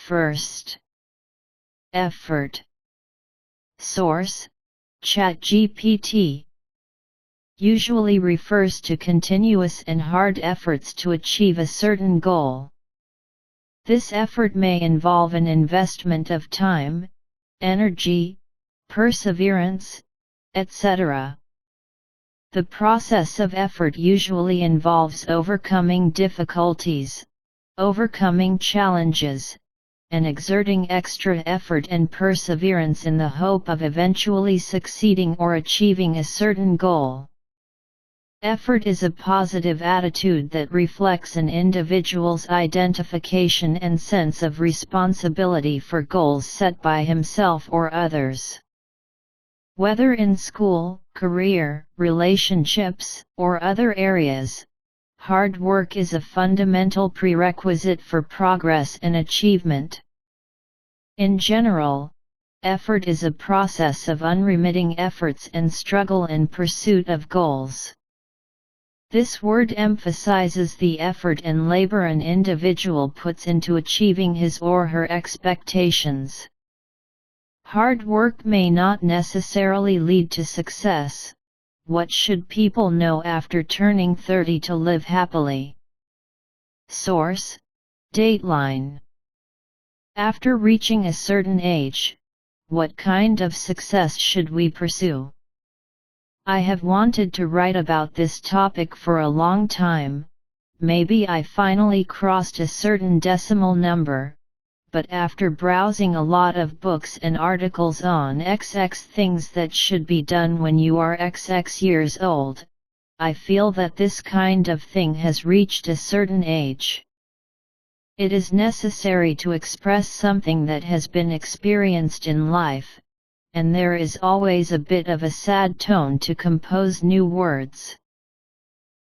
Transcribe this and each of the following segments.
First, effort. Source: ChatGPT. Usually refers to continuous and hard efforts to achieve a certain goal. This effort may involve an investment of time, energy, perseverance, etc. The process of effort usually involves overcoming difficulties, overcoming challenges, and exerting extra effort and perseverance in the hope of eventually succeeding or achieving a certain goal. Effort is a positive attitude that reflects an individual's identification and sense of responsibility for goals set by himself or others. Whether in school, career, relationships, or other areas, hard work is a fundamental prerequisite for progress and achievement. In general, effort is a process of unremitting efforts and struggle in pursuit of goals. This word emphasizes the effort and labor an individual puts into achieving his or her expectations. Hard work may not necessarily lead to success. What should people know after turning 30 to live happily? Source: Dateline. After reaching a certain age, what kind of success should we pursue? I have wanted to write about this topic for a long time. Maybe I finally crossed a certain decimal number, but after browsing a lot of books and articles on XX things that should be done when you are XX years old, I feel that this kind of thing has reached a certain age. It is necessary to express something that has been experienced in life, and there is always a bit of a sad tone to compose new words.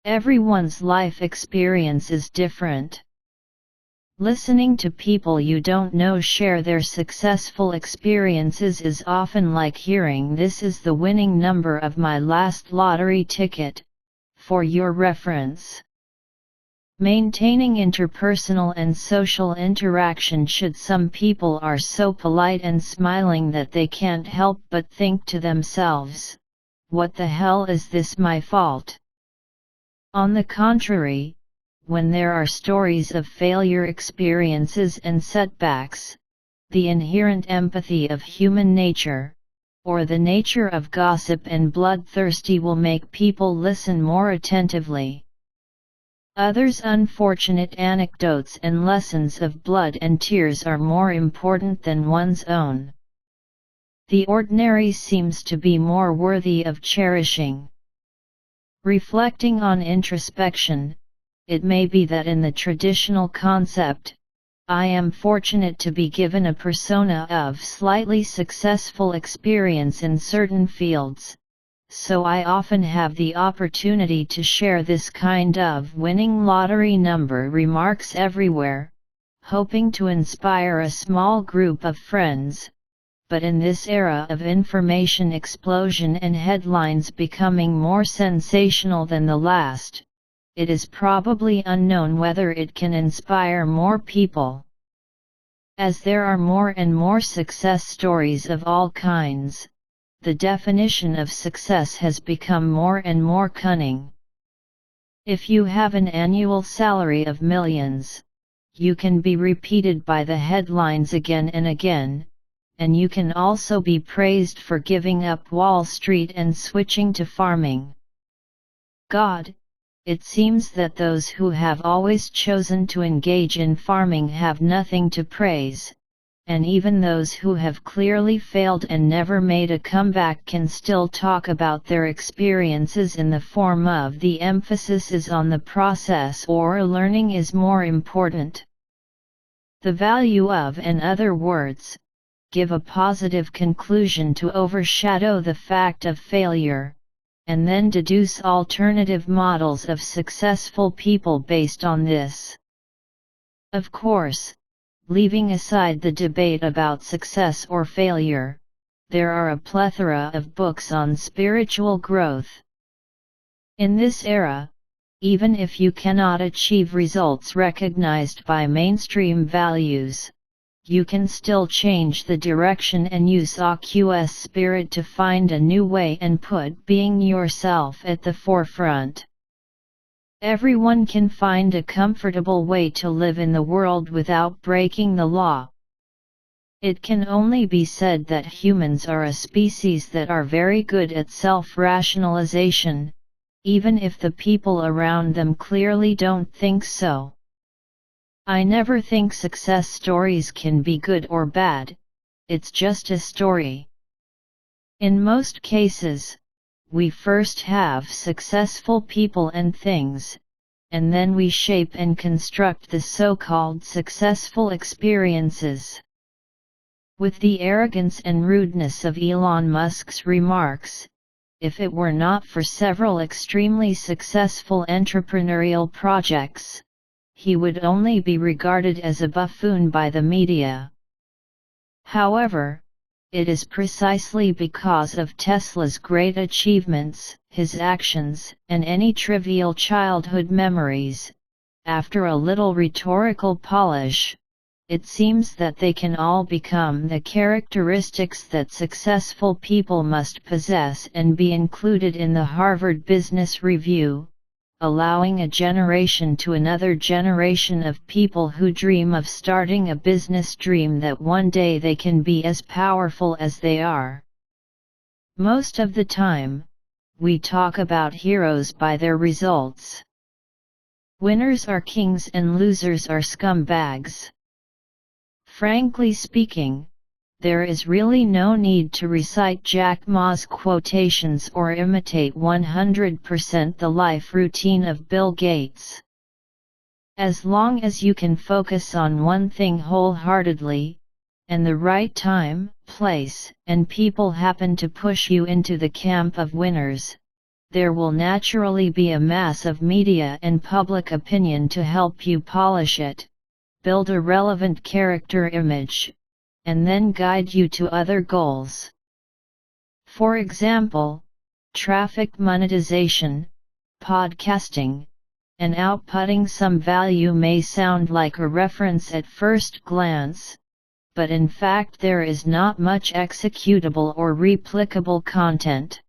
Everyone's life experience is different. Listening to people you don't know share their successful experiences is often like hearing "this is the winning number of my last lottery ticket," for your reference. Maintaining interpersonal and social interaction. Should some people are so polite and smiling that they can't help but think to themselves, "What the hell is this, my fault?" On the contrary, when there are stories of failure experiences and setbacks, the inherent empathy of human nature, or the nature of gossip and bloodthirsty, will make people listen more attentively. Others' unfortunate anecdotes and lessons of blood and tears are more important than one's own. The ordinary seems to be more worthy of cherishing. Reflecting on introspection, it may be that in the traditional concept, I am fortunate to be given a persona of slightly successful experience in certain fields, so I often have the opportunity to share this kind of winning lottery number remarks everywhere, hoping to inspire a small group of friends. But in this era of information explosion and headlines becoming more sensational than the last, it is probably unknown whether it can inspire more people. As there are more and more success stories of all kinds, the definition of success has become more and more cunning. If you have an annual salary of millions, you can be repeated by the headlines again and again, and you can also be praised for giving up Wall Street and switching to farming. God, it seems that those who have always chosen to engage in farming have nothing to praise, and even those who have clearly failed and never made a comeback can still talk about their experiences in the form of "the emphasis is on the process" or "learning is more important." The value of, in other words, give a positive conclusion to overshadow the fact of failure, and then deduce alternative models of successful people based on this. Of course, leaving aside the debate about success or failure, there are a plethora of books on spiritual growth. In this era, even if you cannot achieve results recognized by mainstream values, you can still change the direction and use AQS spirit to find a new way and put being yourself at the forefront. Everyone can find a comfortable way to live in the world without breaking the law. It can only be said that humans are a species that are very good at self-rationalization, even if the people around them clearly don't think so. I never think success stories can be good or bad, it's just a story. In most cases, we first have successful people and things, and then we shape and construct the so-called successful experiences. With the arrogance and rudeness of Elon Musk's remarks, if it were not for several extremely successful entrepreneurial projects, he would only be regarded as a buffoon by the media. However, it is precisely because of Tesla's great achievements, his actions, and any trivial childhood memories, after a little rhetorical polish, it seems that they can all become the characteristics that successful people must possess and be included in the Harvard Business Review, allowing a generation to another generation of people who dream of starting a business dream that one day they can be as powerful as they are. Most of the time, we talk about heroes by their results. Winners are kings and losers are scumbags. Frankly speaking, there is really no need to recite Jack Ma's quotations or imitate 100% the life routine of Bill Gates. As long as you can focus on one thing wholeheartedly, and the right time, place, and people happen to push you into the camp of winners, there will naturally be a mass of media and public opinion to help you polish it, build a relevant character image, and then guide you to other goals. For example, traffic monetization, podcasting, and outputting some value may sound like a reference at first glance, but in fact there is not much executable or replicable content.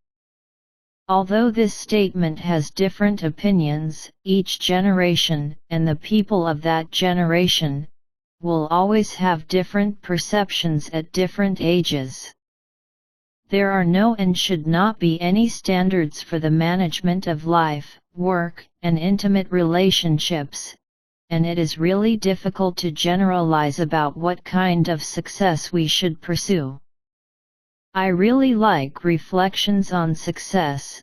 Although this statement has different opinions, each generation, and the people of that generation, will always have different perceptions at different ages. There are no and should not be any standards for the management of life, work, and intimate relationships, and it is really difficult to generalize about what kind of success we should pursue. I really like Reflections on Success,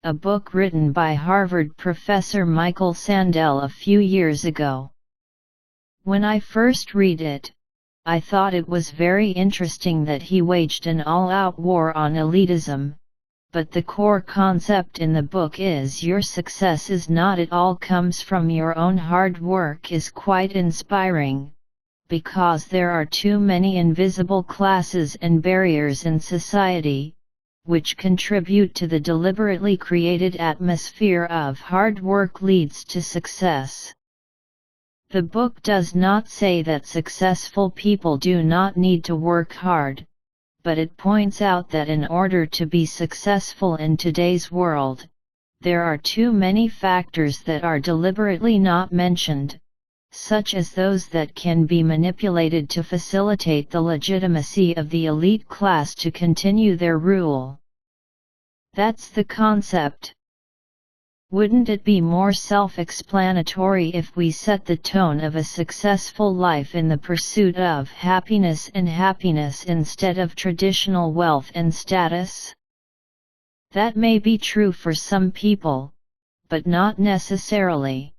a book written by Harvard professor Michael Sandel a few years ago. When I first read it, I thought it was very interesting that he waged an all-out war on elitism, but the core concept in the book is your success is not it all comes from your own hard work is quite inspiring, because there are too many invisible classes and barriers in society, which contribute to the deliberately created atmosphere of hard work leads to success. The book does not say that successful people do not need to work hard, but it points out that in order to be successful in today's world, there are too many factors that are deliberately not mentioned, such as those that can be manipulated to facilitate the legitimacy of the elite class to continue their rule. That's the concept. Wouldn't it be more self-explanatory if we set the tone of a successful life in the pursuit of happiness instead of traditional wealth and status? That may be true for some people, but not necessarily.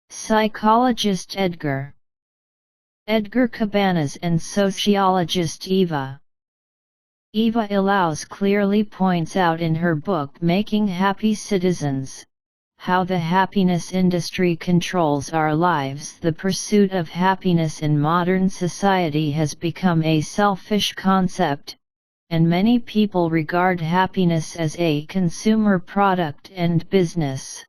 Psychologist Edgar Cabanas and sociologist Eva Illouz clearly points out in her book Making Happy Citizens, how the happiness industry controls our lives. The pursuit of happiness in modern society has become a selfish concept, and many people regard happiness as a consumer product and business.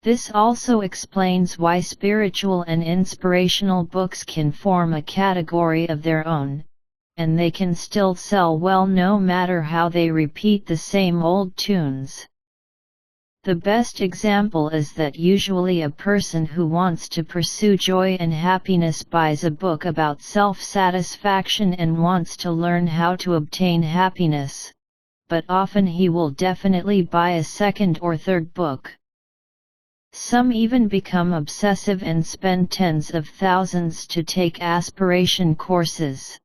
This also explains why spiritual and inspirational books can form a category of their own, and they can still sell well no matter how they repeat the same old tunes. The best example is that usually a person who wants to pursue joy and happiness buys a book about self-satisfaction and wants to learn how to obtain happiness, but often he will definitely buy a second or third book. Some even become obsessive and spend tens of thousands to take aspiration courses.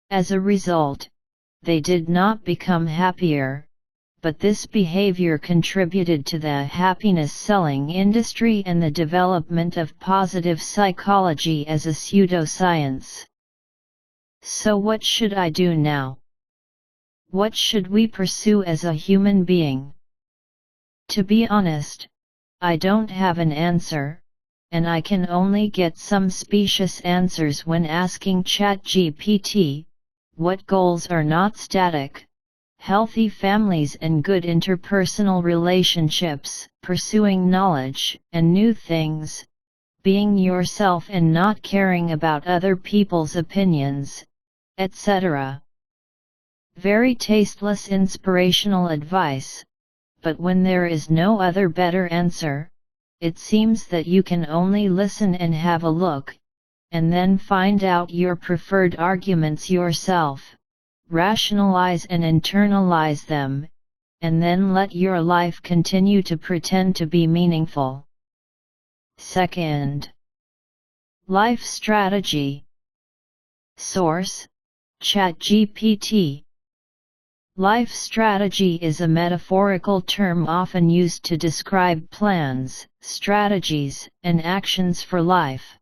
As a result, they did not become happier, but this behavior contributed to the happiness-selling industry and the development of positive psychology as a pseudoscience. So what should I do now? What should we pursue as a human being? To be honest, I don't have an answer, and I can only get some specious answers when asking ChatGPT. What goals are not static? Healthy families and good interpersonal relationships, pursuing knowledge and new things, being yourself and not caring about other people's opinions, etc. Very tasteless inspirational advice, but when there is no other better answer, it seems that you can only listen and have a look, and then find out your preferred arguments yourself, rationalize and internalize them, and then let your life continue to pretend to be meaningful. Second, life strategy. Source: ChatGPT. Life strategy is a metaphorical term often used to describe plans, strategies, and actions for life.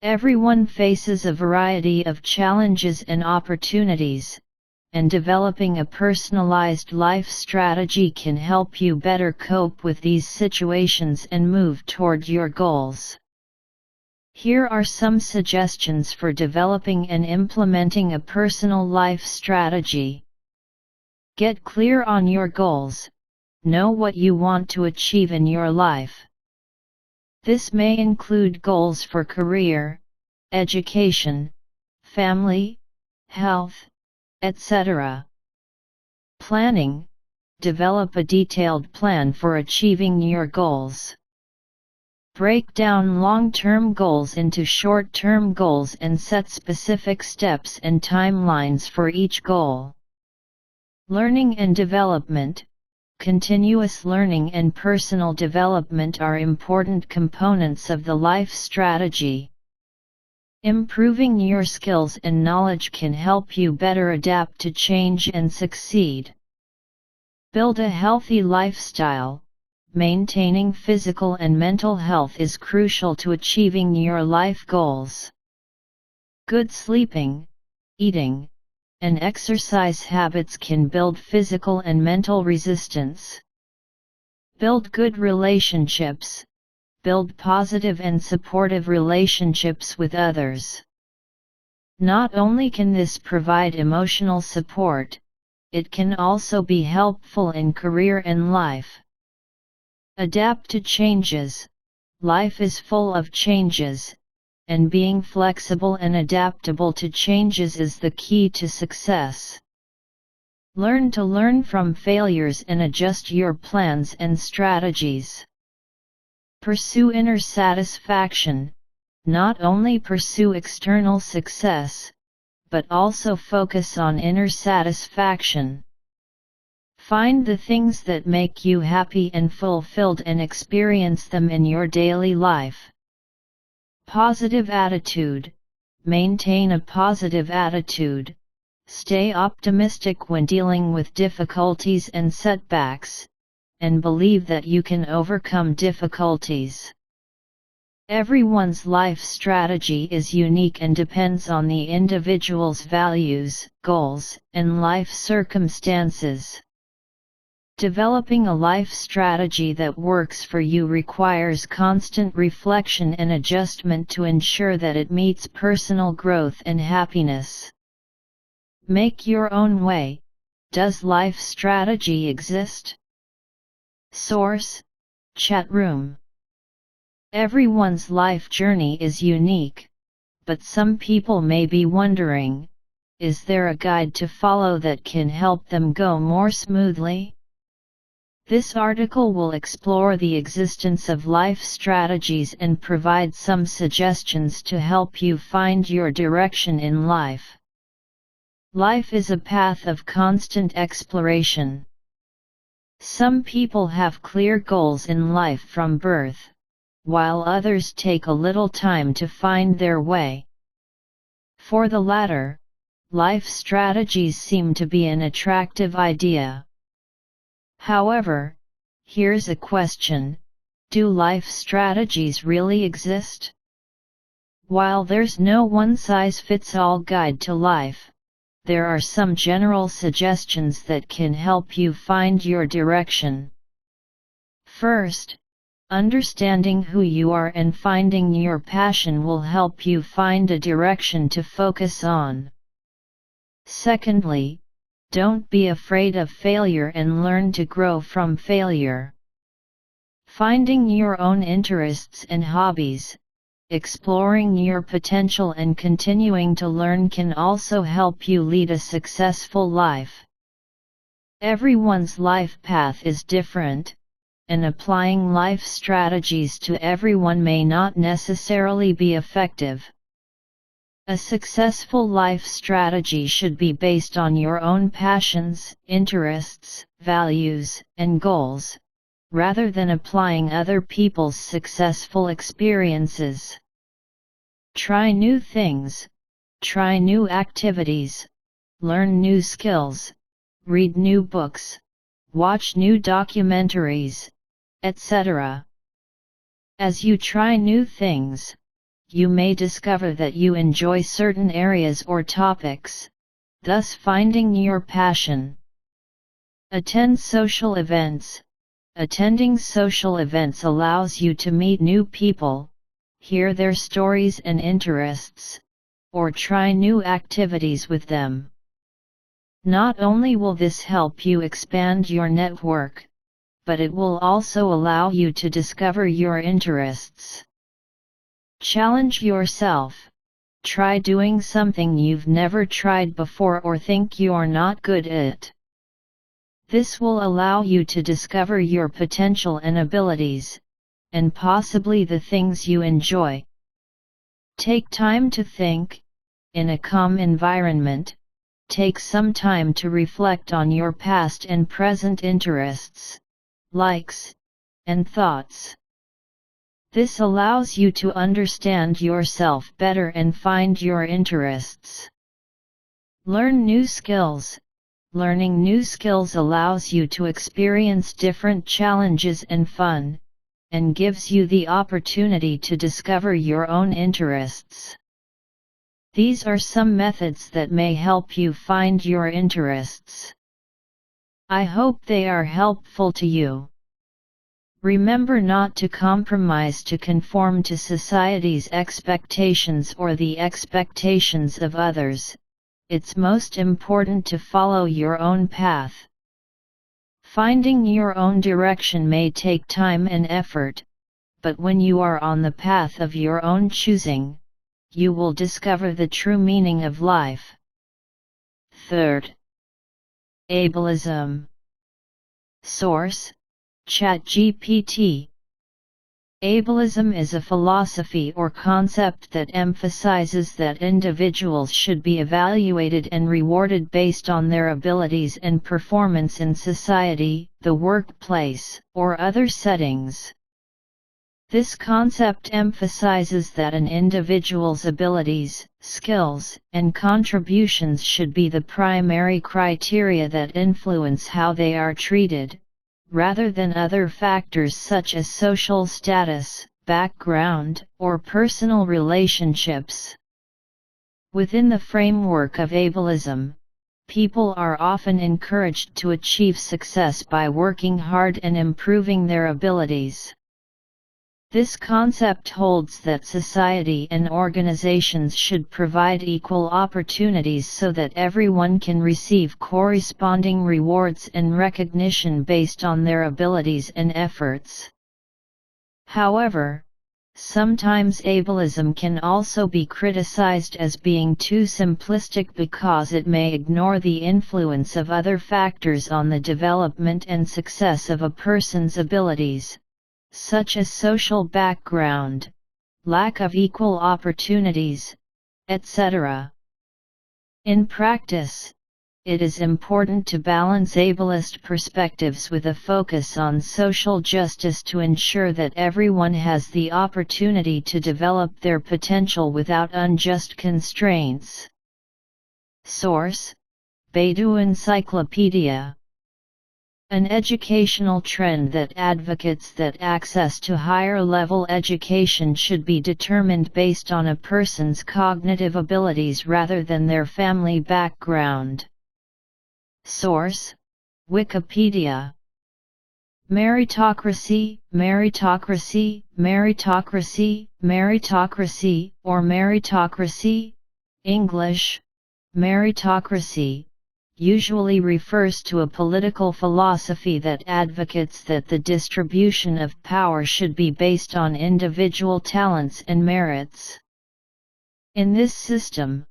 Everyone faces a variety of challenges and opportunities, and developing a personalized life strategy can help you better cope with these situations and move toward your goals. Here are some suggestions for developing and implementing a personal life strategy. Get clear on your goals. Know what you want to achieve in your life. This may include goals for career, education, family, health, etc. Planning. Develop a detailed plan for achieving your goals. Break down long-term goals into short-term goals and set specific steps and timelines for each goal. Learning and development. Continuous learning and personal development are important components of the life strategy. Improving your skills and knowledge can help you better adapt to change and succeed. Build a healthy lifestyle. Maintaining physical and mental health is crucial to achieving your life goals. Good sleeping, eating, and exercise habits can build physical and mental resistance. Build good relationships. Build positive and supportive relationships with others. Not only can this provide emotional support, it can also be helpful in career and life. Adapt to changes. Life is full of changes, and being flexible and adaptable to changes is the key to success. Learn to learn from failures and adjust your plans and strategies. Pursue inner satisfaction. Not only pursue external success, but also focus on inner satisfaction. Find the things that make you happy and fulfilled and experience them in your daily life. Positive attitude. Maintain a positive attitude. Stay optimistic when dealing with difficulties and setbacks, and believe that you can overcome difficulties. Everyone's life strategy is unique and depends on the individual's values, goals, and life circumstances. Developing a life strategy that works for you requires constant reflection and adjustment to ensure that it meets personal growth and happiness. Make your own way. Does life strategy exist? Source: Chat room. Everyone's life journey is unique, but some people may be wondering, is there a guide to follow that can help them go more smoothly? This article will explore the existence of life strategies and provide some suggestions to help you find your direction in life. Life is a path of constant exploration. Some people have clear goals in life from birth, while others take a little time to find their way. For the latter, life strategies seem to be an attractive idea. However, here's a question: do life strategies really exist? While there's no one-size-fits-all guide to life, there are some general suggestions that can help you find your direction. First, understanding who you are and finding your passion will help you find a direction to focus on. Secondly, don't be afraid of failure and learn to grow from failure. Finding your own interests and hobbies, exploring your potential and continuing to learn can also help you lead a successful life. Everyone's life path is different, and applying life strategies to everyone may not necessarily be effective. A successful life strategy should be based on your own passions, interests, values, and goals, rather than applying other people's successful experiences. Try new things, try new activities, learn new skills, read new books, watch new documentaries, etc. As you try new things, you may discover that you enjoy certain areas or topics, thus finding your passion. Attend social events. Attending social events allows you to meet new people, hear their stories and interests, or try new activities with them. Not only will this help you expand your network, but it will also allow you to discover your interests. Challenge yourself. Try doing something you've never tried before or think you're not good at. This will allow you to discover your potential and abilities, and possibly the things you enjoy. Take time to think. In a calm environment, take some time to reflect on your past and present interests, likes, and thoughts. This allows you to understand yourself better and find your interests. Learn new skills. Learning new skills allows you to experience different challenges and fun, and gives you the opportunity to discover your own interests. These are some methods that may help you find your interests. I hope they are helpful to you. Remember not to compromise to conform to society's expectations or the expectations of others. It's most important to follow your own path. Finding your own direction may take time and effort, but when you are on the path of your own choosing, you will discover the true meaning of life. Third, ableism. Source: ChatGPT. Ableism is a philosophy or concept that emphasizes that individuals should be evaluated and rewarded based on their abilities and performance in society, the workplace, or other settings. This concept emphasizes that an individual's abilities, skills, and contributions should be the primary criteria that influence how they are treated, rather than other factors such as social status, background, or personal relationships. Within the framework of ableism, people are often encouraged to achieve success by working hard and improving their abilities. This concept holds that society and organizations should provide equal opportunities so that everyone can receive corresponding rewards and recognition based on their abilities and efforts. However, sometimes ableism can also be criticized as being too simplistic because it may ignore the influence of other factors on the development and success of a person's abilities, such as social background, lack of equal opportunities, etc. In practice, it is important to balance ableist perspectives with a focus on social justice to ensure that everyone has the opportunity to develop their potential without unjust constraints. Source: Baidu Encyclopedia. An educational trend that advocates that access to higher-level education should be determined based on a person's cognitive abilities rather than their family background. Source: Wikipedia. Meritocracy, meritocracy, meritocracy, meritocracy, or meritocracy, English, meritocracy, usually refers to a political philosophy that advocates that the distribution of power should be based on individual talents and merits. In this system,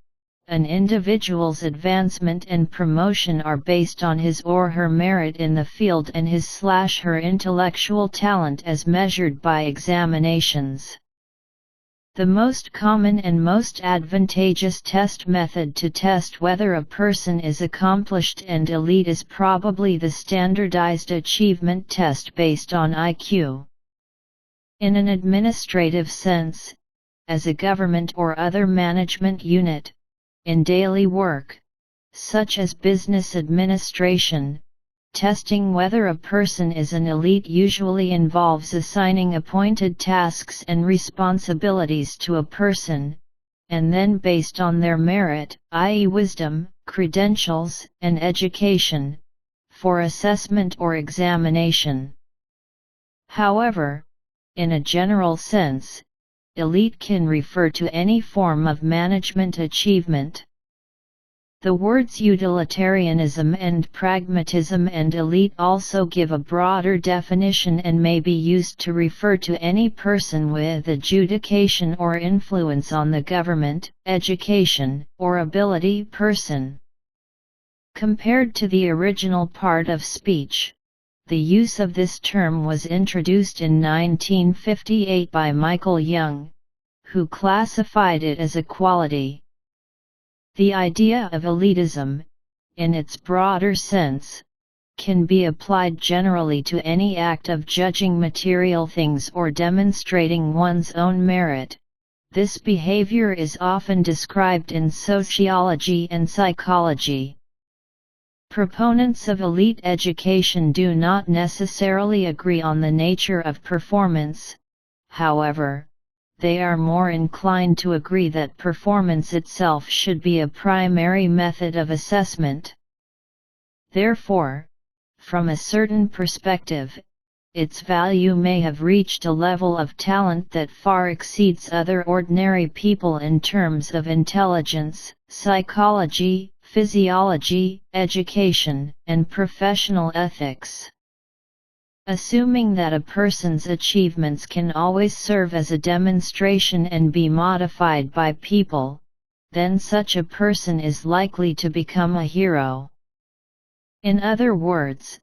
an individual's advancement and promotion are based on his or her merit in the field and his/her intellectual talent as measured by examinations. The most common and most advantageous test method to test whether a person is accomplished and elite is probably the standardized achievement test based on IQ. In an administrative sense, as a government or other management unit, in daily work, such as business administration, testing whether a person is an elite usually involves assigning appointed tasks and responsibilities to a person, and then based on their merit, i.e. wisdom, credentials, and education, for assessment or examination. However, in a general sense, elite can refer to any form of management achievement. The words utilitarianism and pragmatism and elite also give a broader definition and may be used to refer to any person with adjudication or influence on the government, education, or ability person. Compared to the original part of speech, the use of this term was introduced in 1958 by Michael Young, who classified it as a quality. The idea of elitism, in its broader sense, can be applied generally to any act of judging material things or demonstrating one's own merit. This behavior is often described in sociology and psychology. Proponents of elite education do not necessarily agree on the nature of performance, however, they are more inclined to agree that performance itself should be a primary method of assessment. Therefore, from a certain perspective, its value may have reached a level of talent that far exceeds other ordinary people in terms of intelligence, psychology, physiology, education, and professional ethics. Assuming that a person's achievements can always serve as a demonstration and be modified by people, then such a person is likely to become a hero. In other words,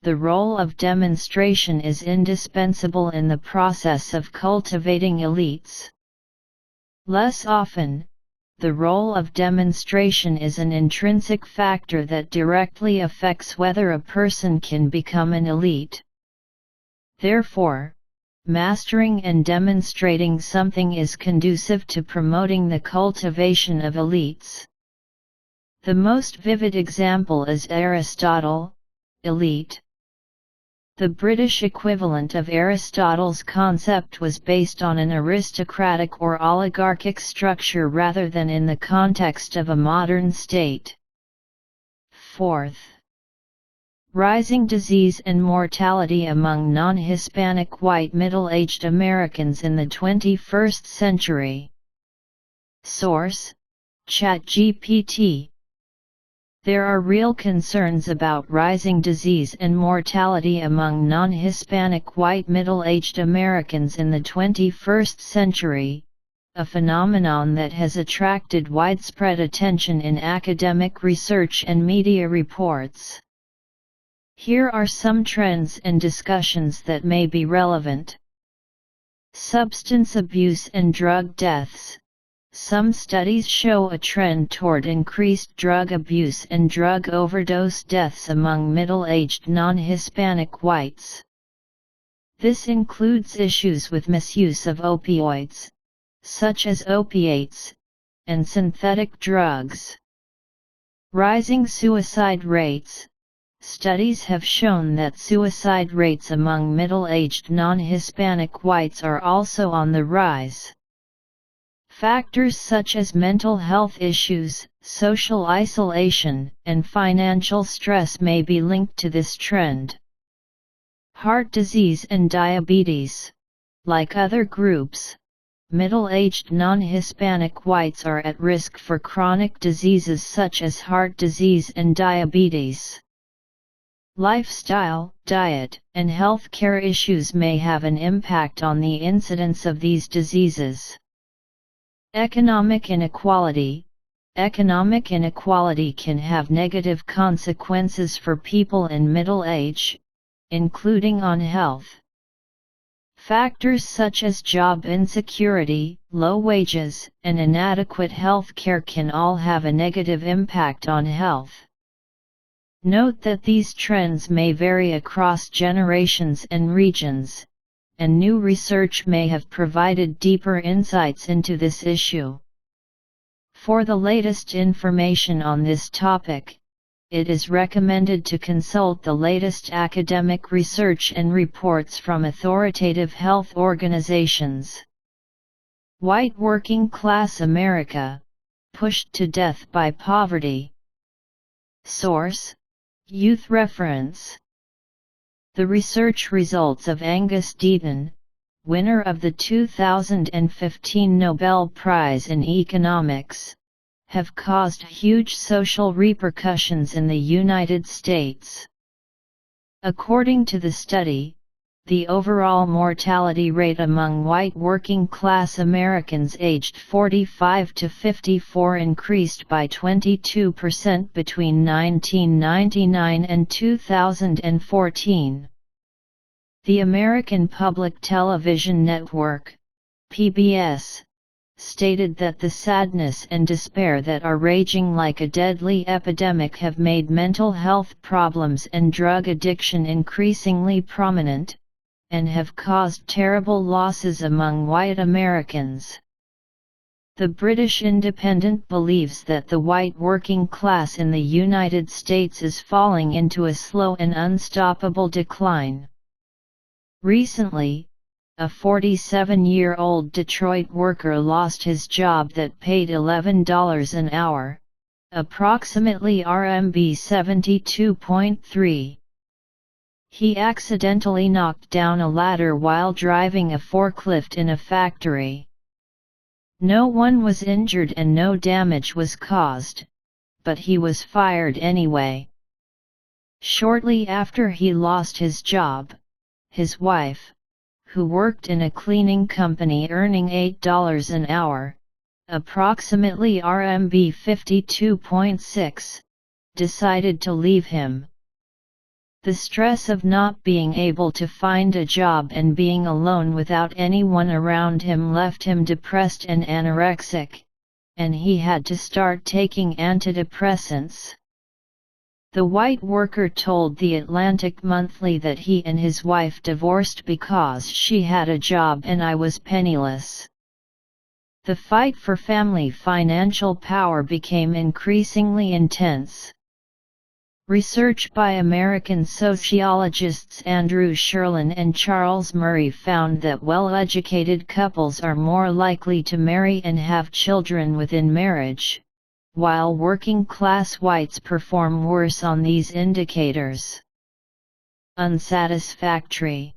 the role of demonstration is indispensable in the process of cultivating elites. Less often, the role of demonstration is an intrinsic factor that directly affects whether a person can become an elite. Therefore, mastering and demonstrating something is conducive to promoting the cultivation of elites. The most vivid example is Aristotle, elite. The British equivalent of Aristotle's concept was based on an aristocratic or oligarchic structure rather than in the context of a modern state. Fourth, rising disease and mortality among non-Hispanic white middle-aged Americans in the 21st century. Source: ChatGPT. There are real concerns about rising disease and mortality among non-Hispanic white middle-aged Americans in the 21st century, a phenomenon that has attracted widespread attention in academic research and media reports. Here are some trends and discussions that may be relevant. Substance abuse and drug deaths. Some studies show a trend toward increased drug abuse and drug overdose deaths among middle-aged non-Hispanic whites. This includes issues with misuse of opioids, such as opiates, and synthetic drugs. Rising suicide rates. Studies have shown that suicide rates among middle-aged non-Hispanic whites are also on the rise. Factors such as mental health issues, social isolation, and financial stress may be linked to this trend. Heart disease and diabetes. Like other groups, middle-aged non-Hispanic whites are at risk for chronic diseases such as heart disease and diabetes. Lifestyle, diet, and health care issues may have an impact on the incidence of these diseases. Economic inequality. Economic inequality can have negative consequences for people in middle age, including on health. Factors such as job insecurity, low wages, and inadequate health care can all have a negative impact on health. Note that these trends may vary across generations and regions, and new research may have provided deeper insights into this issue. For the latest information on this topic, it is recommended to consult the latest academic research and reports from authoritative health organizations. White working class America, pushed to death by poverty. Source: Youth Reference. The research results of Angus Deaton, winner of the 2015 Nobel Prize in Economics, have caused huge social repercussions in the United States. According to the study, the overall mortality rate among white working-class Americans aged 45 to 54 increased by 22% between 1999 and 2014. The American Public Television Network, PBS, stated that the sadness and despair that are raging like a deadly epidemic have made mental health problems and drug addiction increasingly prominent, and have caused terrible losses among white Americans. The British Independent believes that the white working class in the United States is falling into a slow and unstoppable decline. Recently, a 47-year-old Detroit worker lost his job that paid $11 an hour, approximately RMB 72.3. He accidentally knocked down a ladder while driving a forklift in a factory. No one was injured and no damage was caused, but he was fired anyway. Shortly after he lost his job, his wife, who worked in a cleaning company earning $8 an hour, approximately RMB 52.6, decided to leave him. The stress of not being able to find a job and being alone without anyone around him left him depressed and anorexic, and he had to start taking antidepressants. The white worker told the Atlantic Monthly that he and his wife divorced because she had a job and I was penniless. The fight for family financial power became increasingly intense. Research by American sociologists Andrew Sherlin and Charles Murray found that well-educated couples are more likely to marry and have children within marriage, while working-class whites perform worse on these indicators. Unsatisfactory.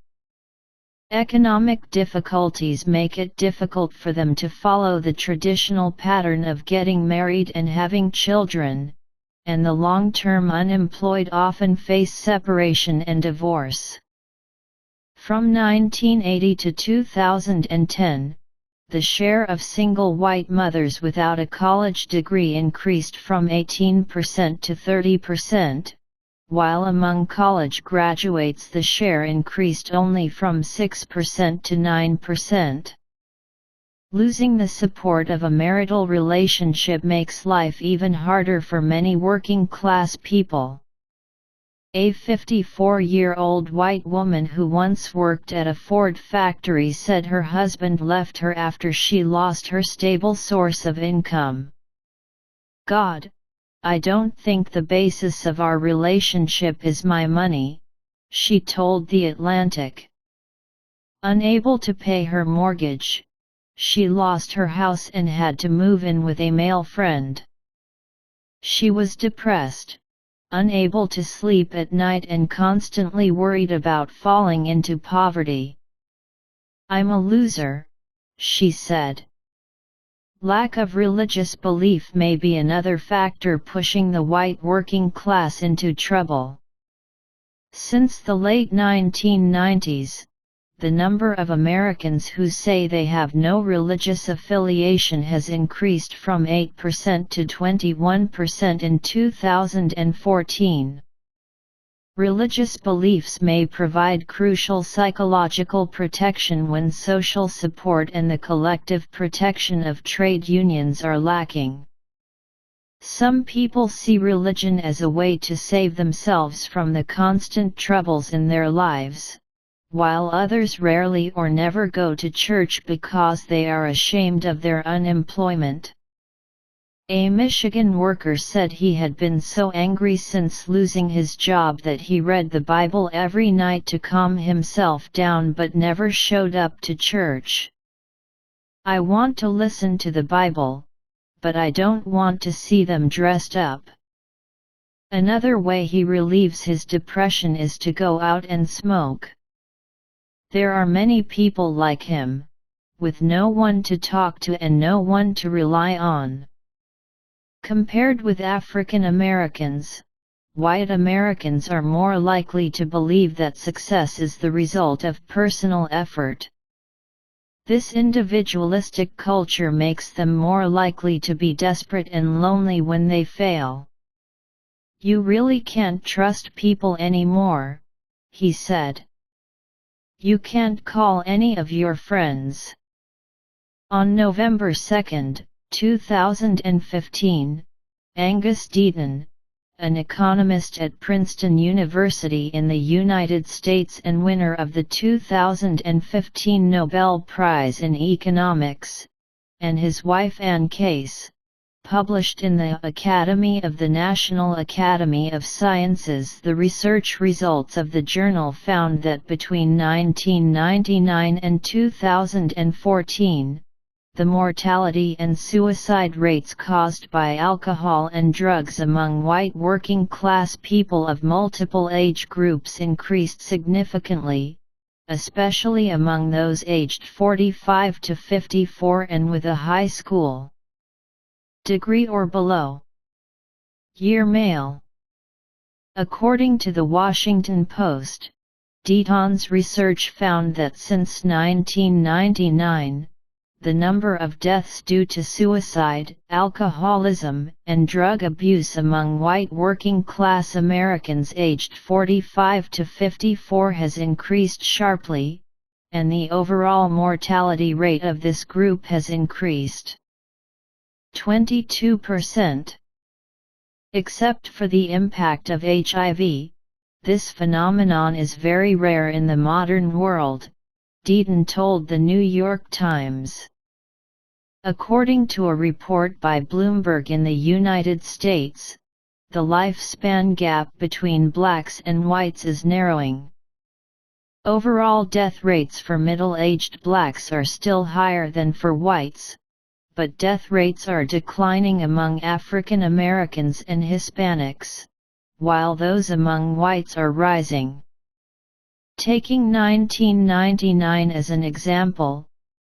Economic difficulties make it difficult for them to follow the traditional pattern of getting married and having children, and the long-term unemployed often face separation and divorce. From 1980 to 2010, the share of single white mothers without a college degree increased from 18% to 30%, while among college graduates the share increased only from 6% to 9%. Losing the support of a marital relationship makes life even harder for many working-class people. A 54-year-old white woman who once worked at a Ford factory said her husband left her after she lost her stable source of income. "God, I don't think the basis of our relationship is my money," she told The Atlantic. Unable to pay her mortgage, she lost her house and had to move in with a male friend. She was depressed, unable to sleep at night and constantly worried about falling into poverty. "I'm a loser," she said. Lack of religious belief may be another factor pushing the white working class into trouble. Since the late 1990s, the number of Americans who say they have no religious affiliation has increased from 8% to 21% in 2014. Religious beliefs may provide crucial psychological protection when social support and the collective protection of trade unions are lacking. Some people see religion as a way to save themselves from the constant troubles in their lives, while others rarely or never go to church because they are ashamed of their unemployment. A Michigan worker said he had been so angry since losing his job that he read the Bible every night to calm himself down but never showed up to church. "I want to listen to the Bible, but I don't want to see them dressed up." Another way he relieves his depression is to go out and smoke. There are many people like him, with no one to talk to and no one to rely on. Compared with African Americans, white Americans are more likely to believe that success is the result of personal effort. This individualistic culture makes them more likely to be desperate and lonely when they fail. "You really can't trust people anymore," he said. "You can't call any of your friends." On November 2, 2015, Angus Deaton, an economist at Princeton University in the United States and winner of the 2015 Nobel Prize in Economics, and his wife Anne Case, published in the Academy of the National Academy of Sciences. The research results of the journal found that between 1999 and 2014, the mortality and suicide rates caused by alcohol and drugs among white working-class people of multiple age groups increased significantly, especially among those aged 45 to 54 and with a high school degree or below. Year male. According to the Washington Post, Deaton's research found that since 1999, the number of deaths due to suicide, alcoholism, and drug abuse among white working-class Americans aged 45 to 54 has increased sharply, and the overall mortality rate of this group has increased 22%. Except for the impact of HIV, this phenomenon is very rare in the modern world, Deaton told the New York Times. According to a report by Bloomberg in the United States, the lifespan gap between blacks and whites is narrowing. Overall death rates for middle-aged blacks are still higher than for whites, but death rates are declining among African Americans and Hispanics, while those among whites are rising. Taking 1999 as an example,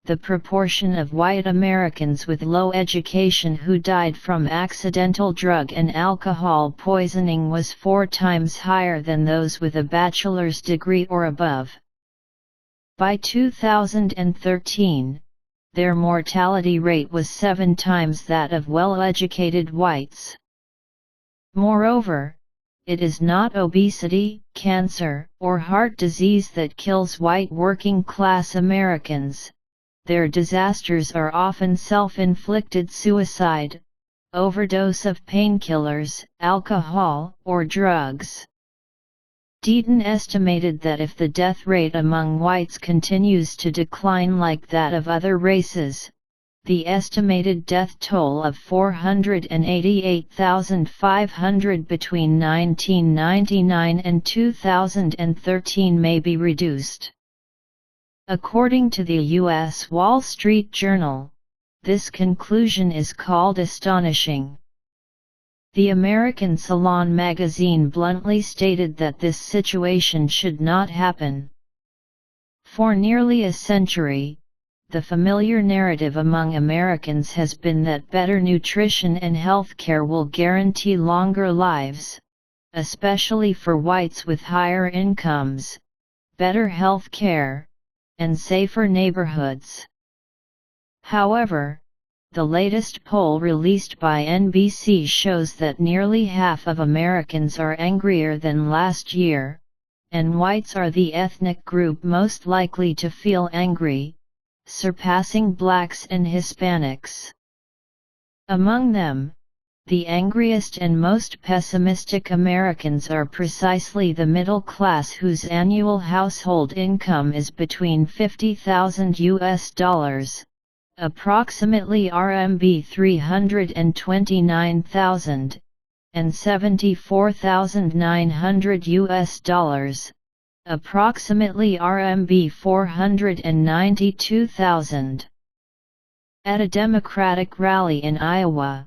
the proportion of white Americans with low education who died from accidental drug and alcohol poisoning was 4 times higher than those with a bachelor's degree or above. By 2013, their mortality rate was 7 times that of well-educated whites. Moreover, it is not obesity, cancer, or heart disease that kills white working-class Americans. Their disasters are often self-inflicted suicide, overdose of painkillers, alcohol, or drugs. Deaton estimated that if the death rate among whites continues to decline like that of other races, the estimated death toll of 488,500 between 1999 and 2013 may be reduced. According to the U.S. Wall Street Journal, this conclusion is called astonishing. The American Salon magazine bluntly stated that this situation should not happen. For nearly a century, the familiar narrative among Americans has been that better nutrition and health care will guarantee longer lives, especially for whites with higher incomes, better health care, and safer neighborhoods. However, the latest poll released by NBC shows that nearly half of Americans are angrier than last year, and whites are the ethnic group most likely to feel angry, surpassing blacks and Hispanics. Among them, the angriest and most pessimistic Americans are precisely the middle class whose annual household income is between $50,000 approximately RMB 329,000, and $74,900 approximately RMB 492,000. At a Democratic rally in Iowa,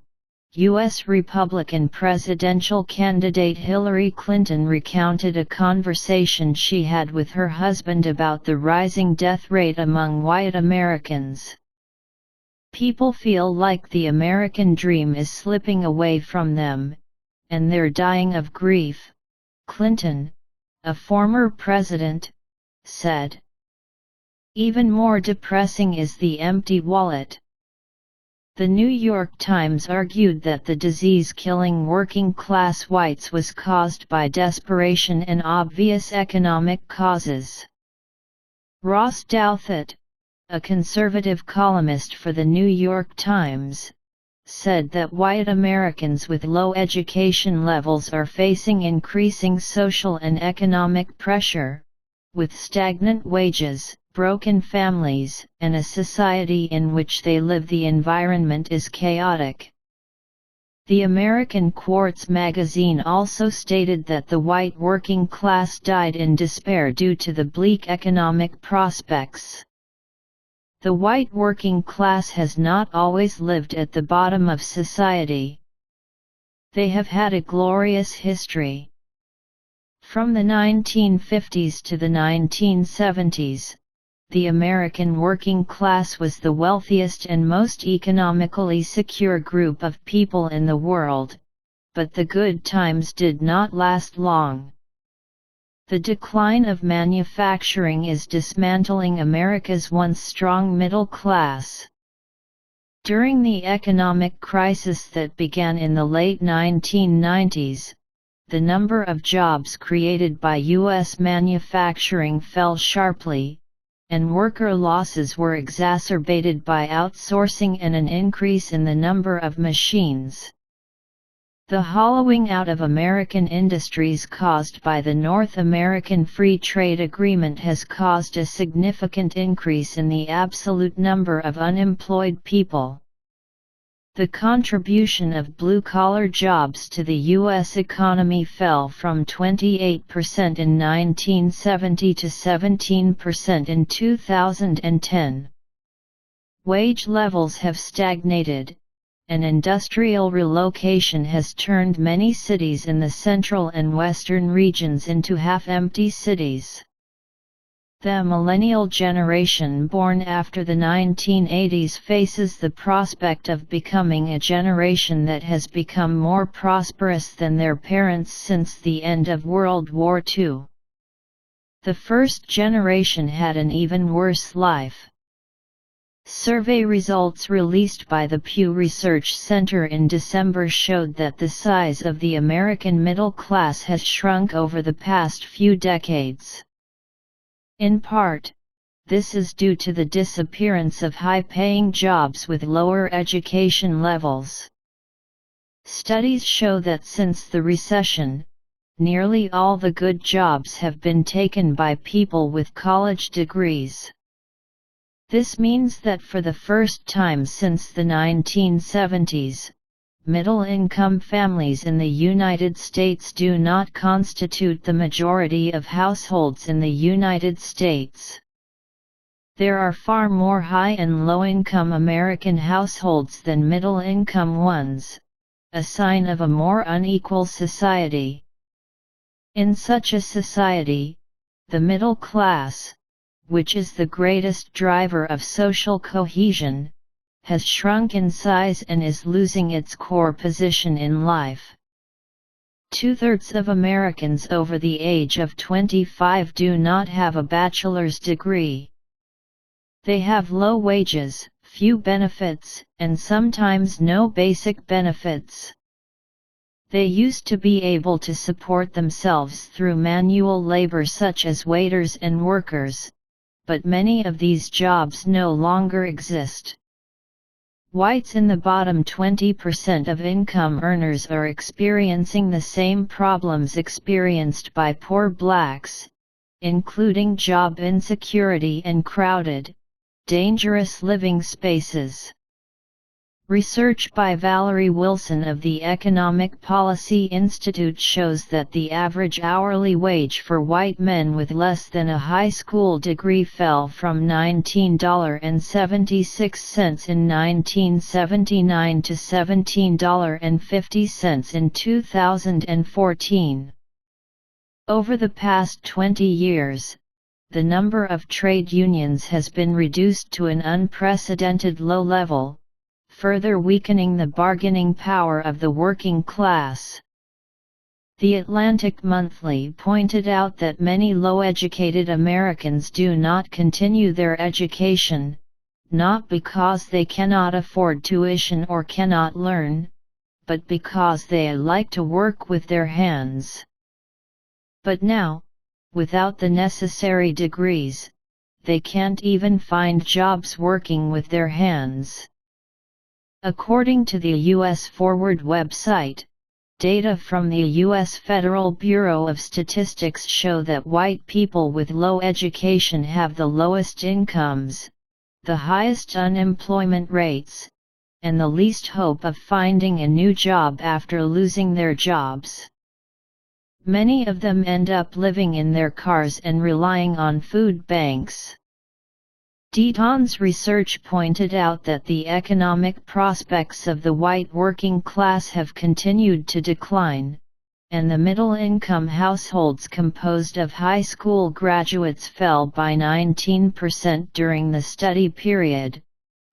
U.S. Republican presidential candidate Hillary Clinton recounted a conversation she had with her husband about the rising death rate among white Americans. "People feel like the American dream is slipping away from them, and they're dying of grief," Clinton, a former president, said. "Even more depressing is the empty wallet." The New York Times argued that the disease killing working-class whites was caused by desperation and obvious economic causes. Ross Douthat, a conservative columnist for the New York Times, said that white Americans with low education levels are facing increasing social and economic pressure, with stagnant wages, broken families, and a society in which they live. The environment is chaotic. The American Quartz magazine also stated that the white working class died in despair due to the bleak economic prospects. The white working class has not always lived at the bottom of society. They have had a glorious history. From the 1950s to the 1970s, the American working class was the wealthiest and most economically secure group of people in the world, but the good times did not last long. The decline of manufacturing is dismantling America's once strong middle class. During the economic crisis that began in the late 1990s, the number of jobs created by U.S. manufacturing fell sharply, and worker losses were exacerbated by outsourcing and an increase in the number of machines. The hollowing out of American industries caused by the North American Free Trade Agreement has caused a significant increase in the absolute number of unemployed people. The contribution of blue-collar jobs to the U.S. economy fell from 28% in 1970 to 17% in 2010. Wage levels have stagnated, and industrial relocation has turned many cities in the central and western regions into half-empty cities. The millennial generation born after the 1980s faces the prospect of becoming a generation that has become more prosperous than their parents since the end of World War II. The first generation had an even worse life. Survey results released by the Pew Research Center in December showed that the size of the American middle class has shrunk over the past few decades. In part, this is due to the disappearance of high-paying jobs with lower education levels. Studies show that since the recession, nearly all the good jobs have been taken by people with college degrees. This means that for the first time since the 1970s, middle-income families in the United States do not constitute the majority of households in the United States. There are far more high- and low-income American households than middle-income ones, a sign of a more unequal society. In such a society, the middle class, which is the greatest driver of social cohesion, has shrunk in size and is losing its core position in life. 2/3 of Americans over the age of 25 do not have a bachelor's degree. They have low wages, few benefits, and sometimes no basic benefits. They used to be able to support themselves through manual labor such as waiters and workers, but many of these jobs no longer exist. Whites in the bottom 20% of income earners are experiencing the same problems experienced by poor blacks, including job insecurity and crowded, dangerous living spaces. Research by Valerie Wilson of the Economic Policy Institute shows that the average hourly wage for white men with less than a high school degree fell from $19.76 in 1979 to $17.50 in 2014. Over the past 20 years, the number of trade unions has been reduced to an unprecedented low level, further weakening the bargaining power of the working class. The Atlantic Monthly pointed out that many low-educated Americans do not continue their education, not because they cannot afford tuition or cannot learn, but because they like to work with their hands. But now, without the necessary degrees, they can't even find jobs working with their hands. According to the U.S. Forward website, data from the U.S. Federal Bureau of Statistics show that white people with low education have the lowest incomes, the highest unemployment rates, and the least hope of finding a new job after losing their jobs. Many of them end up living in their cars and relying on food banks. Deaton's research pointed out that the economic prospects of the white working class have continued to decline, and the middle-income households composed of high school graduates fell by 19% during the study period,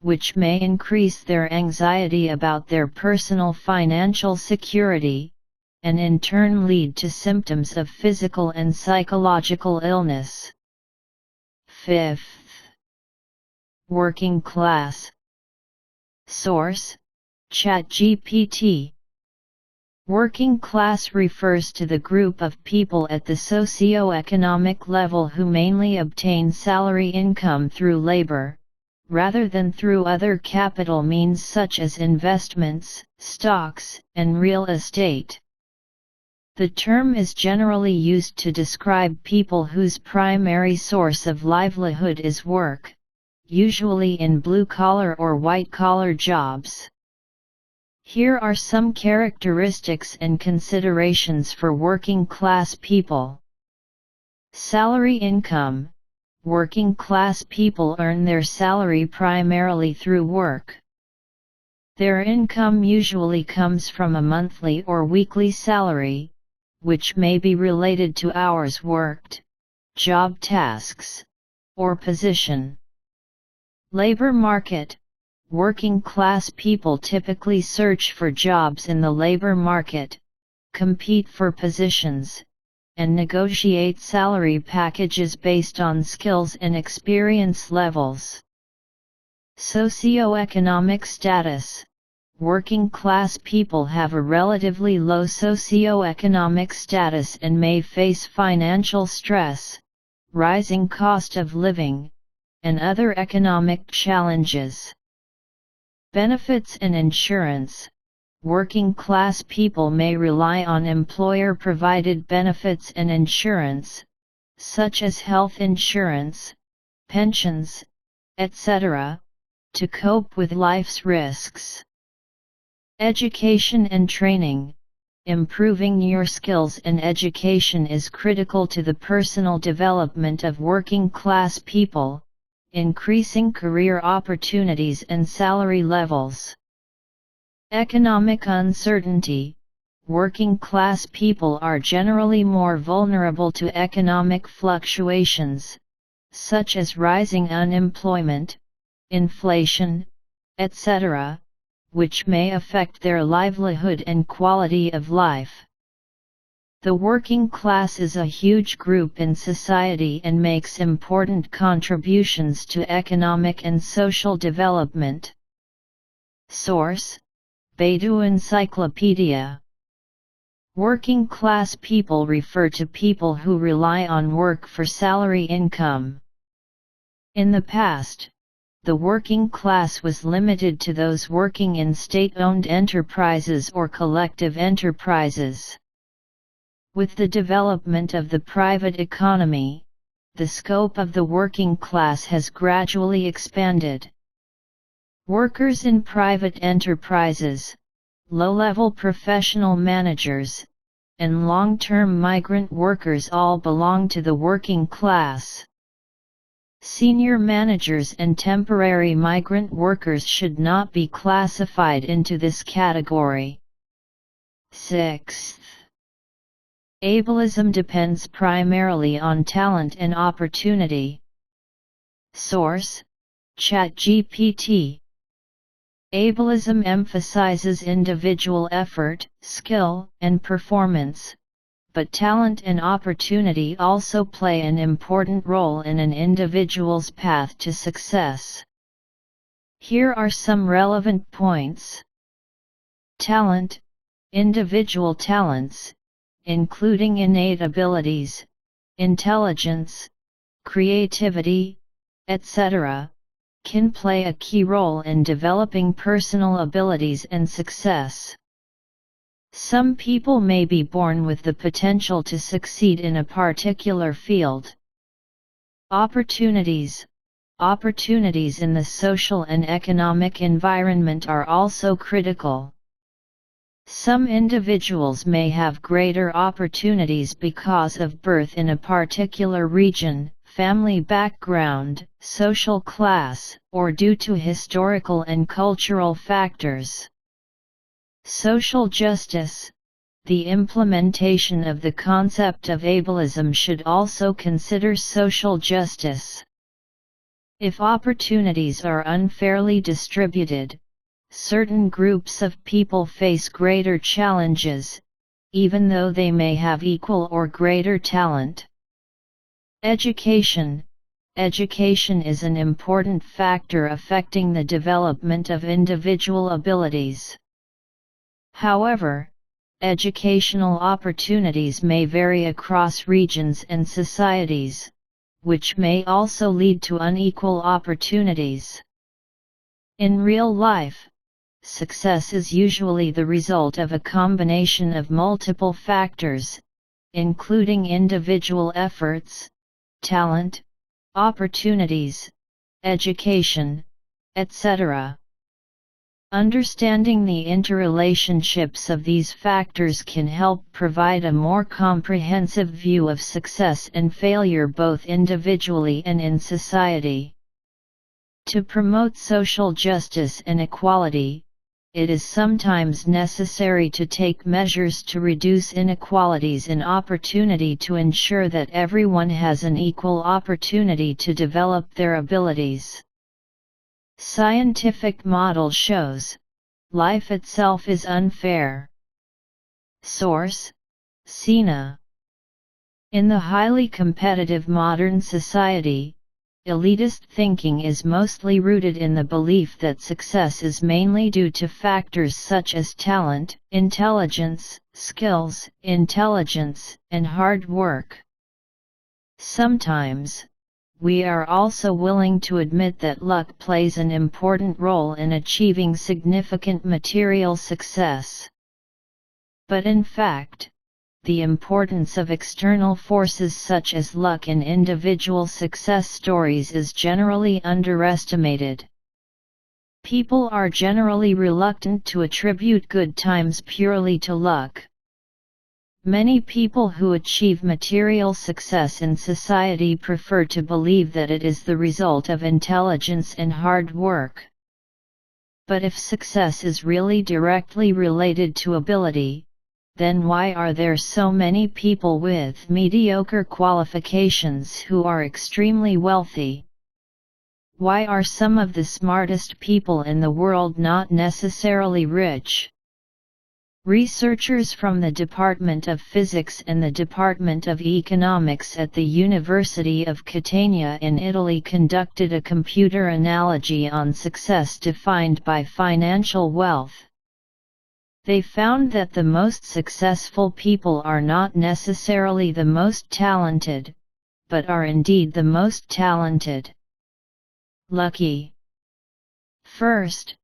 which may increase their anxiety about their personal financial security, and in turn lead to symptoms of physical and psychological illness. Fifth, working class. Source: ChatGPT. Working class refers to the group of people at the socio-economic level who mainly obtain salary income through labor, rather than through other capital means such as investments, stocks, and real estate. The term is generally used to describe people whose primary source of livelihood is work, usually in blue-collar or white-collar jobs. Here are some characteristics and considerations for working-class people. Salary income. Working-class people earn their salary primarily through work. Their income usually comes from a monthly or weekly salary, which may be related to hours worked, job tasks, or position. Labor market. Working class people typically search for jobs in the labor market, compete for positions, and negotiate salary packages based on skills and experience levels. Socioeconomic status. Working class people have a relatively low socioeconomic status and may face financial stress, rising cost of living, and other economic challenges. Benefits and insurance. Working class people may rely on employer-provided benefits and insurance, such as health insurance, pensions, etc., to cope with life's risks. Education and training. Improving your skills and education is critical to the personal development of working class people, increasing career opportunities and salary levels. Economic uncertainty. Working class people are generally more vulnerable to economic fluctuations, such as rising unemployment, inflation, etc., which may affect their livelihood and quality of life. The working class is a huge group in society and makes important contributions to economic and social development. Source: Baidu Encyclopedia. Working class people refer to people who rely on work for salary income. In the past, the working class was limited to those working in state-owned enterprises or collective enterprises. With the development of the private economy, the scope of the working class has gradually expanded. Workers in private enterprises, low-level professional managers, and long-term migrant workers all belong to the working class. Senior managers and temporary migrant workers should not be classified into this category. 6th. Ableism depends primarily on talent and opportunity. Source: ChatGPT. Ableism emphasizes individual effort, skill, and performance, but talent and opportunity also play an important role in an individual's path to success. Here are some relevant points. Talent. Individual talents, including innate abilities, intelligence, creativity, etc., can play a key role in developing personal abilities and success. Some people may be born with the potential to succeed in a particular field. Opportunities. Opportunities in the social and economic environment are also critical. Some individuals may have greater opportunities because of birth in a particular region, family background, social class, or due to historical and cultural factors. Social justice. The implementation of the concept of ableism should also consider social justice. If opportunities are unfairly distributed, certain groups of people face greater challenges, even though they may have equal or greater talent. Education. Education is an important factor affecting the development of individual abilities. However, educational opportunities may vary across regions and societies, which may also lead to unequal opportunities. In real life, success is usually the result of a combination of multiple factors, including individual efforts, talent, opportunities, education, etc. Understanding the interrelationships of these factors can help provide a more comprehensive view of success and failure both individually and in society. To promote social justice and equality, it is sometimes necessary to take measures to reduce inequalities in opportunity to ensure that everyone has an equal opportunity to develop their abilities. Scientific model shows, life itself is unfair. Source: Sina. In the highly competitive modern society, elitist thinking is mostly rooted in the belief that success is mainly due to factors such as talent, intelligence, skills, intelligence, and hard work. Sometimes, we are also willing to admit that luck plays an important role in achieving significant material success. But in fact, the importance of external forces such as luck in individual success stories is generally underestimated. People are generally reluctant to attribute good times purely to luck. Many people who achieve material success in society prefer to believe that it is the result of intelligence and hard work. But if success is really directly related to ability, then why are there so many people with mediocre qualifications who are extremely wealthy? Why are some of the smartest people in the world not necessarily rich? Researchers from the Department of Physics and the Department of Economics at the University of Catania in Italy conducted a computer analogy on success defined by financial wealth. They found that the most successful people are not necessarily the most talented, but are indeed the most talented. Lucky. First,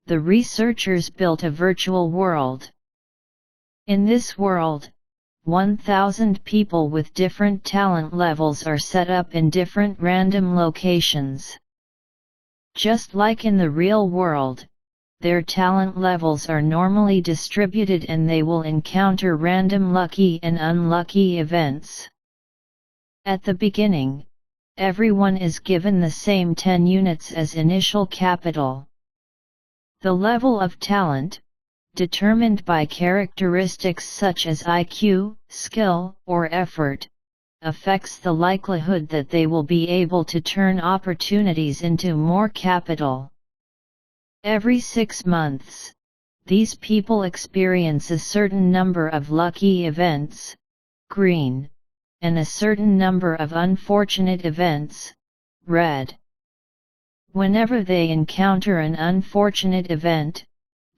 the researchers built a virtual world. In this world, 1,000 people with different talent levels are set up in different random locations. Just like in the real world, their talent levels are normally distributed and they will encounter random lucky and unlucky events. At the beginning, everyone is given the same 10 units as initial capital. The level of talent, determined by characteristics such as IQ, skill, or effort, affects the likelihood that they will be able to turn opportunities into more capital. Every 6 months, these people experience a certain number of lucky events, green, and a certain number of unfortunate events, red. Whenever they encounter an unfortunate event,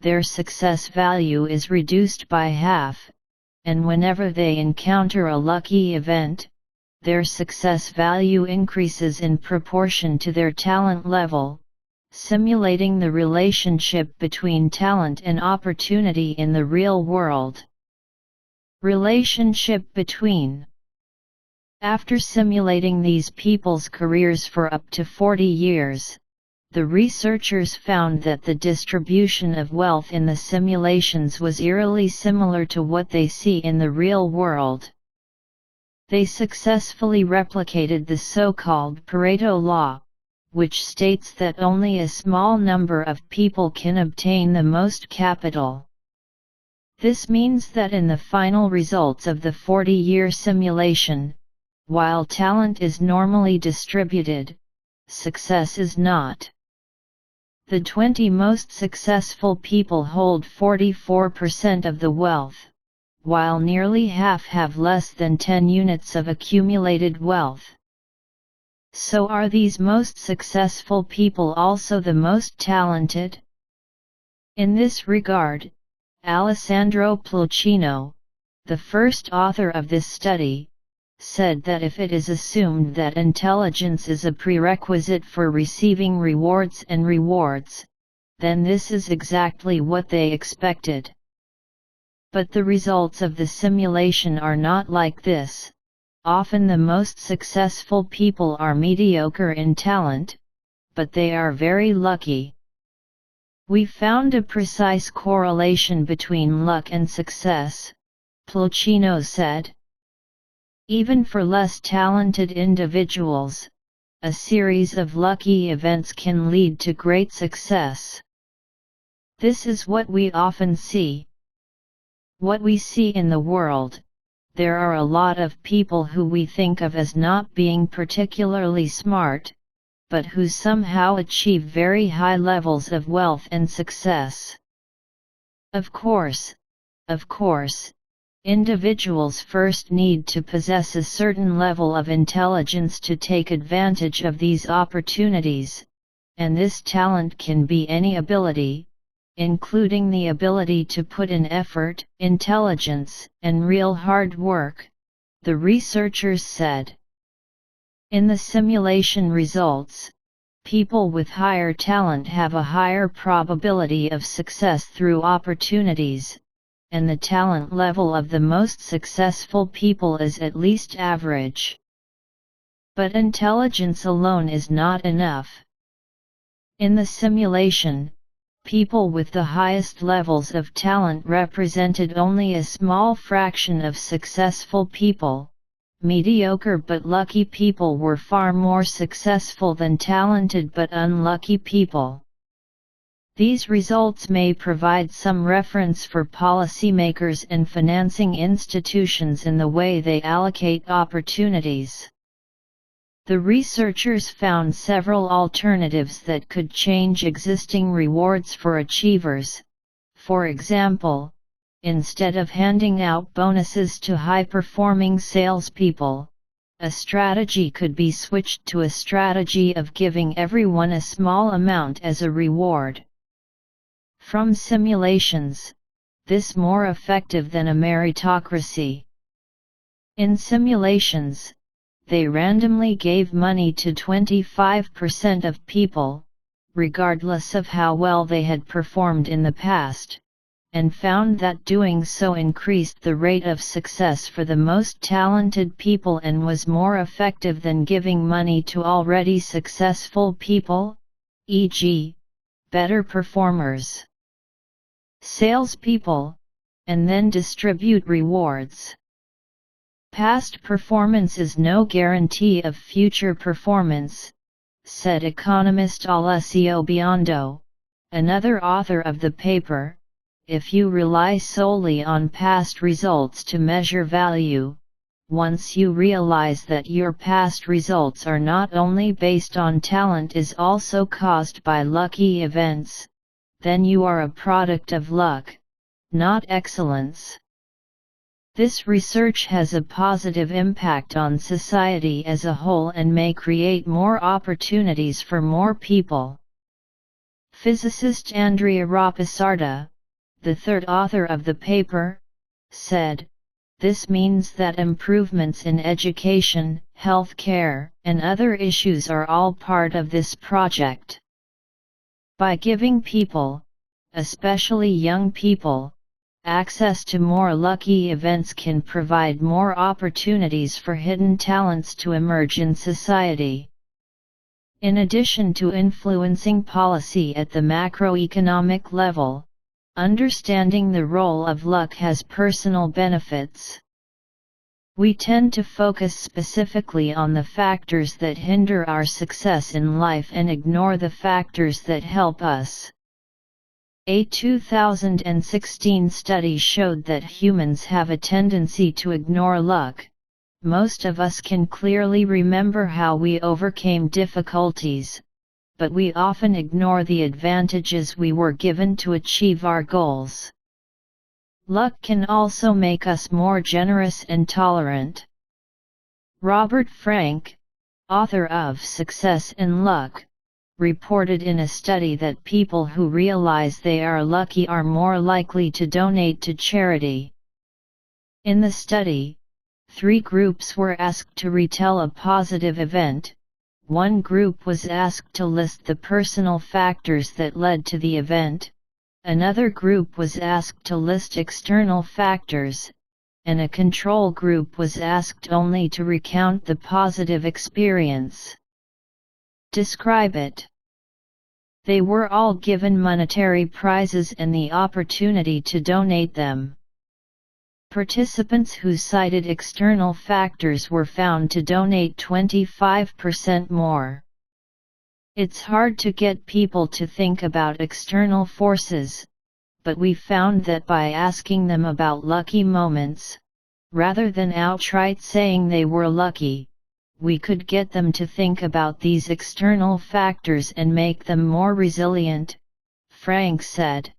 their success value is reduced by half, and whenever they encounter a lucky event, their success value increases in proportion to their talent level, simulating the relationship between talent and opportunity in the real world. Relationship between. After simulating these people's careers for up to 40 years, the researchers found that the distribution of wealth in the simulations was eerily similar to what they see in the real world. They successfully replicated the so-called Pareto law, which states that only a small number of people can obtain the most capital. This means that in the final results of the 40-year simulation, while talent is normally distributed, success is not. The 20 most successful people hold 44% of the wealth, while nearly half have less than 10 units of accumulated wealth. So are these most successful people also the most talented? In this regard, Alessandro Pluchino, the first author of this study, said that if it is assumed that intelligence is a prerequisite for receiving rewards, then this is exactly what they expected. But the results of the simulation are not like this. Often the most successful people are mediocre in talent, but they are very lucky. We found a precise correlation between luck and success, Pluchino said. Even for less talented individuals, a series of lucky events can lead to great success. This is what we often see. What we see in the world. There are a lot of people who we think of as not being particularly smart, but who somehow achieve very high levels of wealth and success. Of course, individuals first need to possess a certain level of intelligence to take advantage of these opportunities, and this talent can be any ability, including the ability to put in effort, intelligence, and real hard work, the researchers said. In the simulation results, people with higher talent have a higher probability of success through opportunities, and the talent level of the most successful people is at least average. But intelligence alone is not enough. In the simulation, people with the highest levels of talent represented only a small fraction of successful people. Mediocre but lucky people were far more successful than talented but unlucky people. These results may provide some reference for policymakers and financing institutions in the way they allocate opportunities. The researchers found several alternatives that could change existing rewards for achievers. For example, instead of handing out bonuses to high-performing salespeople, a strategy could be switched to a strategy of giving everyone a small amount as a reward. From simulations, this more effective than a meritocracy. In simulations, they randomly gave money to 25% of people, regardless of how well they had performed in the past, and found that doing so increased the rate of success for the most talented people and was more effective than giving money to already successful people, e.g., better performers, salespeople, and then distribute rewards. Past performance is no guarantee of future performance, said economist Alessio Biondo, another author of the paper. If you rely solely on past results to measure value, once you realize that your past results are not only based on talent is also caused by lucky events, then you are a product of luck, not excellence. This research has a positive impact on society as a whole and may create more opportunities for more people. Physicist Andrea Rapisarda, the third author of the paper, said, "This means that improvements in education, health care, and other issues are all part of this project. By giving people, especially young people, access to more lucky events can provide more opportunities for hidden talents to emerge in society." In addition to influencing policy at the macroeconomic level, understanding the role of luck has personal benefits. We tend to focus specifically on the factors that hinder our success in life and ignore the factors that help us. A 2016 study showed that humans have a tendency to ignore luck. Most of us can clearly remember how we overcame difficulties, but we often ignore the advantages we were given to achieve our goals. Luck can also make us more generous and tolerant. Robert Frank, author of Success and Luck, reported in a study that people who realize they are lucky are more likely to donate to charity. In the study, 3 groups were asked to retell a positive event. One group was asked to list the personal factors that led to the event, another group was asked to list external factors, and a control group was asked only to recount the positive experience. Describe it. They were all given monetary prizes and the opportunity to donate them. Participants who cited external factors were found to donate 25% more. It's hard to get people to think about external forces, but we found that by asking them about lucky moments, rather than outright saying they were lucky, we could get them to think about these external factors and make them more resilient, Frank said.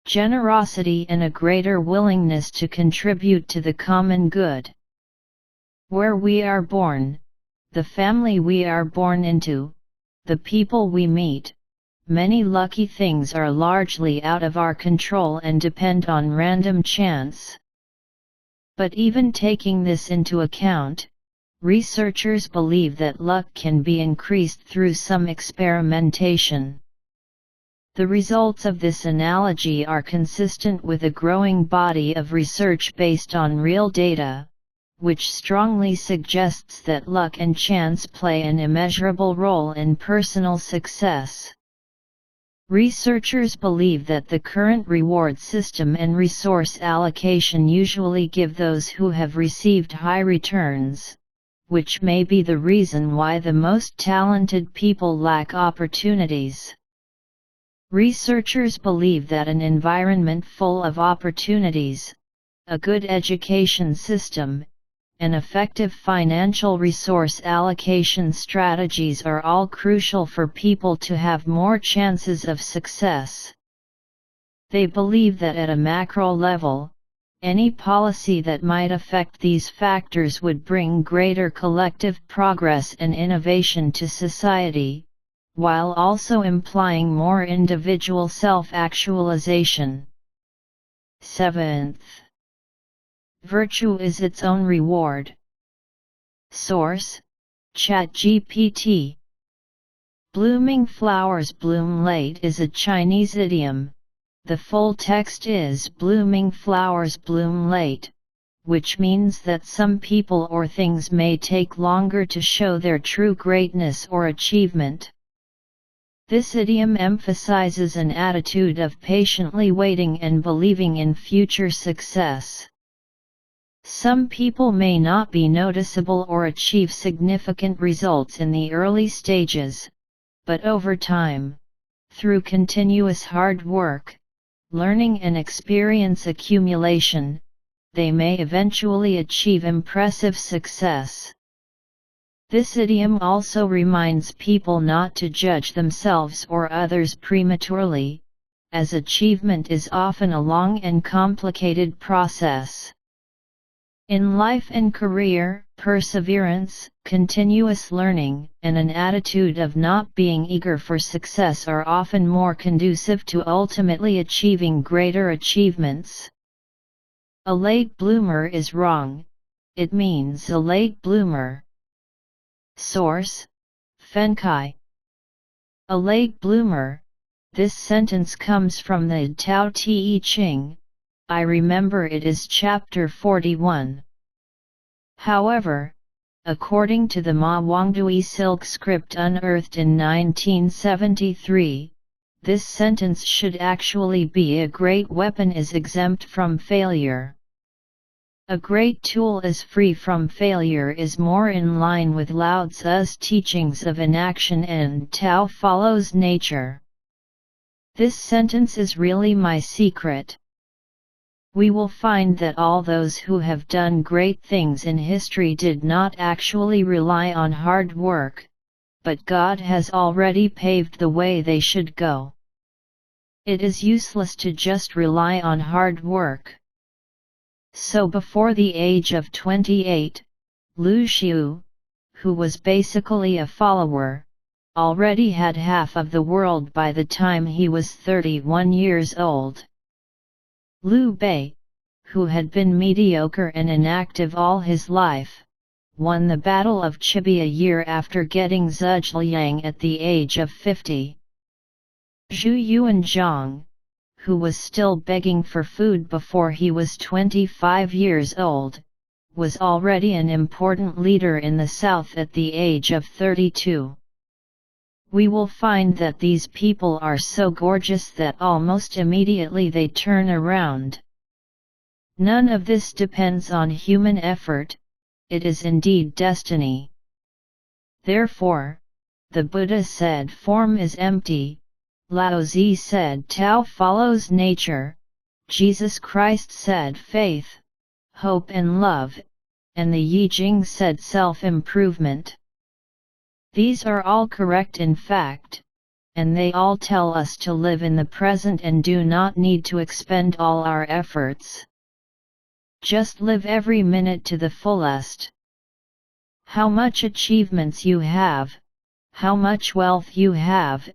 Generosity and a greater willingness to contribute to the common good. Where we are born, the family we are born into, the people we meet, many lucky things are largely out of our control and depend on random chance. But even taking this into account, researchers believe that luck can be increased through some experimentation. The results of this analogy are consistent with a growing body of research based on real data, which strongly suggests that luck and chance play an immeasurable role in personal success. Researchers believe that the current reward system and resource allocation usually give those who have received high returns, which may be the reason why the most talented people lack opportunities. Researchers believe that an environment full of opportunities, a good education system, and effective financial resource allocation strategies are all crucial for people to have more chances of success. They believe that at a macro level, any policy that might affect these factors would bring greater collective progress and innovation to society, while also implying more individual self-actualization. 7th. Virtue is its own reward. Source: ChatGPT. Blooming flowers bloom late is a Chinese idiom. The full text is blooming flowers bloom late, which means that some people or things may take longer to show their true greatness or achievement. This idiom emphasizes an attitude of patiently waiting and believing in future success. Some people may not be noticeable or achieve significant results in the early stages, but over time, through continuous hard work, learning and experience accumulation, they may eventually achieve impressive success. This idiom also reminds people not to judge themselves or others prematurely, as achievement is often a long and complicated process. In life and career, perseverance, continuous learning, and an attitude of not being eager for success are often more conducive to ultimately achieving greater achievements. A late bloomer is wrong. It means a late bloomer. Source: Fenkai. A late bloomer. This sentence comes from the Tao Te Ching. I remember it is chapter 41. However, according to the Ma Wangdui silk script unearthed in 1973, this sentence should actually be a great weapon is exempt from failure. A great tool is free from failure is more in line with Lao Tzu's teachings of inaction and Tao follows nature. This sentence is really my secret. We will find that all those who have done great things in history did not actually rely on hard work, but God has already paved the way they should go. It is useless to just rely on hard work. So before the age of 28, Lu Xiu, who was basically a follower, already had half of the world by the time he was 31 years old. Liu Bei, who had been mediocre and inactive all his life, won the Battle of Chibi a year after getting Zhujiang at the age of 50. Zhu Yuanzhang, who was still begging for food before he was 25 years old, was already an important leader in the south at the age of 32. We will find that these people are so gorgeous that almost immediately they turn around. None of this depends on human effort, it is indeed destiny. Therefore, the Buddha said form is empty, Lao Tzu said Tao follows nature, Jesus Christ said faith, hope and love, and the I Ching said self-improvement. These are all correct in fact, and they all tell us to live in the present and do not need to expend all our efforts. Just live every minute to the fullest. How much achievements you have, how much wealth you have,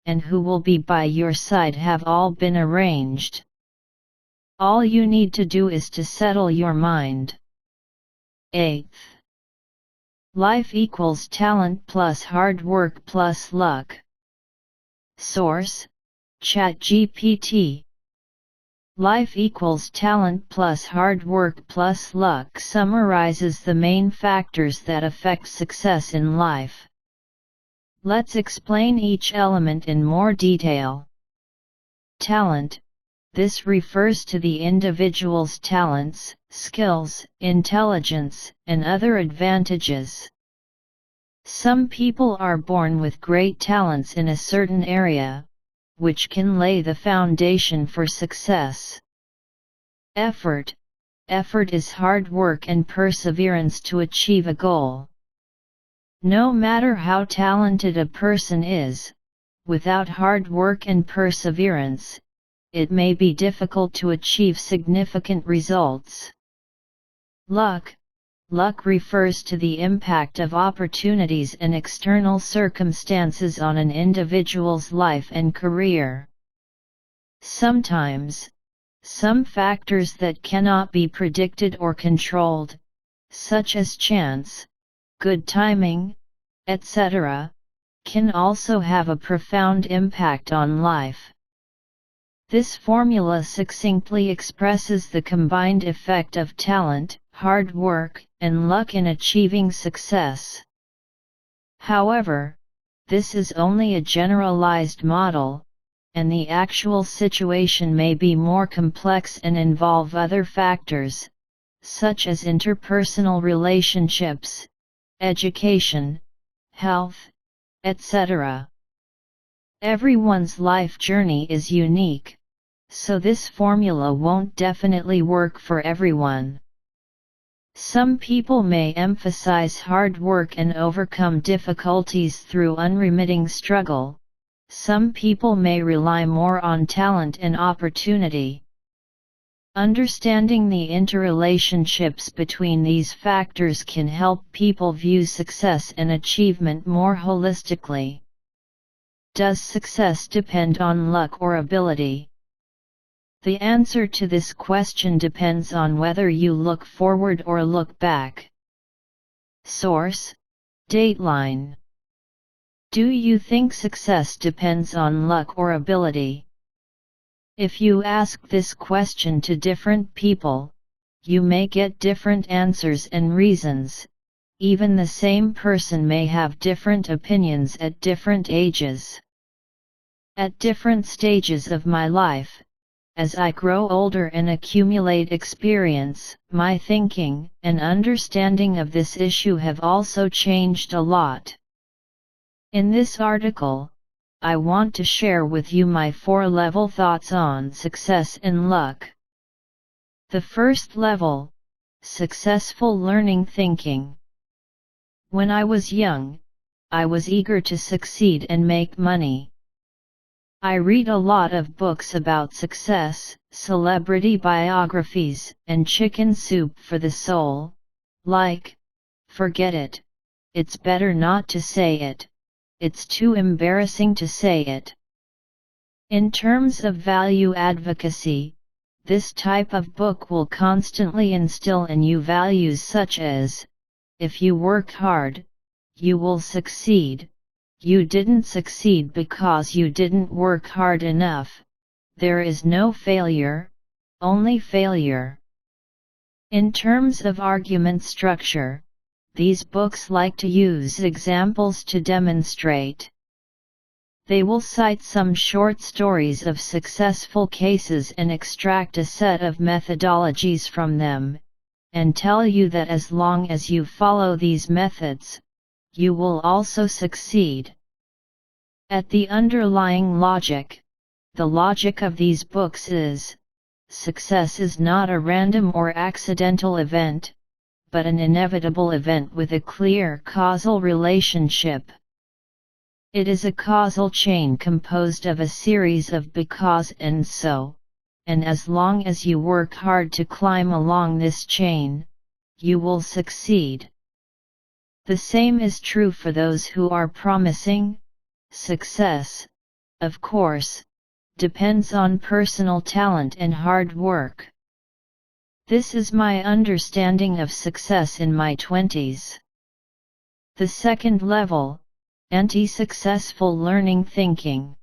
and who will be by your side have all been arranged. All you need to do is to settle your mind. 8th. Life equals talent plus hard work plus luck. Source: ChatGPT. Life equals talent plus hard work plus luck summarizes the main factors that affect success in life. Let's explain each element in more detail. Talent. This refers to the individual's talents, skills, intelligence, and other advantages. Some people are born with great talents in a certain area, which can lay the foundation for success. Effort. Effort is hard work and perseverance to achieve a goal. No matter how talented a person is, without hard work and perseverance, it may be difficult to achieve significant results. Luck. Luck refers to the impact of opportunities and external circumstances on an individual's life and career. Sometimes, some factors that cannot be predicted or controlled, such as chance, good timing, etc., can also have a profound impact on life. This formula succinctly expresses the combined effect of talent, hard work, and luck in achieving success. However, this is only a generalized model, and the actual situation may be more complex and involve other factors, such as interpersonal relationships, education, health, etc. Everyone's life journey is unique, so this formula won't definitely work for everyone. Some people may emphasize hard work and overcome difficulties through unremitting struggle. Some people may rely more on talent and opportunity. Understanding the interrelationships between these factors can help people view success and achievement more holistically. Does success depend on luck or ability? The answer to this question depends on whether you look forward or look back. Source: Dateline. Do you think success depends on luck or ability? If you ask this question to different people, you may get different answers and reasons. Even the same person may have different opinions at different ages. At different stages of my life, as I grow older and accumulate experience, my thinking and understanding of this issue have also changed a lot. In this article, I want to share with you my 4-level thoughts on success and luck. The first level: successful learning thinking. When I was young, I was eager to succeed and make money. I read a lot of books about success, celebrity biographies, and chicken soup for the soul, like, "Forget it. It's better not to say it. It's too embarrassing to say it." In terms of value advocacy, this type of book will constantly instill in you values such as, if you work hard, you will succeed. You didn't succeed because you didn't work hard enough. There is no failure, only failure. In terms of argument structure, these books like to use examples to demonstrate. They will cite some short stories of successful cases and extract a set of methodologies from them, and tell you that as long as you follow these methods, you will also succeed. At the underlying logic, the logic of these books is, success is not a random or accidental event, but an inevitable event with a clear causal relationship. It is a causal chain composed of a series of because and so, and as long as you work hard to climb along this chain, you will succeed. The same is true for those who are promising. Success, of course, depends on personal talent and hard work. This is my understanding of success in my 20s. The second level, anti-successful learning thinking.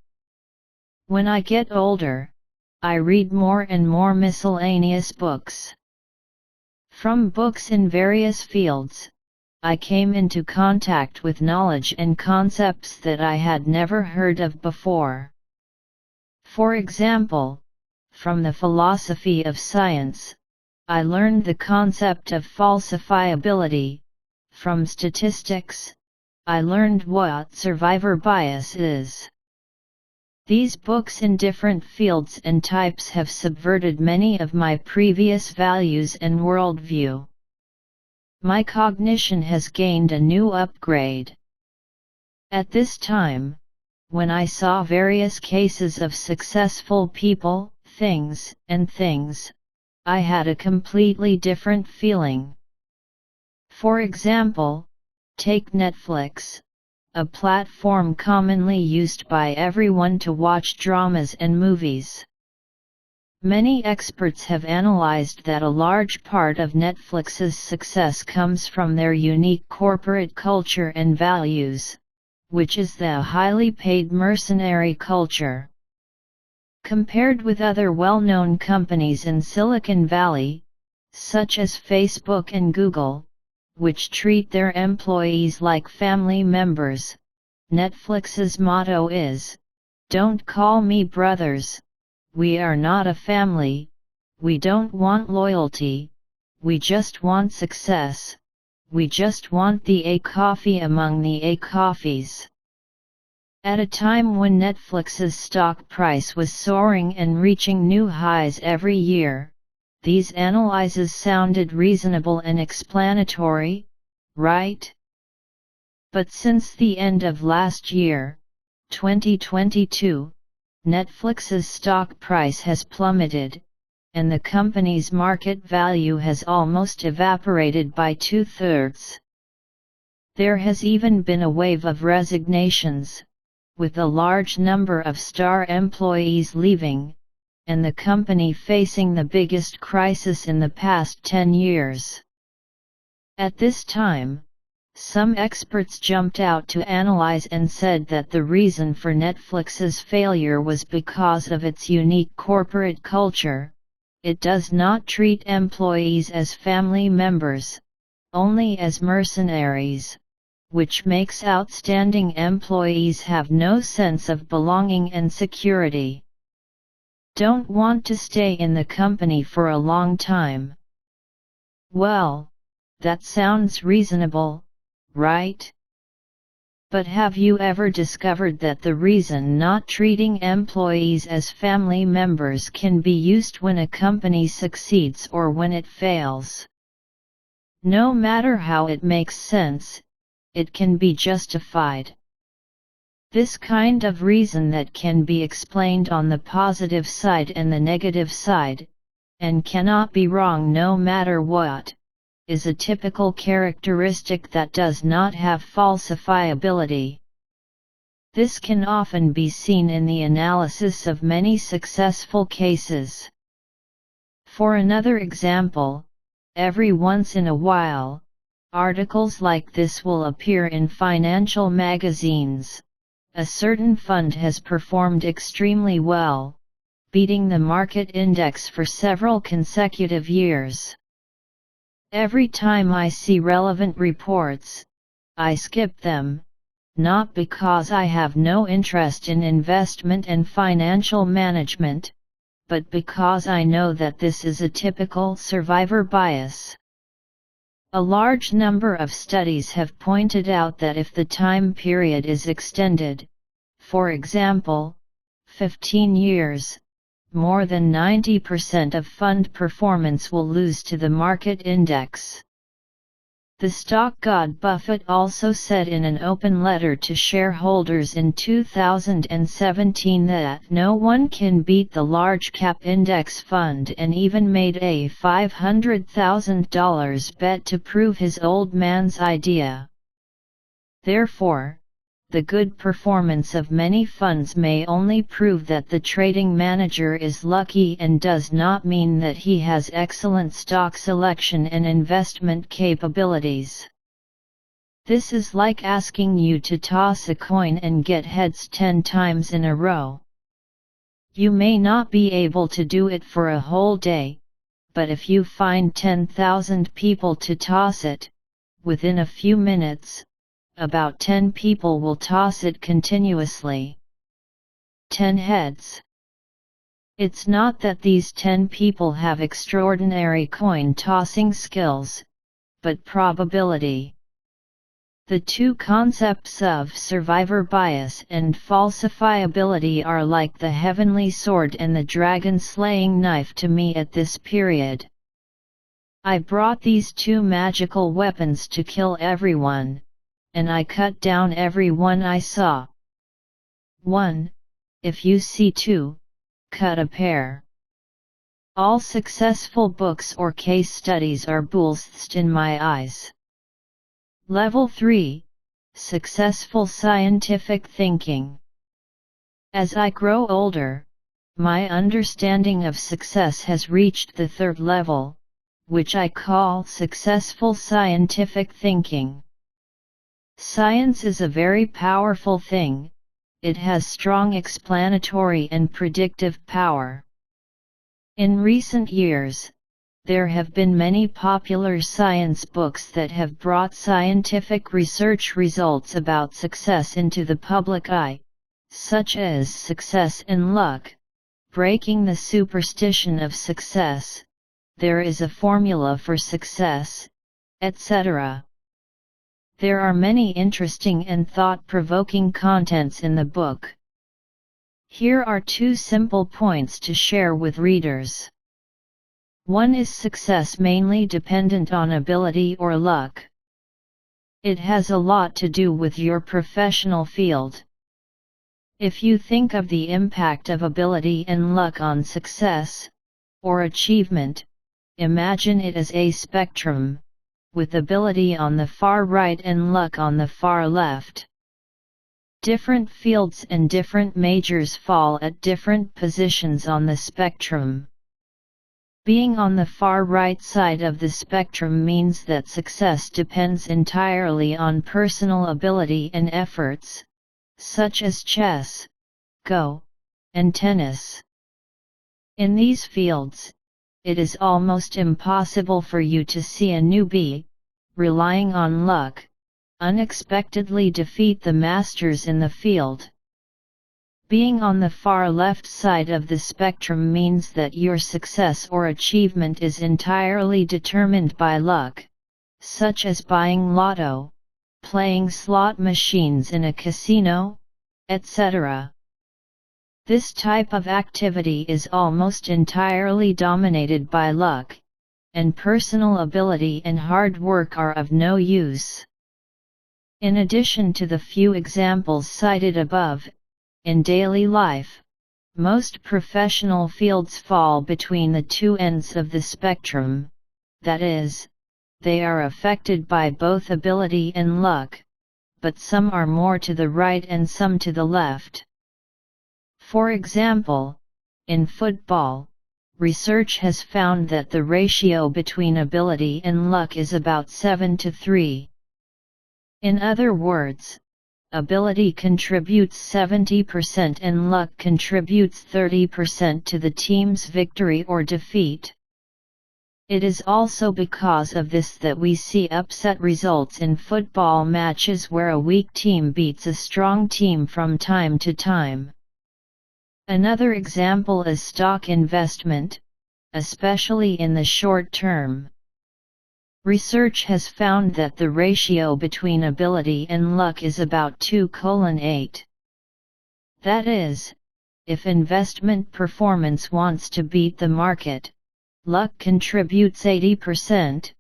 When I get older, I read more and more miscellaneous books. From books in various fields, I came into contact with knowledge and concepts that I had never heard of before. For example, from the philosophy of science, I learned the concept of falsifiability. From statistics, I learned what survivor bias is. These books in different fields and types have subverted many of my previous values and worldview. My cognition has gained a new upgrade. At this time, when I saw various cases of successful people, things, I had a completely different feeling. For example, take Netflix, a platform commonly used by everyone to watch dramas and movies. Many experts have analyzed that a large part of Netflix's success comes from their unique corporate culture and values, which is the highly paid mercenary culture. Compared with other well-known companies in Silicon Valley, such as Facebook and Google, which treat their employees like family members, Netflix's motto is, "Don't call me brothers. We are not a family, we don't want loyalty, we just want success, we just want the A coffee among the A coffees." At a time when Netflix's stock price was soaring and reaching new highs every year, these analyses sounded reasonable and explanatory, right? But since the end of last year, 2022, Netflix's stock price has plummeted, and the company's market value has almost evaporated by 2/3. There has even been a wave of resignations, with a large number of star employees leaving, and the company facing the biggest crisis in the past 10 years. At this time, some experts jumped out to analyze and said that the reason for Netflix's failure was because of its unique corporate culture. It does not treat employees as family members, only as mercenaries, which makes outstanding employees have no sense of belonging and security. Don't want to stay in the company for a long time. Well, that sounds reasonable, right? But have you ever discovered that the reason not treating employees as family members can be used when a company succeeds or when it fails? No matter how it makes sense, it can be justified. This kind of reason that can be explained on the positive side and the negative side, and cannot be wrong no matter what, is a typical characteristic that does not have falsifiability. This can often be seen in the analysis of many successful cases. For another example, every once in a while, articles like this will appear in financial magazines. A certain fund has performed extremely well, beating the market index for several consecutive years. Every time I see relevant reports, I skip them, not because I have no interest in investment and financial management, but because I know that this is a typical survivor bias. A large number of studies have pointed out that if the time period is extended, For example, 15 years, more than 90% of fund performance will lose to the market index. The stock god Buffett also said in an open letter to shareholders in 2017 that no one can beat the large cap index fund, and even made a $500,000 bet to prove his old man's idea. Therefore, the good performance of many funds may only prove that the trading manager is lucky and does not mean that he has excellent stock selection and investment capabilities. This is like asking you to toss a coin and get heads 10 times in a row. You may not be able to do it for a whole day, but if you find 10,000 people to toss it, within a few minutes, about 10 people will toss it continuously. 10 heads. It's not that these 10 people have extraordinary coin-tossing skills, but probability. The two concepts of survivor bias and falsifiability are like the heavenly sword and the dragon-slaying knife to me at this period. I brought these two magical weapons to kill everyone, and I cut down everyone I saw. 1. If you see 2, cut a pair. All successful books or case studies are bullshit in my eyes. Level 3. Successful scientific thinking. As I grow older, my understanding of success has reached the third level, which I call successful scientific thinking. Science is a very powerful thing. It has strong explanatory and predictive power. In recent years, there have been many popular science books that have brought scientific research results about success into the public eye, such as Success in Luck, Breaking the Superstition of Success, There is a Formula for Success, etc. There are many interesting and thought-provoking contents in the book. Here are 2 simple points to share with readers. 1 is success mainly dependent on ability or luck. It has a lot to do with your professional field. If you think of the impact of ability and luck on success, or achievement, imagine it as a spectrum, with ability on the far right and luck on the far left. Different fields and different majors fall at different positions on the spectrum. Being on the far right side of the spectrum means that success depends entirely on personal ability and efforts, such as chess, Go, and tennis. In these fields, it is almost impossible for you to see a newbie, relying on luck, unexpectedly defeat the masters in the field. Being on the far left side of the spectrum means that your success or achievement is entirely determined by luck, such as buying lotto, playing slot machines in a casino, etc. This type of activity is almost entirely dominated by luck, and personal ability and hard work are of no use. In addition to the few examples cited above, in daily life, most professional fields fall between the two ends of the spectrum, that is, they are affected by both ability and luck, but some are more to the right and some to the left. For example, in football, research has found that the ratio between ability and luck is about 7-3. In other words, ability contributes 70% and luck contributes 30% to the team's victory or defeat. It is also because of this that we see upset results in football matches where a weak team beats a strong team from time to time. Another example is stock investment, especially in the short term. Research has found that the ratio between ability and luck is about 2:8. That is, if investment performance wants to beat the market, luck contributes 80%,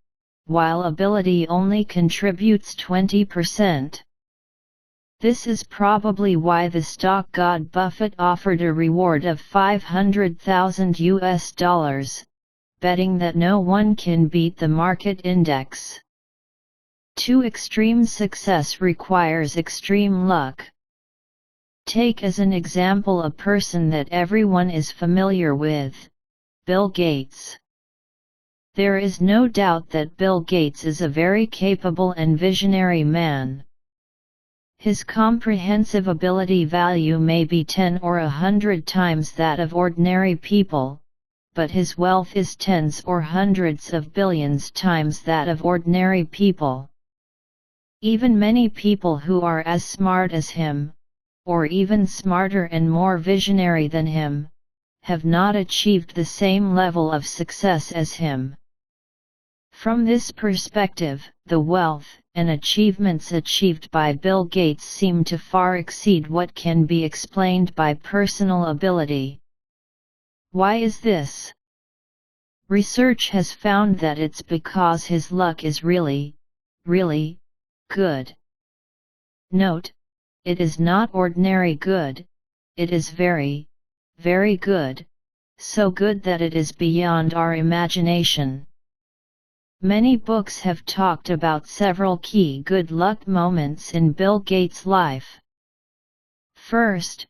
while ability only contributes 20%. This is probably why the stock god Buffett offered a reward of $500,000, betting that no one can beat the market index. Too extreme success requires extreme luck. Take as an example a person that everyone is familiar with, Bill Gates. There is no doubt that Bill Gates is a very capable and visionary man. His comprehensive ability value may be 10 or 100 times that of ordinary people, but his wealth is tens or hundreds of billions times that of ordinary people. Even many people who are as smart as him, or even smarter and more visionary than him, have not achieved the same level of success as him. From this perspective, the wealth and achievements achieved by Bill Gates seem to far exceed what can be explained by personal ability. Why is this? Research has found that it's because his luck is really, really good. Note, it is not ordinary good, it is very, very good, so good that it is beyond our imagination. Many books have talked about several key good luck moments in Bill Gates' life. First,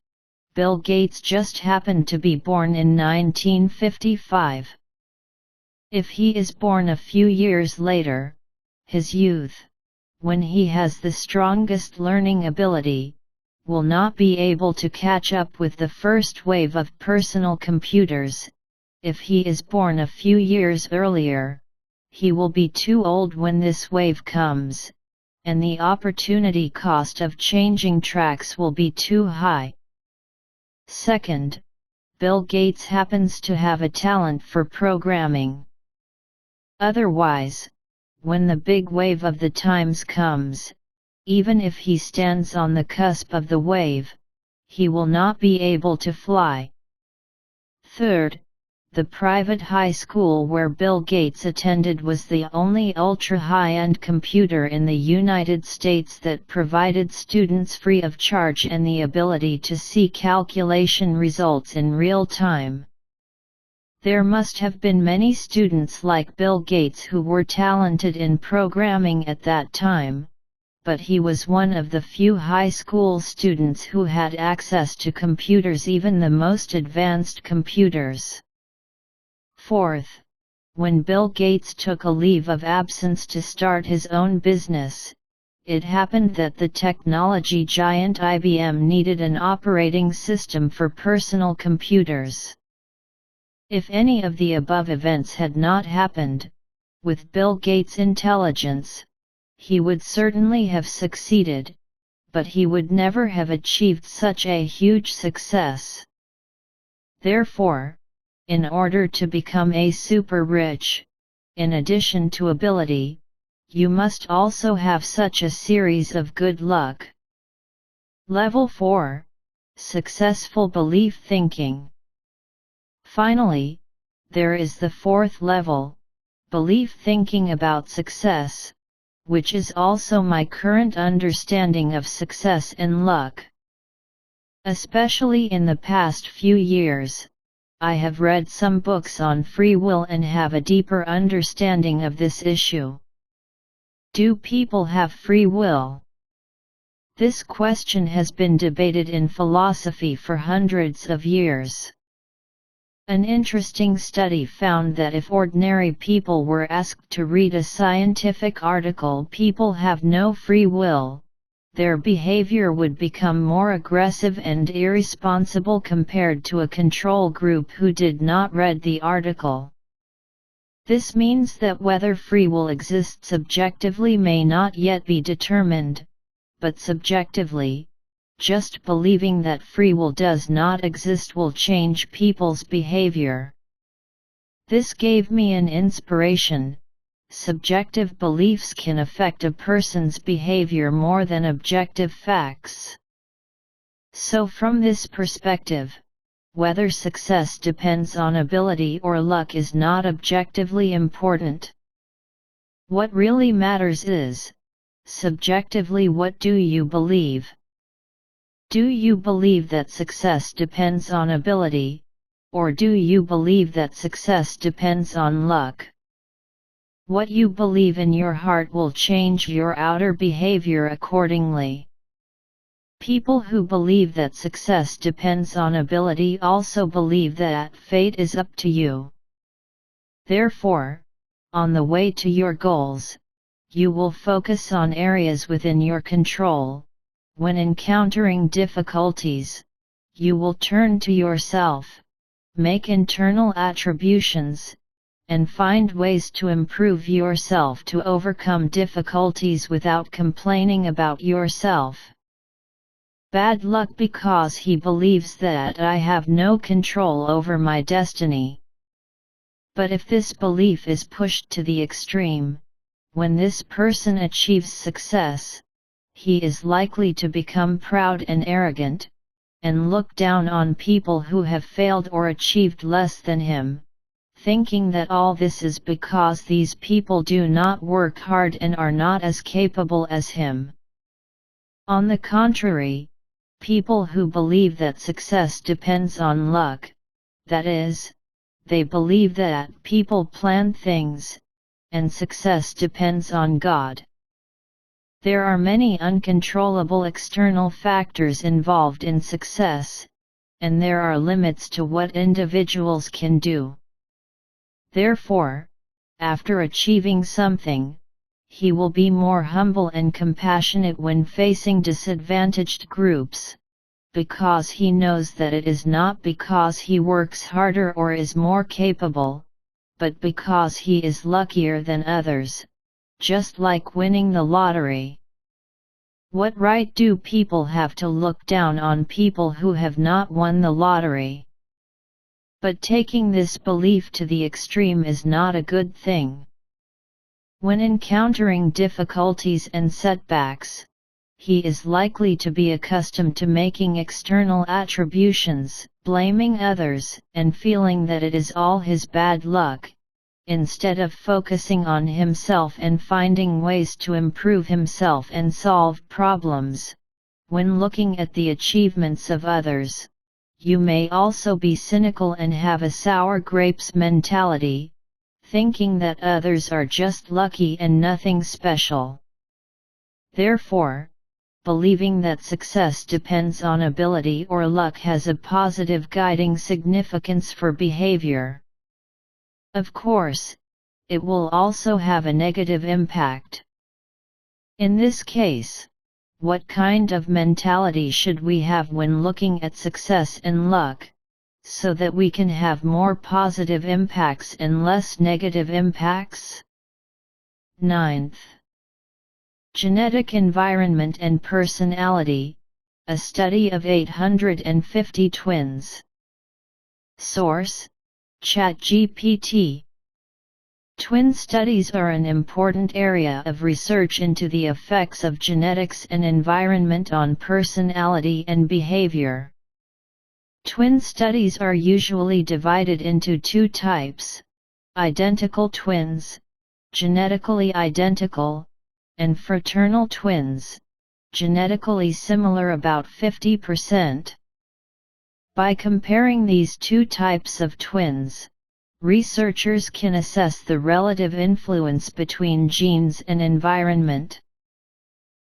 Bill Gates just happened to be born in 1955. If he is born a few years later, his youth, when he has the strongest learning ability, will not be able to catch up with the first wave of personal computers. If he is born a few years earlier, he will be too old when this wave comes, and the opportunity cost of changing tracks will be too high. Second, Bill Gates happens to have a talent for programming. Otherwise, when the big wave of the times comes, even if he stands on the cusp of the wave, he will not be able to fly. Third, the private high school where Bill Gates attended was the only ultra-high-end computer in the United States that provided students free of charge and the ability to see calculation results in real time. There must have been many students like Bill Gates who were talented in programming at that time, but he was one of the few high school students who had access to computers, even the most advanced computers. Fourth, when Bill Gates took a leave of absence to start his own business, it happened that the technology giant IBM needed an operating system for personal computers. If any of the above events had not happened, with Bill Gates' intelligence, he would certainly have succeeded, but he would never have achieved such a huge success. Therefore, in order to become a super rich, in addition to ability, you must also have such a series of good luck. Level 4. Successful belief thinking. Finally, there is the fourth level, belief thinking about success, which is also my current understanding of success and luck. Especially in the past few years, I have read some books on free will and have a deeper understanding of this issue. Do people have free will? This question has been debated in philosophy for hundreds of years. An interesting study found that if ordinary people were asked to read a scientific article, "People have no free will," their behavior would become more aggressive and irresponsible compared to a control group who did not read the article. This means that whether free will exists objectively may not yet be determined, but subjectively, just believing that free will does not exist will change people's behavior. This gave me an inspiration. Subjective beliefs can affect a person's behavior more than objective facts. So from this perspective, whether success depends on ability or luck is not objectively important. What really matters is, subjectively, what do you believe? Do you believe that success depends on ability, or do you believe that success depends on luck? What you believe in your heart will change your outer behavior accordingly. People who believe that success depends on ability also believe that fate is up to you. Therefore, on the way to your goals, you will focus on areas within your control. When encountering difficulties, you will turn to yourself, make internal attributions, and find ways to improve yourself to overcome difficulties without complaining about yourself. Bad luck because he believes that I have no control over my destiny. But if this belief is pushed to the extreme, when this person achieves success, he is likely to become proud and arrogant, and look down on people who have failed or achieved less than him, thinking that all this is because these people do not work hard and are not as capable as him. On the contrary, people who believe that success depends on luck, that is, they believe that people plan things, and success depends on God. There are many uncontrollable external factors involved in success, and there are limits to what individuals can do. Therefore, after achieving something, he will be more humble and compassionate when facing disadvantaged groups, because he knows that it is not because he works harder or is more capable, but because he is luckier than others, just like winning the lottery. What right do people have to look down on people who have not won the lottery? But taking this belief to the extreme is not a good thing. When encountering difficulties and setbacks, he is likely to be accustomed to making external attributions, blaming others, and feeling that it is all his bad luck, instead of focusing on himself and finding ways to improve himself and solve problems. When looking at the achievements of others, you may also be cynical and have a sour grapes mentality, thinking that others are just lucky and nothing special. Therefore, believing that success depends on ability or luck has a positive guiding significance for behavior. Of course, it will also have a negative impact. In this case, what kind of mentality should we have when looking at success and luck, so that we can have more positive impacts and less negative impacts? 9th. Genetic environment and personality, a study of 850 twins. Source: ChatGPT. Twin studies are an important area of research into the effects of genetics and environment on personality and behavior. Twin studies are usually divided into two types: identical twins, genetically identical, and fraternal twins, genetically similar about 50%. By comparing these two types of twins, researchers can assess the relative influence between genes and environment.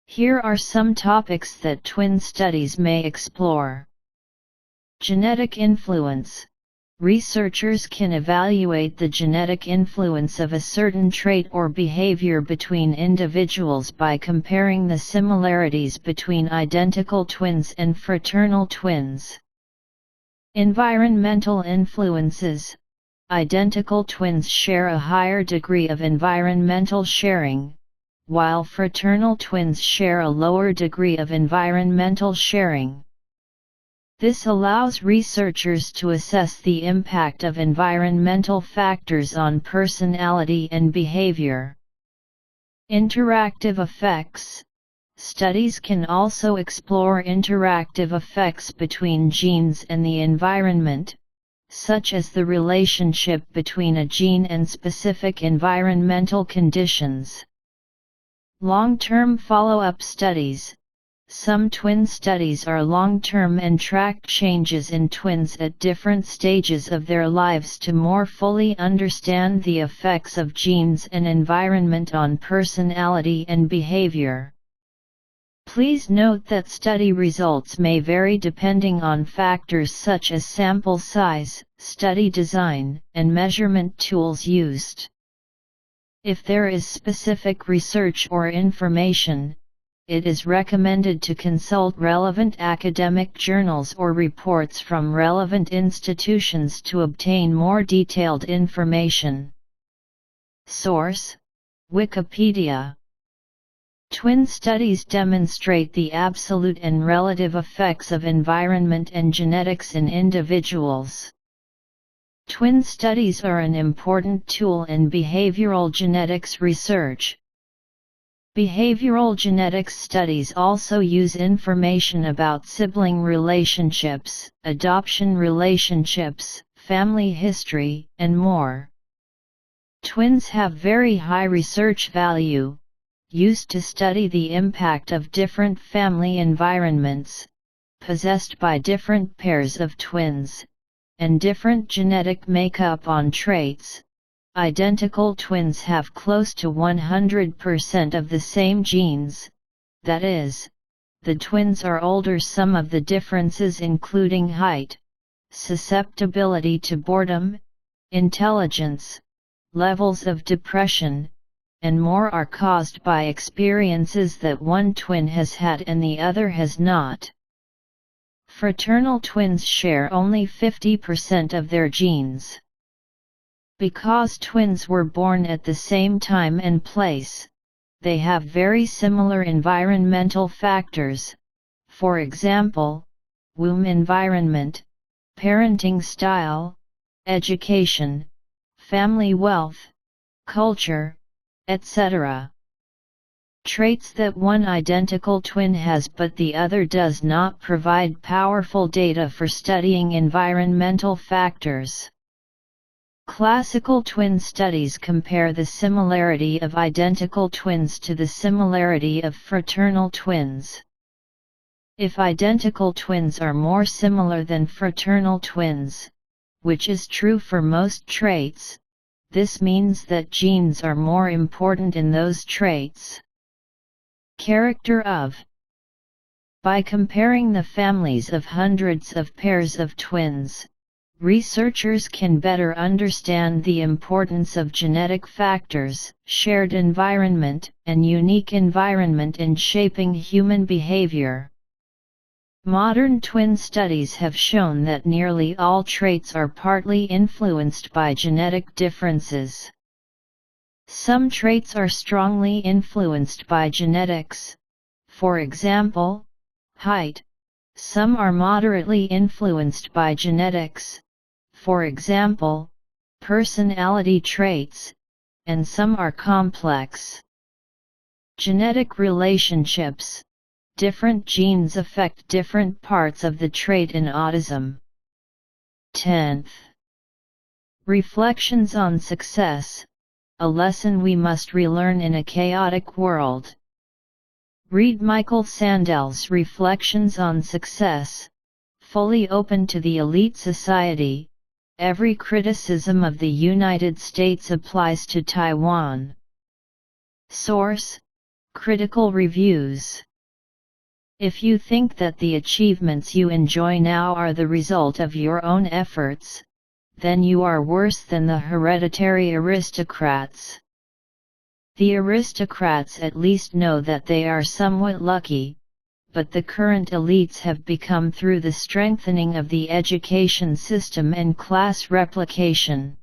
Here are some topics that twin studies may explore. Genetic influence. Researchers can evaluate the genetic influence of a certain trait or behavior between individuals by comparing the similarities between identical twins and fraternal twins. Environmental influences. Identical twins share a higher degree of environmental sharing, while fraternal twins share a lower degree of environmental sharing. This allows researchers to assess the impact of environmental factors on personality and behavior. Interactive effects. Studies can also explore interactive effects between genes and the environment, such as the relationship between a gene and specific environmental conditions. Long-term follow-up studies. Some twin studies are long-term and track changes in twins at different stages of their lives to more fully understand the effects of genes and environment on personality and behavior. Please note that study results may vary depending on factors such as sample size, study design, and measurement tools used. If there is specific research or information, it is recommended to consult relevant academic journals or reports from relevant institutions to obtain more detailed information. Source: Wikipedia. Twin studies demonstrate the absolute and relative effects of environment and genetics in individuals. Twin studies are an important tool in behavioral genetics research. Behavioral genetics studies also use information about sibling relationships, adoption relationships, family history, and more. Twins have very high research value, used to study the impact of different family environments, possessed by different pairs of twins, and different genetic makeup on traits. Identical twins have close to 100% of the same genes, that is, the twins are older. Some of the differences including height, susceptibility to boredom, intelligence, levels of depression, and more are caused by experiences that one twin has had and the other has not. Fraternal twins share only 50% of their genes. Because twins were born at the same time and place, they have very similar environmental factors, for example, womb environment, parenting style, education, family wealth, culture, etc. Traits that one identical twin has but the other does not provide powerful data for studying environmental factors. Classical twin studies compare the similarity of identical twins to the similarity of fraternal twins. If identical twins are more similar than fraternal twins, which is true for most traits, this means that genes are more important in those traits. Character of. By comparing the families of hundreds of pairs of twins, researchers can better understand the importance of genetic factors, shared environment, and unique environment in shaping human behavior. Modern twin studies have shown that nearly all traits are partly influenced by genetic differences. Some traits are strongly influenced by genetics, for example, height. Some are moderately influenced by genetics, for example, personality traits, and some are complex. Genetic relationships. Different genes affect different parts of the trait in autism. 10th. Reflections on success, a lesson we must relearn in a chaotic world. Read Michael Sandel's Reflections on Success, fully open to the elite society. Every criticism of the United States applies to Taiwan. Source: Critical Reviews. If you think that the achievements you enjoy now are the result of your own efforts, then you are worse than the hereditary aristocrats. The aristocrats at least know that they are somewhat lucky, but the current elites have become through the strengthening of the education system and class replication.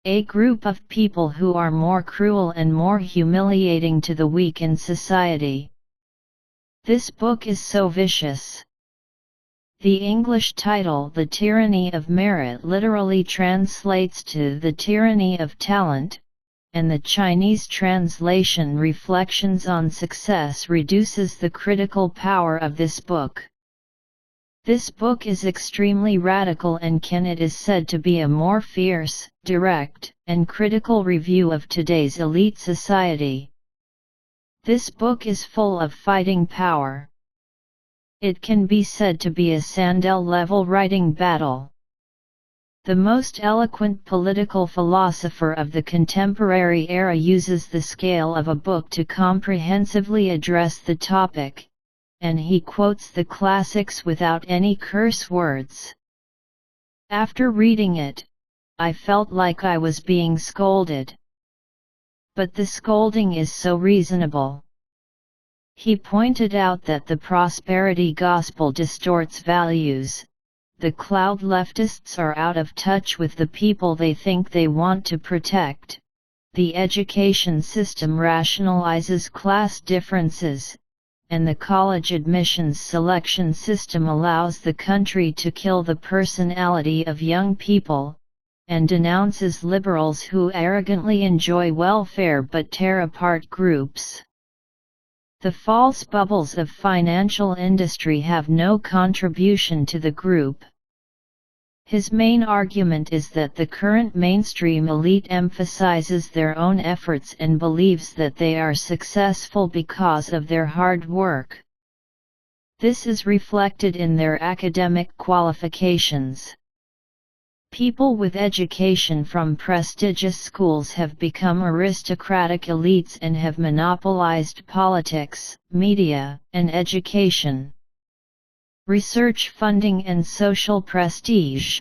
A group of people who are more cruel and more humiliating to the weak in society. This book is so vicious. The English title The Tyranny of Merit literally translates to The Tyranny of Talent, and the Chinese translation Reflections on Success reduces the critical power of this book. This book is extremely radical and it is said to be a more fierce, direct, and critical review of today's elite society. This book is full of fighting power. It can be said to be a Sandel-level writing battle. The most eloquent political philosopher of the contemporary era uses the scale of a book to comprehensively address the topic, and he quotes the classics without any curse words. After reading it, I felt like I was being scolded. But the scolding is so reasonable. He pointed out that the prosperity gospel distorts values. The cloud leftists are out of touch with the people they think they want to protect. The education system rationalizes class differences, and the college admissions selection system allows the country to kill the personality of young people, and denounces liberals who arrogantly enjoy welfare but tear apart groups. The false bubbles of financial industry have no contribution to the group. His main argument is that the current mainstream elite emphasizes their own efforts and believes that they are successful because of their hard work. This is reflected in their academic qualifications. People with education from prestigious schools have become aristocratic elites and have monopolized politics, media, and education. Research funding and social prestige,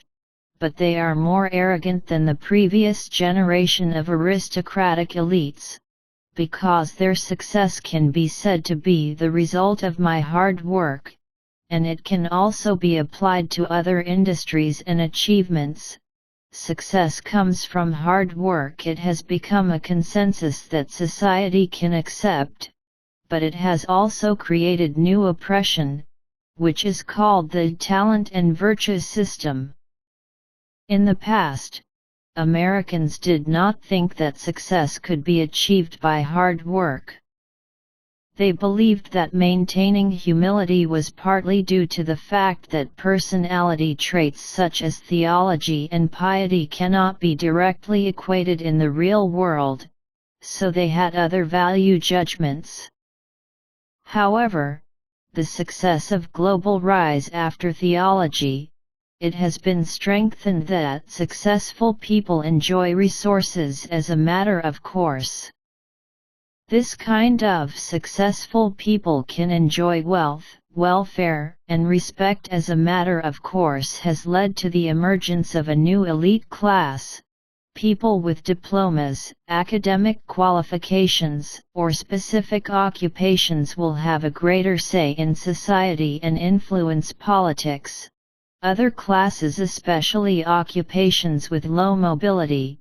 but they are more arrogant than the previous generation of aristocratic elites, because their success can be said to be the result of my hard work, and it can also be applied to other industries and achievements. Success comes from hard work. It has become a consensus that society can accept, but it has also created new oppression, which is called the talent and virtue system. In the past, Americans did not think that success could be achieved by hard work. They believed that maintaining humility was partly due to the fact that personality traits such as theology and piety cannot be directly equated in the real world, so they had other value judgments. However, the success of global rise after theology, it has been strengthened that successful people enjoy resources as a matter of course. This kind of successful people can enjoy wealth, welfare, and respect as a matter of course has led to the emergence of a new elite class. People with diplomas, academic qualifications, or specific occupations will have a greater say in society and influence politics. Other classes, especially occupations with low mobility,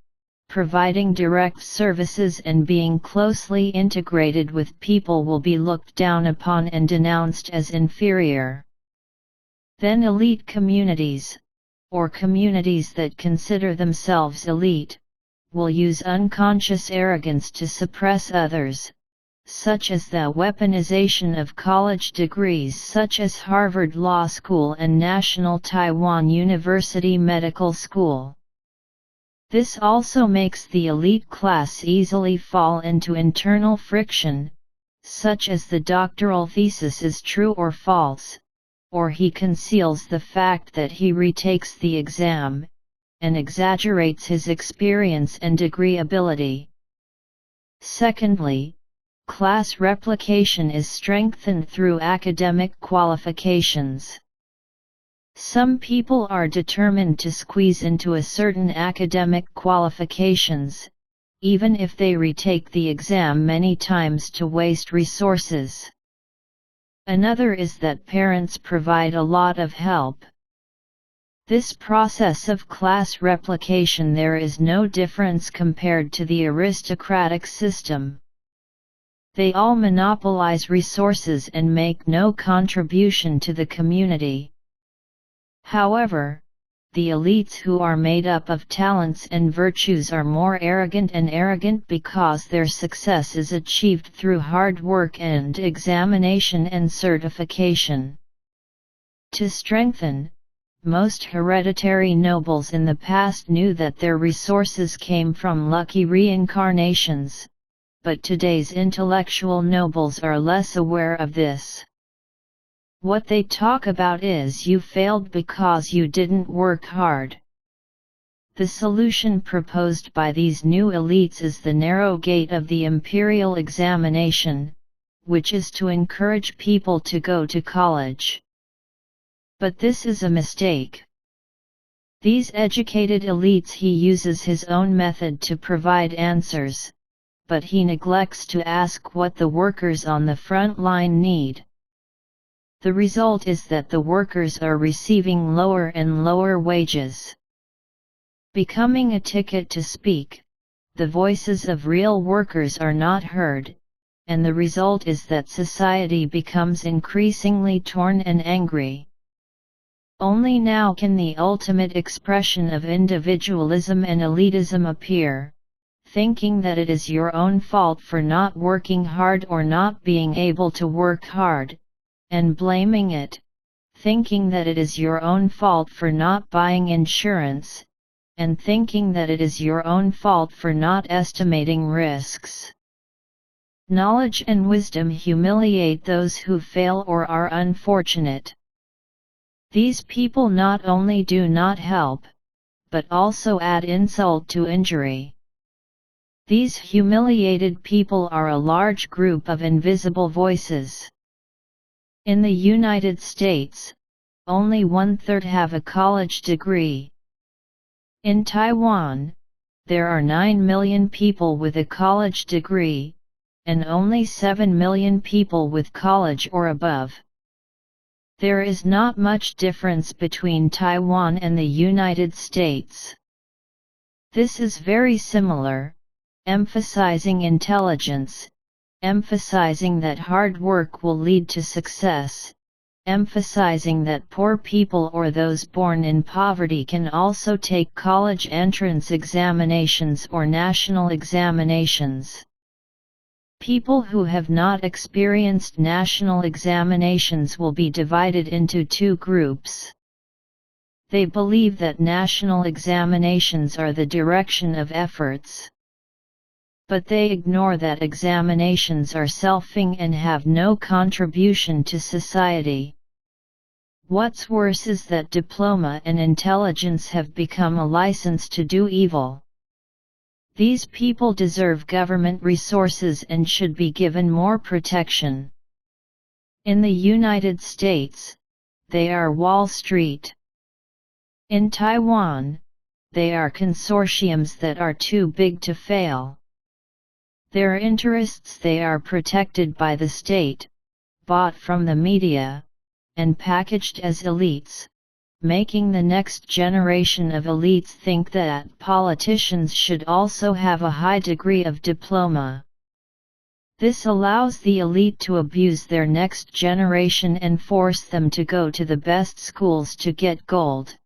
providing direct services and being closely integrated with people, will be looked down upon and denounced as inferior. Then elite communities, or communities that consider themselves elite, will use unconscious arrogance to suppress others, such as the weaponization of college degrees such as Harvard Law School and National Taiwan University Medical School. This also makes the elite class easily fall into internal friction, such as the doctoral thesis is true or false, or he conceals the fact that he retakes the exam, and exaggerates his experience and degree ability. Secondly, class replication is strengthened through academic qualifications. Some people are determined to squeeze into a certain academic qualifications, even if they retake the exam many times to waste resources. Another is that parents provide a lot of help. This process of class replication, there is no difference compared to the aristocratic system. They all monopolize resources and make no contribution to the community. However, the elites who are made up of talents and virtues are more arrogant because their success is achieved through hard work and examination and certification. To strengthen, most hereditary nobles in the past knew that their resources came from lucky reincarnations, but today's intellectual nobles are less aware of this. What they talk about is you failed because you didn't work hard. The solution proposed by these new elites is the narrow gate of the imperial examination, which is to encourage people to go to college. But this is a mistake. These educated elites, he uses his own method to provide answers, but he neglects to ask what the workers on the front line need. The result is that the workers are receiving lower and lower wages. Becoming a ticket to speak, the voices of real workers are not heard, and the result is that society becomes increasingly torn and angry. Only now can the ultimate expression of individualism and elitism appear, thinking that it is your own fault for not working hard or not being able to work hard, and blaming it, thinking that it is your own fault for not buying insurance, and thinking that it is your own fault for not estimating risks. Knowledge and wisdom humiliate those who fail or are unfortunate. These people not only do not help, but also add insult to injury. These humiliated people are a large group of invisible voices. In the United States, only 1/3 have a college degree. In Taiwan, there are 9 million people with a college degree, and only 7 million people with college or above. There is not much difference between Taiwan and the United States. This is very similar, emphasizing intelligence, emphasizing that hard work will lead to success, emphasizing that poor people or those born in poverty can also take college entrance examinations or national examinations. People who have not experienced national examinations will be divided into two groups. They believe that national examinations are the direction of efforts. But they ignore that examinations are selfing and have no contribution to society. What's worse is that diploma and intelligence have become a license to do evil. These people deserve government resources and should be given more protection. In the United States, they are Wall Street. In Taiwan, they are consortiums that are too big to fail. Their interests, they are protected by the state, bought from the media, and packaged as elites, making the next generation of elites think that politicians should also have a high degree of diploma. This allows the elite to abuse their next generation and force them to go to the best schools to get gold.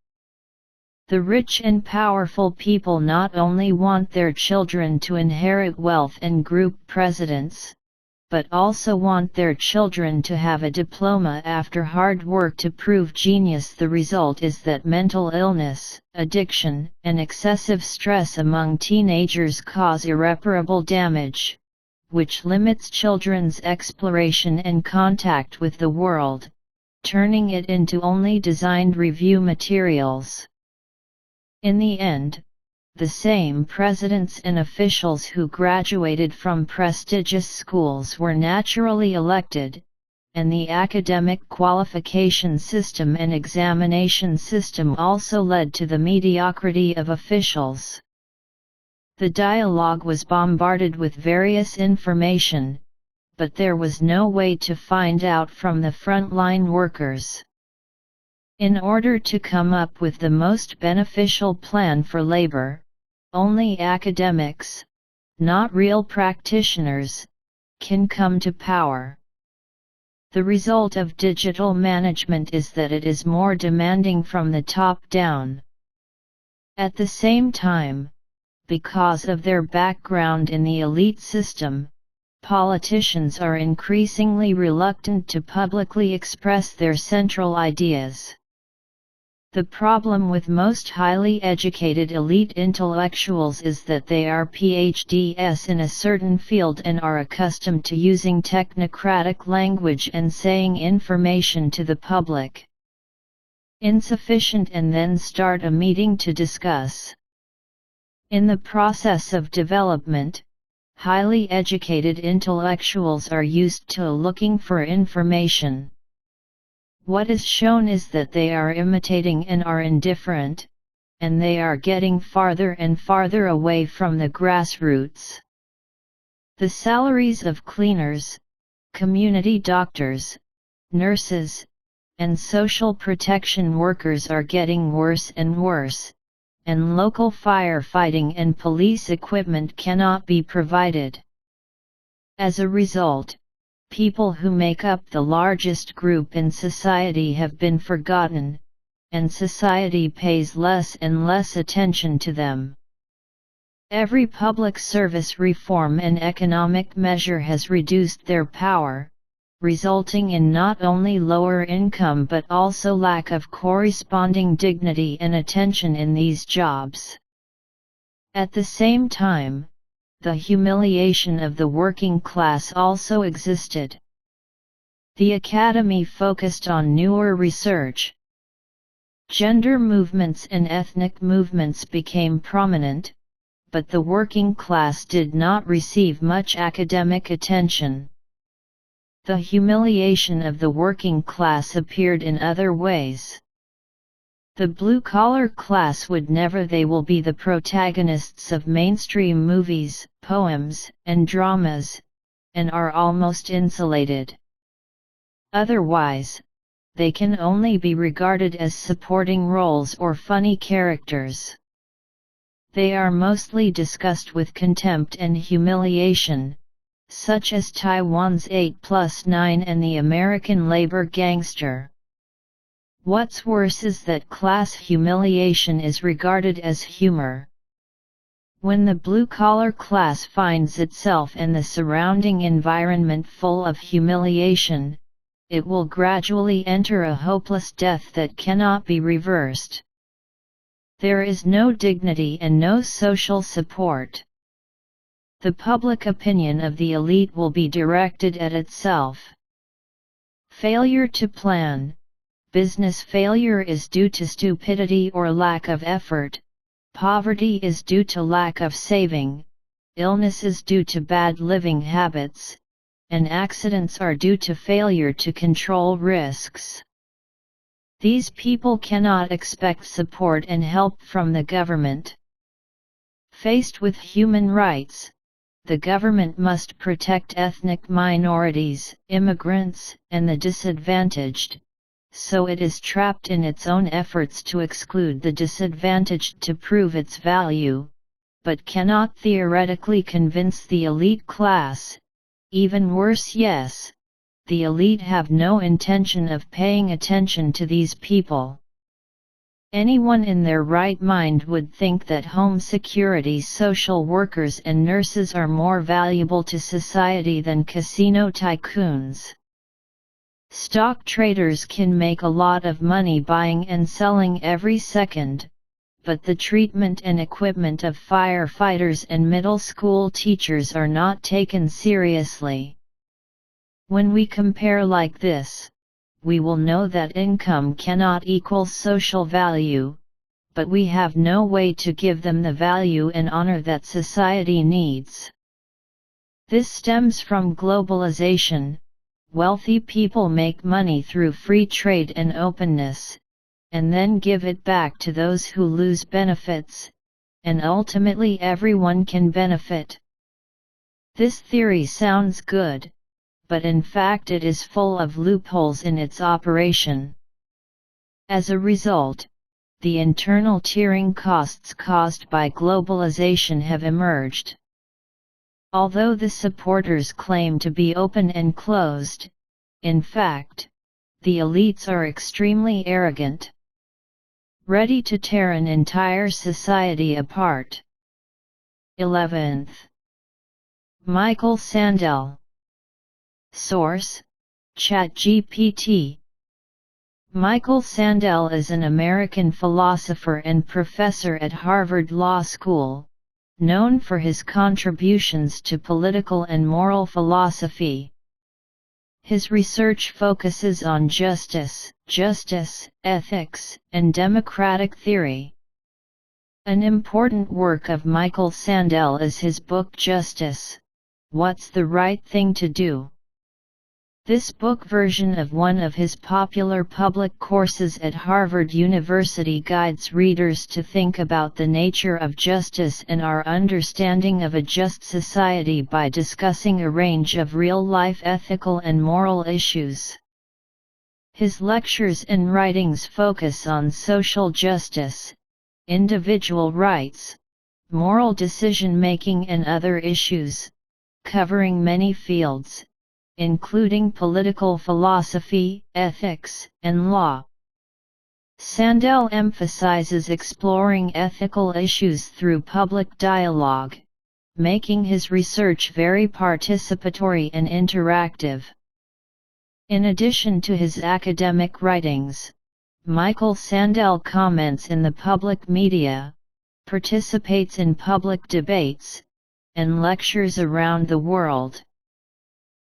The rich and powerful people not only want their children to inherit wealth and group presidents, but also want their children to have a diploma after hard work to prove genius. The result is that mental illness, addiction, and excessive stress among teenagers cause irreparable damage, which limits children's exploration and contact with the world, turning it into only designed review materials. In the end, the same presidents and officials who graduated from prestigious schools were naturally elected, and the academic qualification system and examination system also led to the mediocrity of officials. The dialogue was bombarded with various information, but there was no way to find out from the frontline workers. In order to come up with the most beneficial plan for labor, only academics, not real practitioners, can come to power. The result of digital management is that it is more demanding from the top down. At the same time, because of their background in the elite system, politicians are increasingly reluctant to publicly express their central ideas. The problem with most highly educated elite intellectuals is that they are PhDs in a certain field and are accustomed to using technocratic language and saying information to the public. Insufficient, and then start a meeting to discuss. In the process of development, highly educated intellectuals are used to looking for information. What is shown is that they are imitating and are indifferent, and they are getting farther and farther away from the grassroots. The salaries of cleaners, community doctors, nurses, and social protection workers are getting worse and worse, and local firefighting and police equipment cannot be provided. As a result, people who make up the largest group in society have been forgotten, and society pays less and less attention to them. Every public service reform and economic measure has reduced their power, resulting in not only lower income but also lack of corresponding dignity and attention in these jobs. At the same time, the humiliation of the working class also existed. The Academy focused on newer research. Gender movements and ethnic movements became prominent, but the working class did not receive much academic attention. The humiliation of the working class appeared in other ways. The blue-collar class would never. They will be the protagonists of mainstream movies, poems, and dramas, and are almost insulated. Otherwise, they can only be regarded as supporting roles or funny characters. They are mostly discussed with contempt and humiliation, such as Taiwan's 8+9 and the American labor gangster. What's worse is that class humiliation is regarded as humor. When the blue-collar class finds itself and the surrounding environment full of humiliation, it will gradually enter a hopeless death that cannot be reversed. There is no dignity and no social support. The public opinion of the elite will be directed at itself. Failure to plan. Business failure is due to stupidity or lack of effort, poverty is due to lack of saving, illness is due to bad living habits, and accidents are due to failure to control risks. These people cannot expect support and help from the government. Faced with human rights, the government must protect ethnic minorities, immigrants, and the disadvantaged, so it is trapped in its own efforts to exclude the disadvantaged to prove its value, but cannot theoretically convince the elite class. Even worse, yes, the elite have no intention of paying attention to these people. Anyone in their right mind would think that home security social workers and nurses are more valuable to society than casino tycoons. Stock traders can make a lot of money buying and selling every second, but the treatment and equipment of firefighters and middle school teachers are not taken seriously. When we compare like this, we will know that income cannot equal social value, but we have no way to give them the value and honor that society needs. This stems from globalization. Wealthy people make money through free trade and openness, and then give it back to those who lose benefits, and ultimately everyone can benefit. This theory sounds good, but in fact it is full of loopholes in its operation. As a result, the internal tiering costs caused by globalization have emerged. Although the supporters claim to be open and closed, in fact, the elites are extremely arrogant. ready to tear an entire society apart. 11th. Michael Sandel. Source: ChatGPT. Michael Sandel is an American philosopher and professor at Harvard Law School, known for his contributions to political and moral philosophy. His research focuses on justice, ethics, and democratic theory. An important work of Michael Sandel is his book Justice: What's the Right Thing to Do? This book version of one of his popular public courses at Harvard University guides readers to think about the nature of justice and our understanding of a just society by discussing a range of real-life ethical and moral issues. His lectures and writings focus on social justice, individual rights, moral decision-making and other issues, covering many fields, including political philosophy, ethics, and law. Sandel emphasizes exploring ethical issues through public dialogue, making his research very participatory and interactive. In addition to his academic writings, Michael Sandel comments in the public media, participates in public debates, and lectures around the world.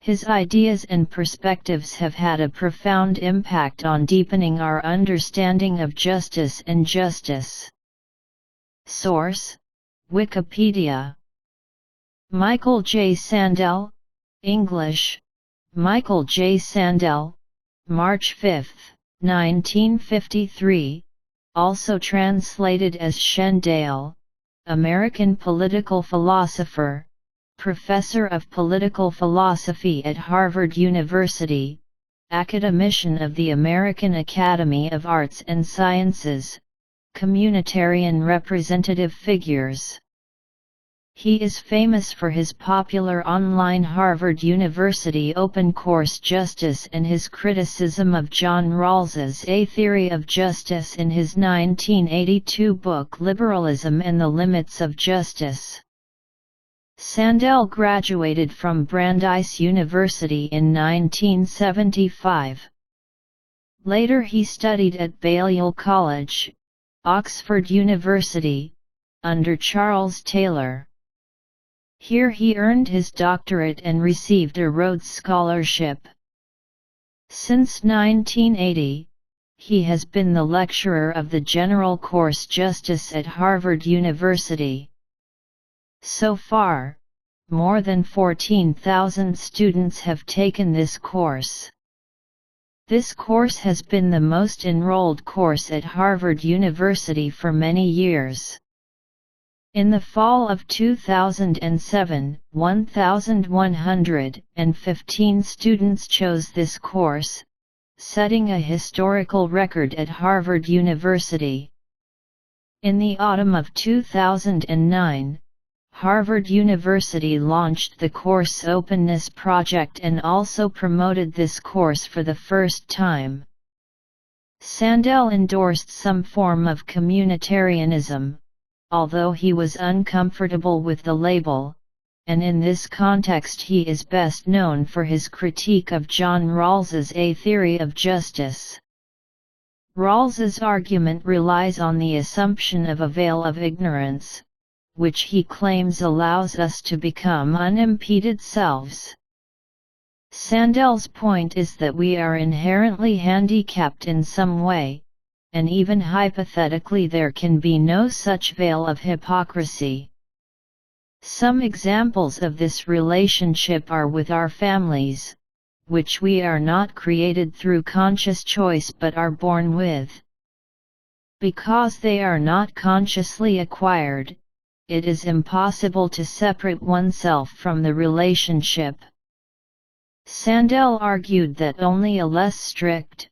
His ideas and perspectives have had a profound impact on deepening our understanding of justice and justice. Source: Wikipedia. Michael J. Sandel, English: Michael J. Sandel, March 5, 1953, also translated as Shendale, American political philosopher, Professor of Political Philosophy at Harvard University, Academician of the American Academy of Arts and Sciences, communitarian representative figures. He is famous for his popular online Harvard University open course Justice and his criticism of John Rawls's A Theory of Justice in his 1982 book Liberalism and the Limits of Justice. Sandel graduated from Brandeis University in 1975. Later he studied at Balliol College, Oxford University, under Charles Taylor. Here he earned his doctorate and received a Rhodes Scholarship. Since 1980, he has been the lecturer of the general course Justice at Harvard University. So far, more than 14,000 students have taken this course. This course has been the most enrolled course at Harvard University for many years. In the fall of 2007, 1,115 students chose this course, setting a historical record at Harvard University. In the autumn of 2009, Harvard University launched the Course Openness Project and also promoted this course for the first time. Sandel endorsed some form of communitarianism, although he was uncomfortable with the label, and in this context he is best known for his critique of John Rawls's A Theory of Justice. Rawls's argument relies on the assumption of a veil of ignorance, which he claims allows us to become unimpeded selves. Sandel's point is that we are inherently handicapped in some way, and even hypothetically there can be no such veil of hypocrisy. Some examples of this relationship are with our families, which we are not created through conscious choice but are born with. Because they are not consciously acquired, it is impossible to separate oneself from the relationship. Sandel argued that only a less strict,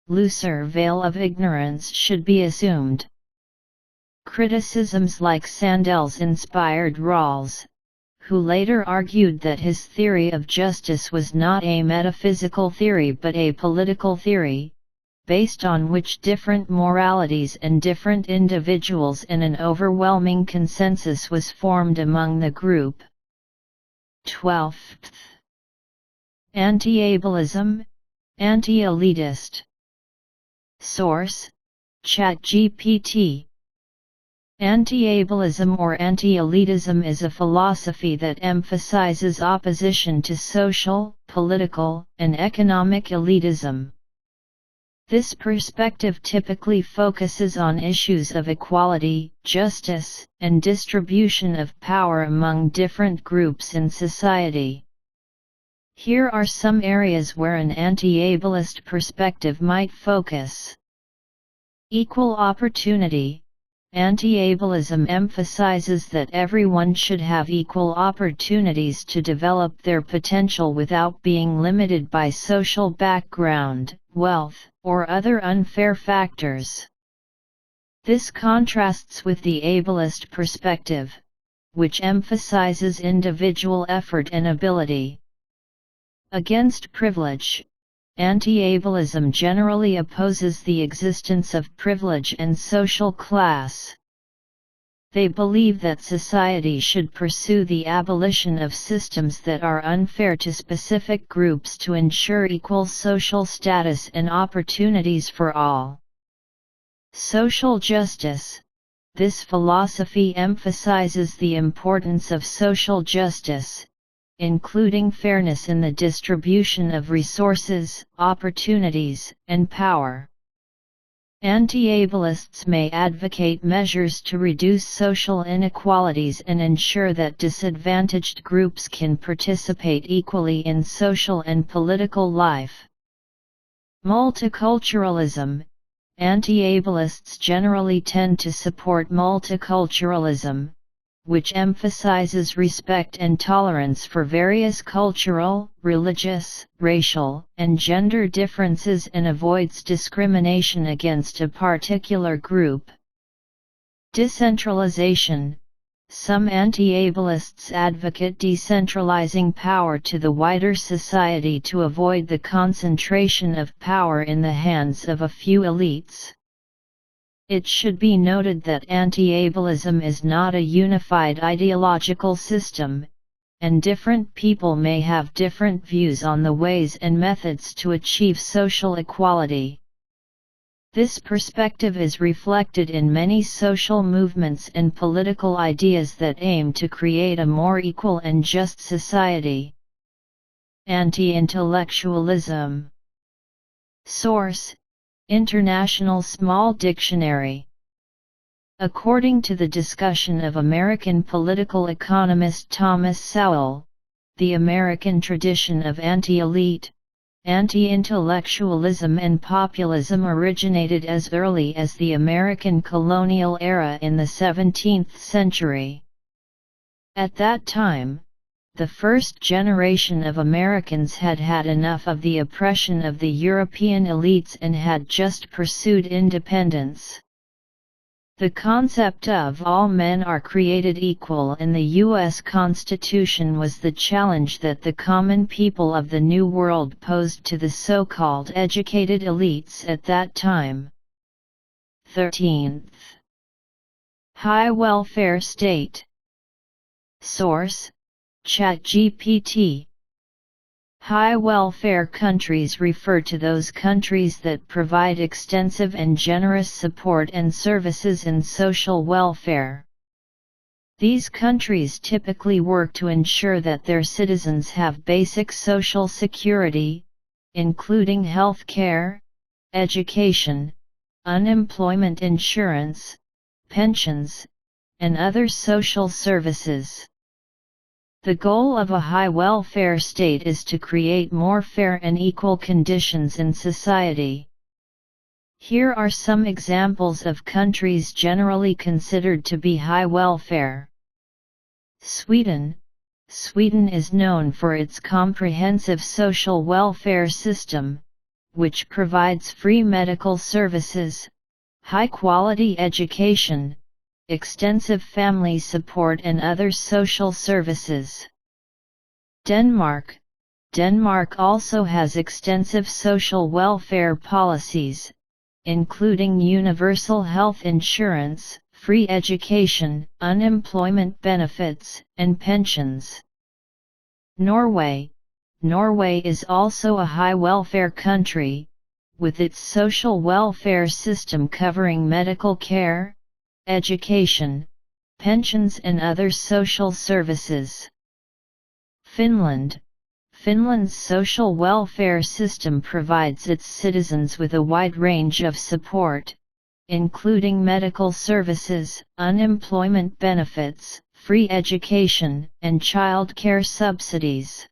looser veil of ignorance should be assumed. Criticisms like Sandel's inspired Rawls, who later argued that his theory of justice was not a metaphysical theory but a political theory, based on which different moralities and different individuals and an overwhelming consensus was formed among the group. 12th. Anti-ableism, anti-elitist. Source: ChatGPT. Anti-ableism or anti-elitism is a philosophy that emphasizes opposition to social, political, and economic elitism. This perspective typically focuses on issues of equality, justice, and distribution of power among different groups in society. Here are some areas where an anti-ableist perspective might focus. Equal opportunity. Anti-ableism emphasizes that everyone should have equal opportunities to develop their potential without being limited by social background, wealth, or other unfair factors. This contrasts with the ableist perspective, which emphasizes individual effort and ability. Against privilege. Anti-ableism generally opposes the existence of privilege and social class. They believe that society should pursue the abolition of systems that are unfair to specific groups to ensure equal social status and opportunities for all. Social justice. This philosophy emphasizes the importance of social justice, including fairness in the distribution of resources, opportunities, and power. Anti-ableists may advocate measures to reduce social inequalities and ensure that disadvantaged groups can participate equally in social and political life. Multiculturalism. Anti-ableists generally tend to support multiculturalism, which emphasizes respect and tolerance for various cultural, religious, racial, and gender differences and avoids discrimination against a particular group. Decentralization. Some anti-ableists advocate decentralizing power to the wider society to avoid the concentration of power in the hands of a few elites. It should be noted that anti-ableism is not a unified ideological system, and different people may have different views on the ways and methods to achieve social equality. This perspective is reflected in many social movements and political ideas that aim to create a more equal and just society. Anti-intellectualism. Source: International Small Dictionary. According to the discussion of American political economist Thomas Sowell, the American tradition of anti-elite, anti-intellectualism and populism originated as early as the American colonial era in the 17th century. At that time, the first generation of Americans had had enough of the oppression of the European elites and had just pursued independence. The concept of all men are created equal in the U.S. Constitution was the challenge that the common people of the New World posed to the so-called educated elites at that time. 13th. High welfare state. Source: ChatGPT. High welfare countries refer to those countries that provide extensive and generous support and services in social welfare. These countries typically work to ensure that their citizens have basic social security, including health care, education, unemployment insurance, pensions, and other social services. The goal of a high welfare state is to create more fair and equal conditions in society. Here are some examples of countries generally considered to be high welfare. Sweden. Sweden is known for its comprehensive social welfare system, which provides free medical services, high-quality education, extensive family support and other social services. Denmark. Denmark also has extensive social welfare policies, including universal health insurance, free education, unemployment benefits, and pensions. Norway is also a high welfare country, with its social welfare system covering medical care, education, pensions and other social services. Finland's social welfare system provides its citizens with a wide range of support, including medical services, unemployment benefits, free education, and child care subsidies.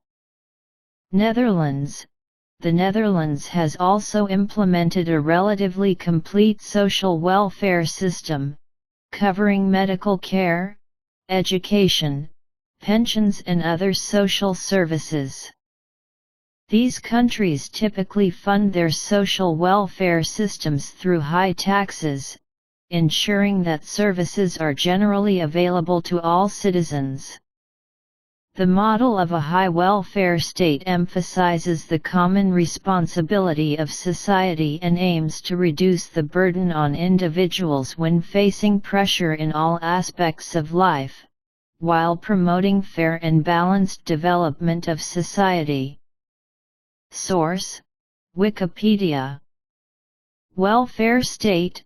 The Netherlands has also implemented a relatively complete social welfare system, covering medical care, education, pensions and other social services. These countries typically fund their social welfare systems through high taxes, ensuring that services are generally available to all citizens. The model of a high welfare state emphasizes the common responsibility of society and aims to reduce the burden on individuals when facing pressure in all aspects of life, while promoting fair and balanced development of society. Source: Wikipedia. Welfare state,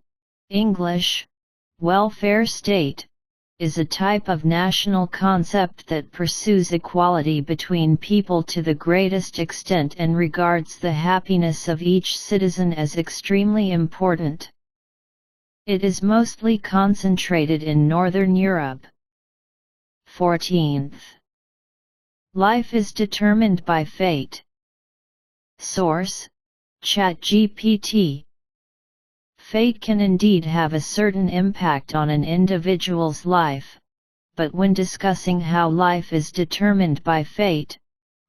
English, welfare state, is a type of national concept that pursues equality between people to the greatest extent and regards the happiness of each citizen as extremely important. It is mostly concentrated in Northern Europe. 14th. Life is determined by fate. Source: ChatGPT. Fate can indeed have a certain impact on an individual's life, but when discussing how life is determined by fate,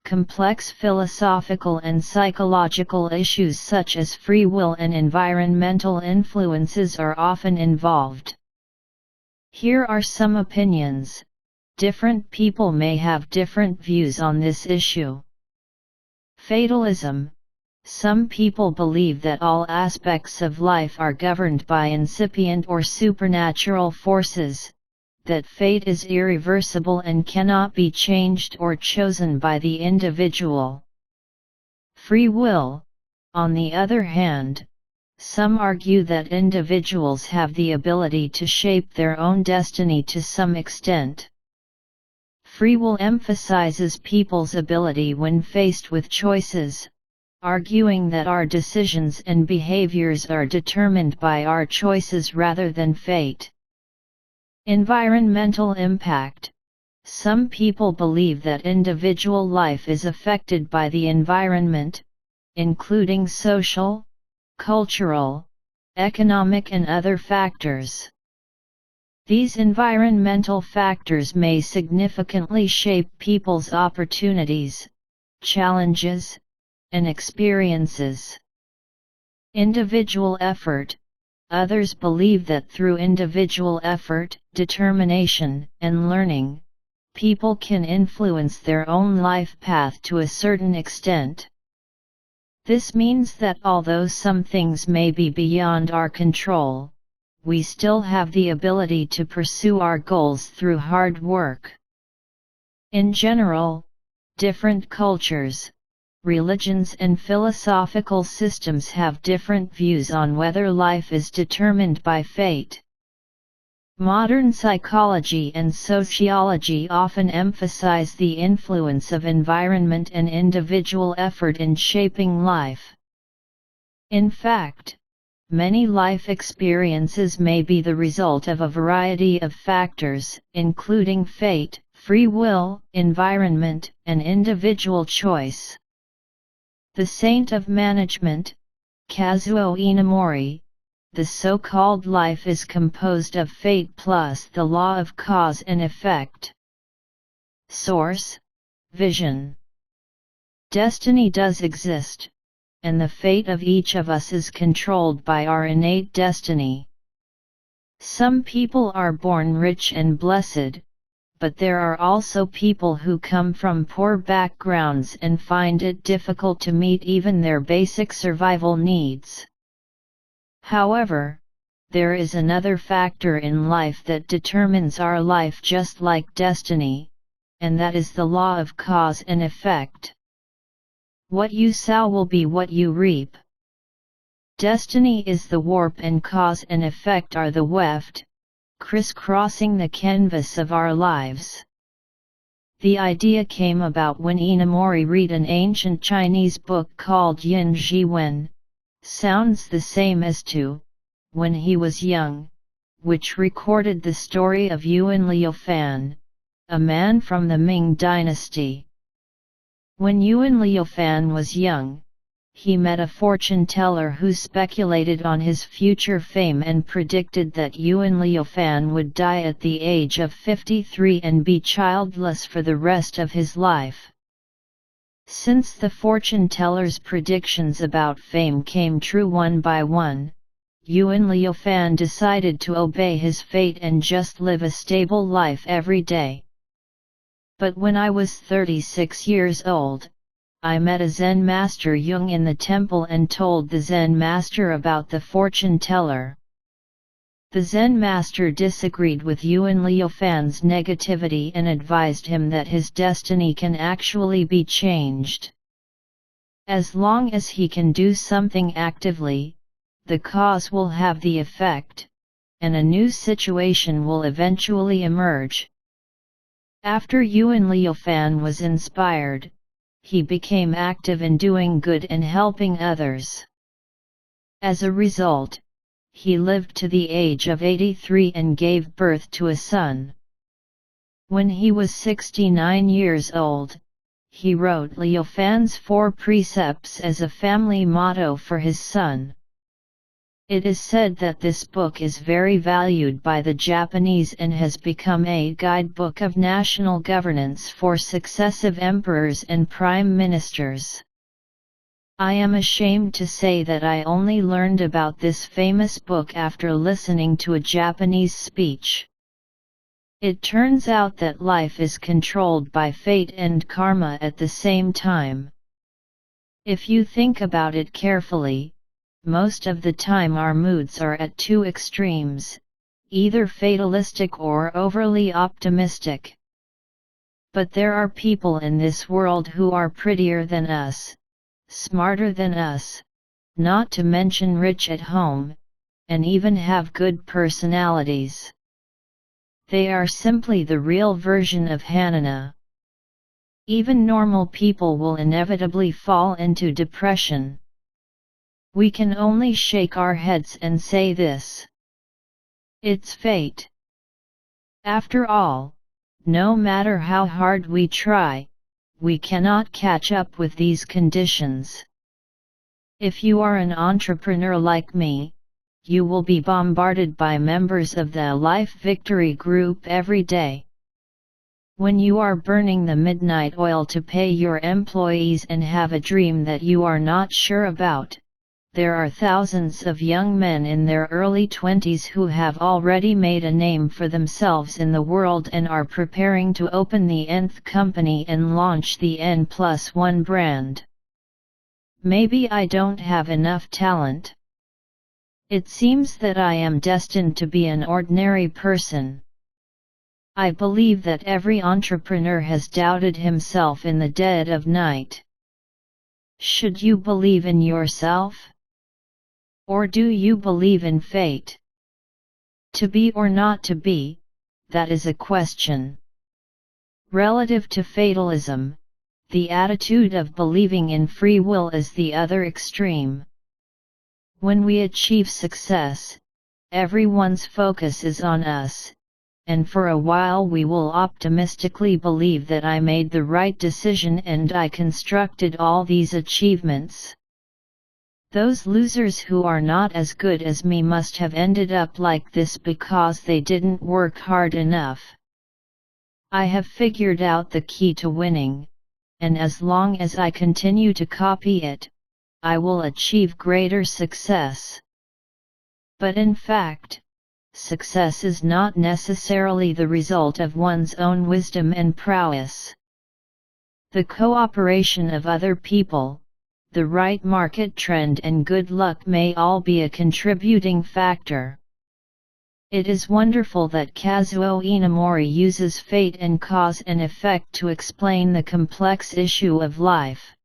complex philosophical and psychological issues such as free will and environmental influences are often involved. Here are some opinions. Different people may have different views on this issue. Fatalism. Some people believe that all aspects of life are governed by incipient or supernatural forces, that fate is irreversible and cannot be changed or chosen by the individual. Free will. On the other hand, some argue that individuals have the ability to shape their own destiny to some extent. Free will emphasizes people's ability when faced with choices, arguing that our decisions and behaviors are determined by our choices rather than fate. Environmental impact. Some people believe that individual life is affected by the environment, including social, cultural, economic and other factors. These environmental factors may significantly shape people's opportunities, challenges, and experiences. Individual effort. Others believe that through individual effort, determination, and learning, people can influence their own life path to a certain extent. This means that although some things may be beyond our control, we still have the ability to pursue our goals through hard work. In general, different cultures, religions and philosophical systems have different views on whether life is determined by fate. Modern psychology and sociology often emphasize the influence of environment and individual effort in shaping life. In fact, many life experiences may be the result of a variety of factors, including fate, free will, environment, and individual choice. The Saint of Management, Kazuo Inamori. The so-called life is composed of fate plus the law of cause and effect. Source: Vision. Destiny does exist, and the fate of each of us is controlled by our innate destiny. Some people are born rich and blessed, but there are also people who come from poor backgrounds and find it difficult to meet even their basic survival needs. However, there is another factor in life that determines our life just like destiny, and that is the law of cause and effect. What you sow will be what you reap. Destiny is the warp and cause and effect are the weft, crisscrossing the canvas of our lives. The idea came about when Inamori read an ancient Chinese book called Yin Ji Wen, sounds the same as to, when he was young, which recorded the story of Yuan Liufan, a man from the Ming dynasty. When Yuan Liufan was young, he met a fortune teller who speculated on his future fame and predicted that Yuan Liufan would die at the age of 53 and be childless for the rest of his life. Since the fortune teller's predictions about fame came true one by one, Yuan Liufan decided to obey his fate and just live a stable life every day. But when I was 36 years old, I met a Zen master young in the temple and told the Zen master about the fortune teller. The Zen master disagreed with Yuan Liufan's negativity and advised him that his destiny can actually be changed. As long as he can do something actively, the cause will have the effect, and a new situation will eventually emerge. After Yuan Liufan was inspired, he became active in doing good and helping others. As a result, he lived to the age of 83 and gave birth to a son. When he was 69 years old, he wrote Liufan's 4 precepts as a family motto for his son. It is said that this book is very valued by the Japanese and has become a guidebook of national governance for successive emperors and prime ministers. I am ashamed to say that I only learned about this famous book after listening to a Japanese speech. It turns out that life is controlled by fate and karma at the same time. If you think about it carefully, most of the time our moods are at two extremes, either fatalistic or overly optimistic. But there are people in this world who are prettier than us, smarter than us, not to mention rich at home, and even have good personalities. They are simply the real version of Hanina. Even normal people will inevitably fall into depression. We can only shake our heads and say this: it's fate. After all, no matter how hard we try, we cannot catch up with these conditions. If you are an entrepreneur like me, you will be bombarded by members of the Life Victory Group every day. When you are burning the midnight oil to pay your employees and have a dream that you are not sure about, there are thousands of young men in their early 20s who have already made a name for themselves in the world and are preparing to open the nth company and launch the N+1 brand. Maybe I don't have enough talent. It seems that I am destined to be an ordinary person. I believe that every entrepreneur has doubted himself in the dead of night. Should you believe in yourself? Or do you believe in fate? To be or not to be, that is a question. Relative to fatalism, the attitude of believing in free will is the other extreme. When we achieve success, everyone's focus is on us, and for a while we will optimistically believe that I made the right decision and I constructed all these achievements. Those losers who are not as good as me must have ended up like this because they didn't work hard enough. I have figured out the key to winning, and as long as I continue to copy it, I will achieve greater success. But in fact, success is not necessarily the result of one's own wisdom and prowess. The cooperation of other people, the right market trend and good luck may all be a contributing factor. It is wonderful that Kazuo Inamori uses fate and cause and effect to explain the complex issue of life.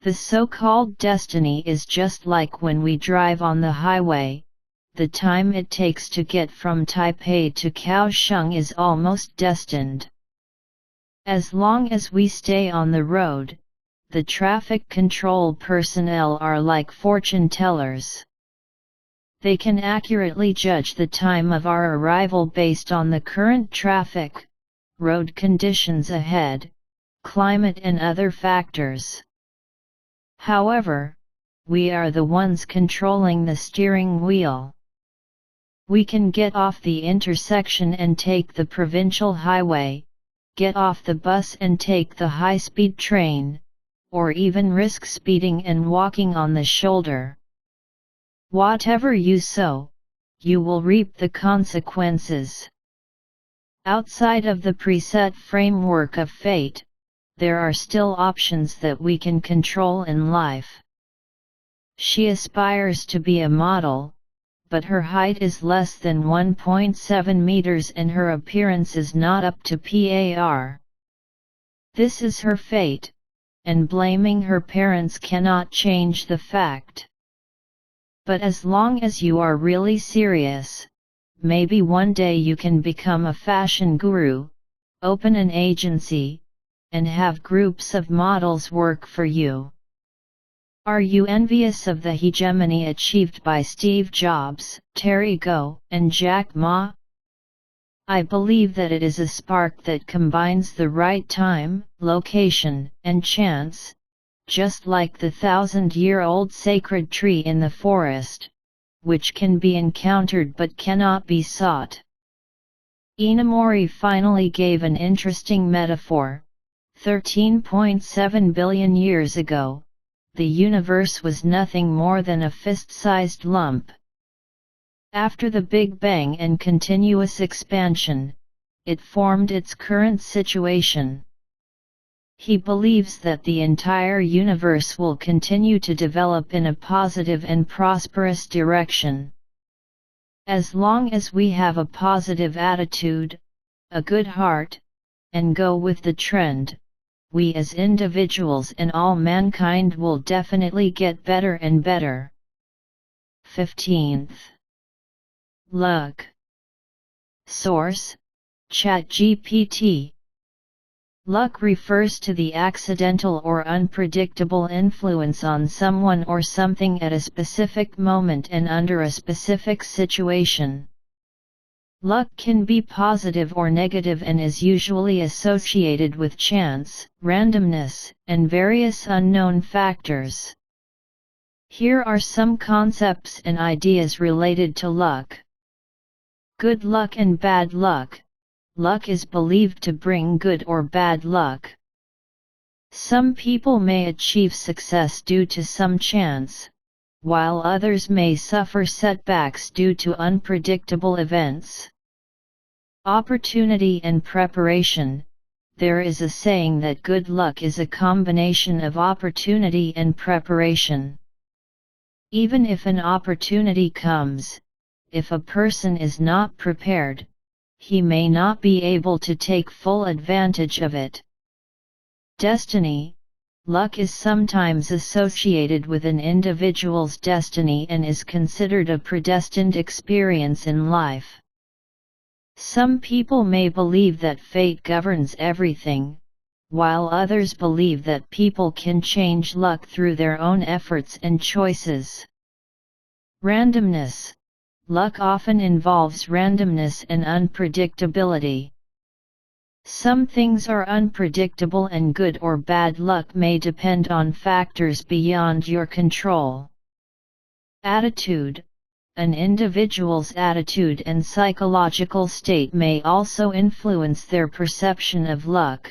The so-called destiny is just like when we drive on the highway. The time it takes to get from Taipei to Kaohsiung is almost destined. As long as we stay on the road, the traffic control personnel are like fortune tellers. They can accurately judge the time of our arrival based on the current traffic, road conditions ahead, climate and other factors. However, we are the ones controlling the steering wheel. We can get off the intersection and take the provincial highway, get off the bus and take the high-speed train, or even risk speeding and walking on the shoulder. Whatever you sow, you will reap the consequences. Outside of the preset framework of fate, there are still options that we can control in life. She aspires to be a model, but her height is less than 1.7 meters and her appearance is not up to par. This is her fate, and blaming her parents cannot change the fact. But as long as you are really serious, maybe one day you can become a fashion guru, open an agency, and have groups of models work for you. Are you envious of the hegemony achieved by Steve Jobs, Terry Gou, and Jack Ma? I believe that it is a spark that combines the right time, location, and chance, just like the 1,000-year-old sacred tree in the forest, which can be encountered but cannot be sought. Inamori finally gave an interesting metaphor. 13.7 billion years ago, the universe was nothing more than a fist-sized lump. After the Big Bang and continuous expansion, it formed its current situation. He believes that the entire universe will continue to develop in a positive and prosperous direction. As long as we have a positive attitude, a good heart, and go with the trend, we as individuals and all mankind will definitely get better and better. 15th. Luck. Source: ChatGPT. Luck refers to the accidental or unpredictable influence on someone or something at a specific moment and under a specific situation. Luck can be positive or negative and is usually associated with chance, randomness, and various unknown factors. Here are some concepts and ideas related to luck. Good luck and bad luck. Luck is believed to bring good or bad luck. Some people may achieve success due to some chance, while others may suffer setbacks due to unpredictable events. Opportunity and preparation. There is a saying that good luck is a combination of opportunity and preparation. Even if an opportunity comes, if a person is not prepared, he may not be able to take full advantage of it. Destiny. Luck is sometimes associated with an individual's destiny and is considered a predestined experience in life. Some people may believe that fate governs everything, while others believe that people can change luck through their own efforts and choices. Randomness. Luck often involves randomness and unpredictability. Some things are unpredictable and good or bad luck may depend on factors beyond your control. Attitude. An individual's attitude and psychological state may also influence their perception of luck.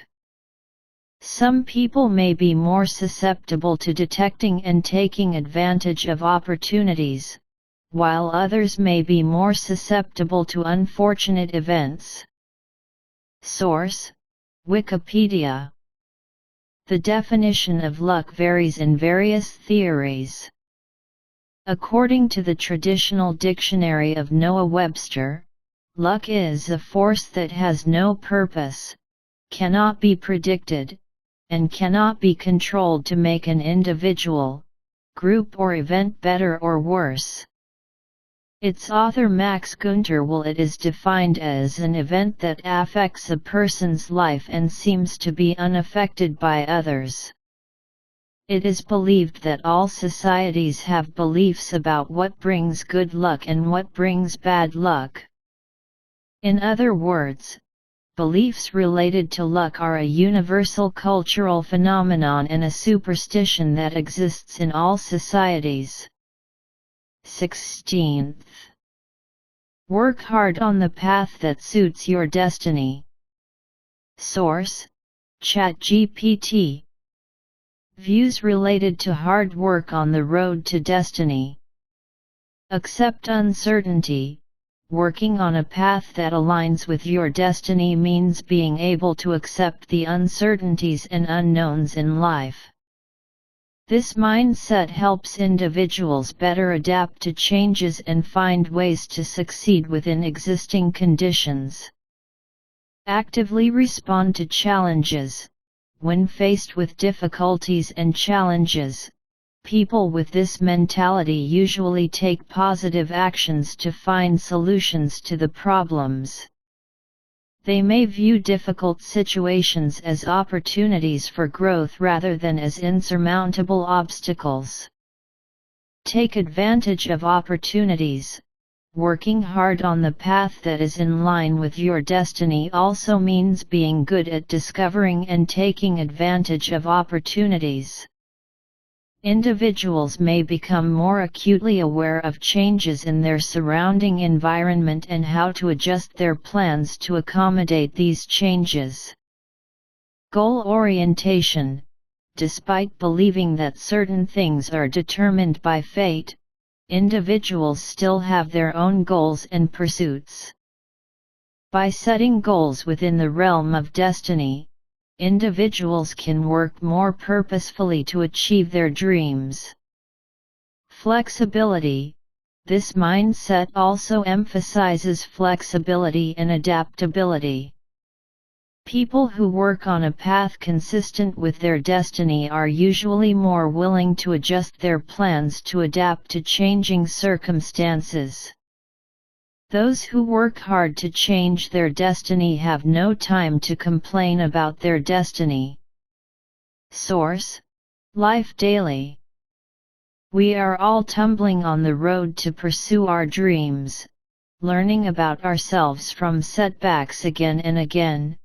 Some people may be more susceptible to detecting and taking advantage of opportunities, while others may be more susceptible to unfortunate events. Source: Wikipedia. The definition of luck varies in various theories. According to the traditional dictionary of Noah Webster, luck is a force that has no purpose, cannot be predicted, and cannot be controlled to make an individual, group or event better or worse. Its author Max Gunther Willett is defined as an event that affects a person's life and seems to be unaffected by others. It is believed that all societies have beliefs about what brings good luck and what brings bad luck. In other words, beliefs related to luck are a universal cultural phenomenon and a superstition that exists in all societies. 16th. Work hard on the path that suits your destiny. Source: ChatGPT. Views related to hard work on the road to destiny. Accept uncertainty. Working on a path that aligns with your destiny means being able to accept the uncertainties and unknowns in life. This mindset helps individuals better adapt to changes and find ways to succeed within existing conditions. Actively respond to challenges. When faced with difficulties and challenges, people with this mentality usually take positive actions to find solutions to the problems. They may view difficult situations as opportunities for growth rather than as insurmountable obstacles. Take advantage of opportunities. Working hard on the path that is in line with your destiny also means being good at discovering and taking advantage of opportunities. Individuals may become more acutely aware of changes in their surrounding environment and how to adjust their plans to accommodate these changes. Goal orientation. Despite believing that certain things are determined by fate, individuals still have their own goals and pursuits. By setting goals within the realm of destiny, individuals can work more purposefully to achieve their dreams. Flexibility. This mindset also emphasizes flexibility and adaptability. People who work on a path consistent with their destiny are usually more willing to adjust their plans to adapt to changing circumstances. Those who work hard to change their destiny have no time to complain about their destiny. Source: Life Daily. We are all tumbling on the road to pursue our dreams, learning about ourselves from setbacks again and again,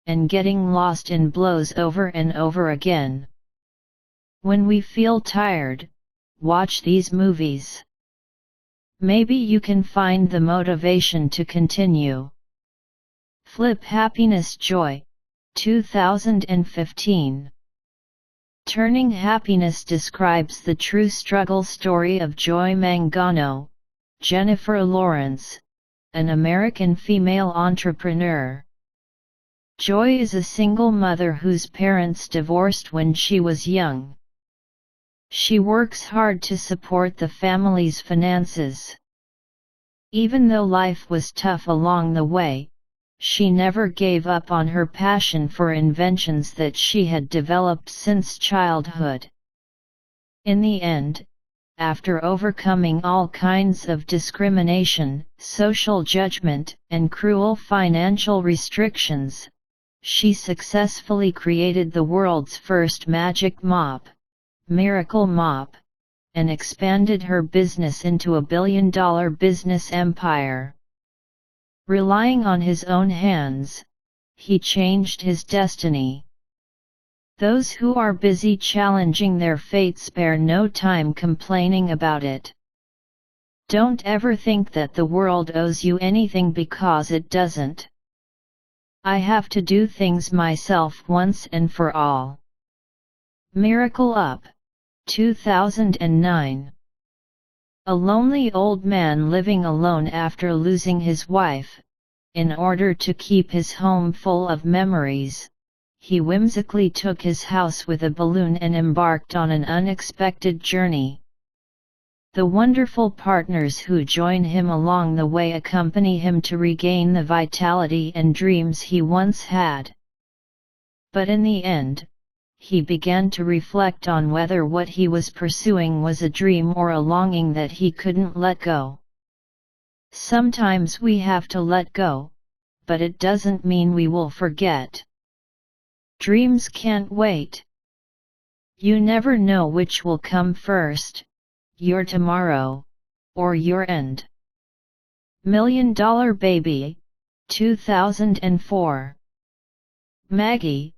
and getting lost in blows over and over again. When we feel tired, watch these movies. Maybe you can find the motivation to continue. Flip Happiness Joy, 2015. Turning Happiness describes the true struggle story of Joy Mangano, Jennifer Lawrence, an American female entrepreneur. Joy is a single mother whose parents divorced when she was young. She works hard to support the family's finances. Even though life was tough along the way, she never gave up on her passion for inventions that she had developed since childhood. In the end, after overcoming all kinds of discrimination, social judgment, and cruel financial restrictions, she successfully created the world's first magic mop, Miracle Mop, and expanded her business into a billion-dollar business empire. Relying on his own hands, he changed his destiny. Those who are busy challenging their fate spare no time complaining about it. Don't ever think that the world owes you anything, because it doesn't. I have to do things myself once and for all. Miracle Up, 2009. A lonely old man living alone after losing his wife. In order to keep his home full of memories, he whimsically took his house with a balloon and embarked on an unexpected journey. The wonderful partners who join him along the way accompany him to regain the vitality and dreams he once had. But in the end, he began to reflect on whether what he was pursuing was a dream or a longing that he couldn't let go. Sometimes we have to let go, but it doesn't mean we will forget. Dreams can't wait. You never know which will come first, your tomorrow, or your end. $1 Million Baby, 2004. Maggie,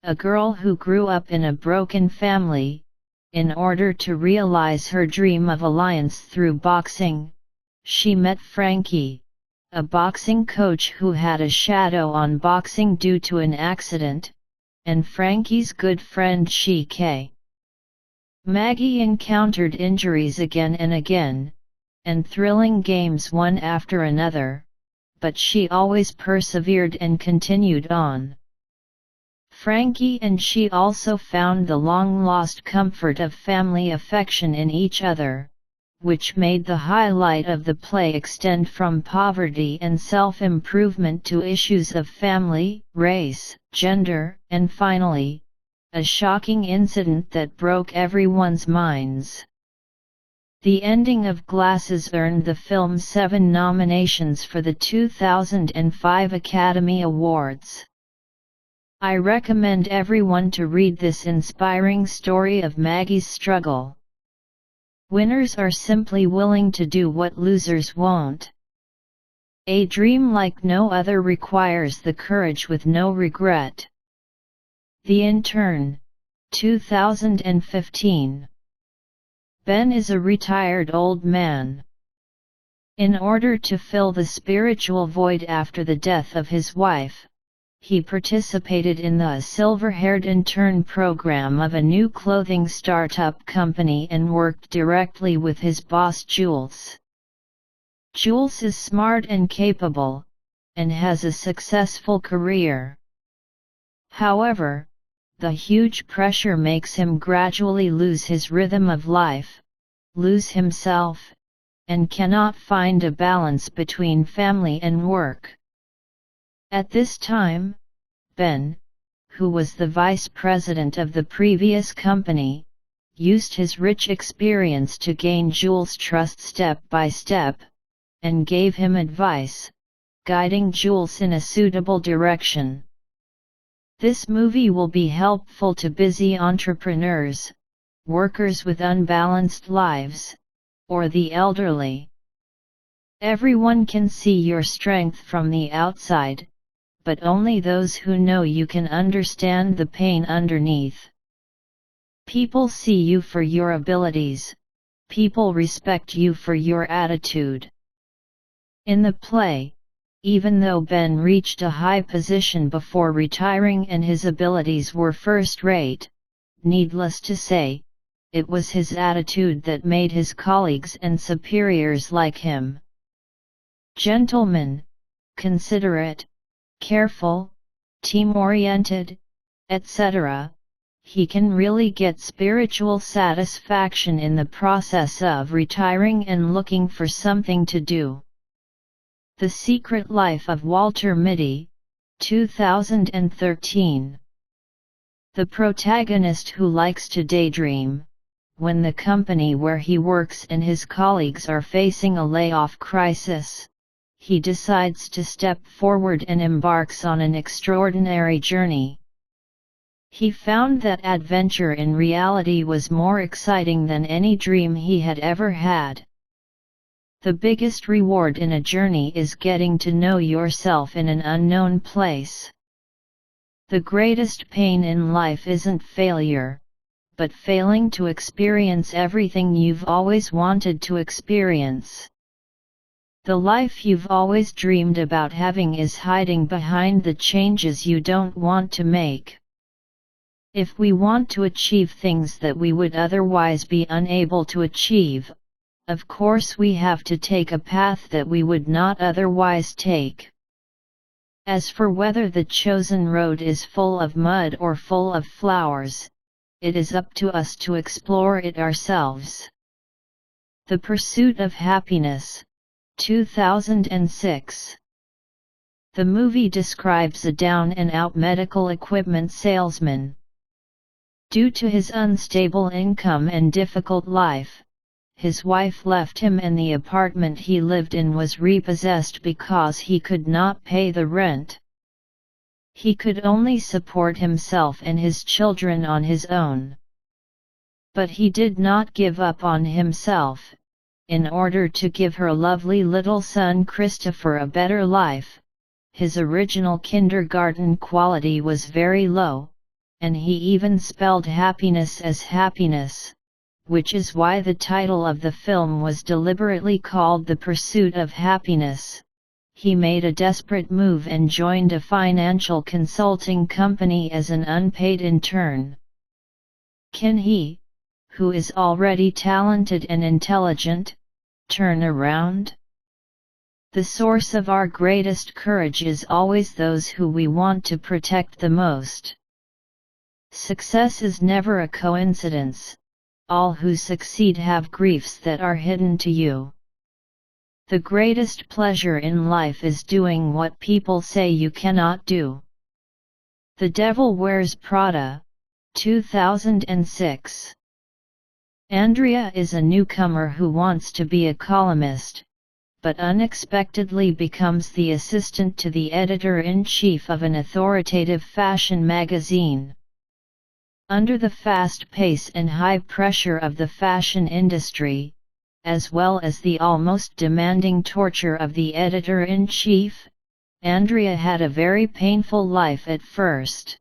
a girl who grew up in a broken family, in order to realize her dream of alliance through boxing, she met Frankie, a boxing coach who had a shadow on boxing due to an accident, and Frankie's good friend Shike. Maggie encountered injuries again and again, and thrilling games one after another, but she always persevered and continued on. Frankie and she also found the long-lost comfort of family affection in each other, which made the highlight of the play extend from poverty and self-improvement to issues of family, race, gender, and finally, a shocking incident that broke everyone's minds. The ending of Glasses earned the film 7 nominations for the 2005 Academy Awards. I recommend everyone to read this inspiring story of Maggie's struggle. Winners are simply willing to do what losers won't. A dream like no other requires the courage with no regret. The Intern, 2015. Ben is a retired old man. In order to fill the spiritual void after the death of his wife, he participated in the Silver-Haired Intern program of a new clothing startup company and worked directly with his boss Jules. Jules is smart and capable, and has a successful career. However, the huge pressure makes him gradually lose his rhythm of life, lose himself, and cannot find a balance between family and work. At this time, Ben, who was the vice president of the previous company, used his rich experience to gain Jules' trust step by step, and gave him advice, guiding Jules in a suitable direction. This movie will be helpful to busy entrepreneurs, workers with unbalanced lives, or the elderly. Everyone can see your strength from the outside, but only those who know you can understand the pain underneath. People see you for your abilities, people respect you for your attitude. In the play, even though Ben reached a high position before retiring and his abilities were first-rate, needless to say, it was his attitude that made his colleagues and superiors like him. Gentleman, considerate, careful, team-oriented, etc., he can really get spiritual satisfaction in the process of retiring and looking for something to do. The Secret Life of Walter Mitty, 2013. The protagonist who likes to daydream, when the company where he works and his colleagues are facing a layoff crisis, he decides to step forward and embarks on an extraordinary journey. He found that adventure in reality was more exciting than any dream he had ever had. The biggest reward in a journey is getting to know yourself in an unknown place. The greatest pain in life isn't failure, but failing to experience everything you've always wanted to experience. The life you've always dreamed about having is hiding behind the changes you don't want to make. If we want to achieve things that we would otherwise be unable to achieve, of course we have to take a path that we would not otherwise take. As for whether the chosen road is full of mud or full of flowers, it is up to us to explore it ourselves. The Pursuit of Happiness, 2006. The movie describes a down-and-out medical equipment salesman. Due to his unstable income and difficult life, his wife left him and the apartment he lived in was repossessed because he could not pay the rent. He could only support himself and his children on his own. But he did not give up on himself. In order to give her lovely little son Christopher a better life, his original kindergarten quality was very low, and he even spelled happiness as happiness, which is why the title of the film was deliberately called The Pursuit of Happiness. He made a desperate move and joined a financial consulting company as an unpaid intern. Can he, who is already talented and intelligent, turn around? The source of our greatest courage is always those who we want to protect the most. Success is never a coincidence. All who succeed have griefs that are hidden to you. The greatest pleasure in life is doing what people say you cannot do. The Devil Wears Prada, 2006. Andrea is a newcomer who wants to be a columnist, but unexpectedly becomes the assistant to the editor-in-chief of an authoritative fashion magazine. Under the fast pace and high pressure of the fashion industry, as well as the almost demanding torture of the editor-in-chief, Andrea had a very painful life at first.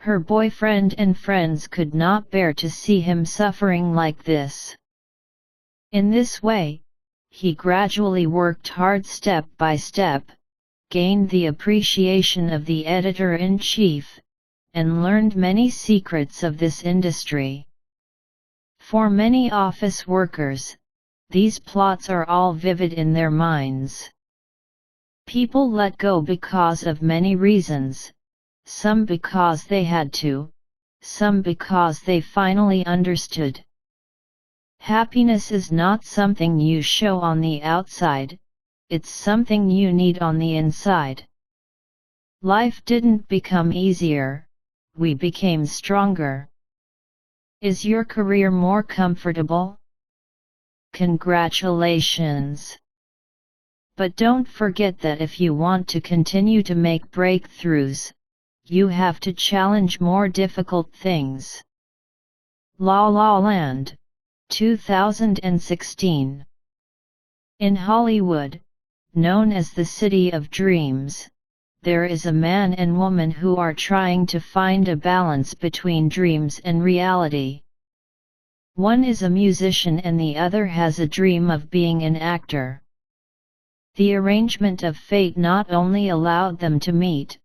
Her boyfriend and friends could not bear to see him suffering like this. In this way, he gradually worked hard step by step, gained the appreciation of the editor-in-chief, and learned many secrets of this industry. For many office workers, these plots are all vivid in their minds. People let go because of many reasons, some because they had to, some because they finally understood. Happiness is not something you show on the outside, it's something you need on the inside. Life didn't become easier, we became stronger. Is your career more comfortable? Congratulations! But don't forget that if you want to continue to make breakthroughs, you have to challenge more difficult things. La La Land, 2016. In Hollywood, known as the City of Dreams, there is a man and woman who are trying to find a balance between dreams and reality. One is a musician and the other has a dream of being an actor. The arrangement of fate not only allowed them to meet,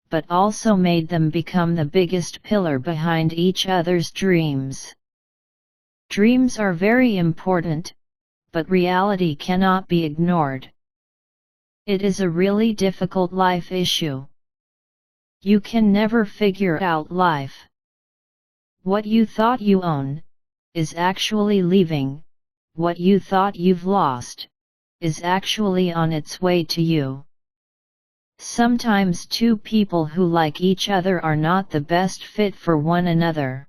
but also made them become the biggest pillar behind each other's dreams. Dreams are very important, but reality cannot be ignored. It is a really difficult life issue. You can never figure out life. What you thought you own, is actually leaving, what you thought you've lost, is actually on its way to you. Sometimes two people who like each other are not the best fit for one another.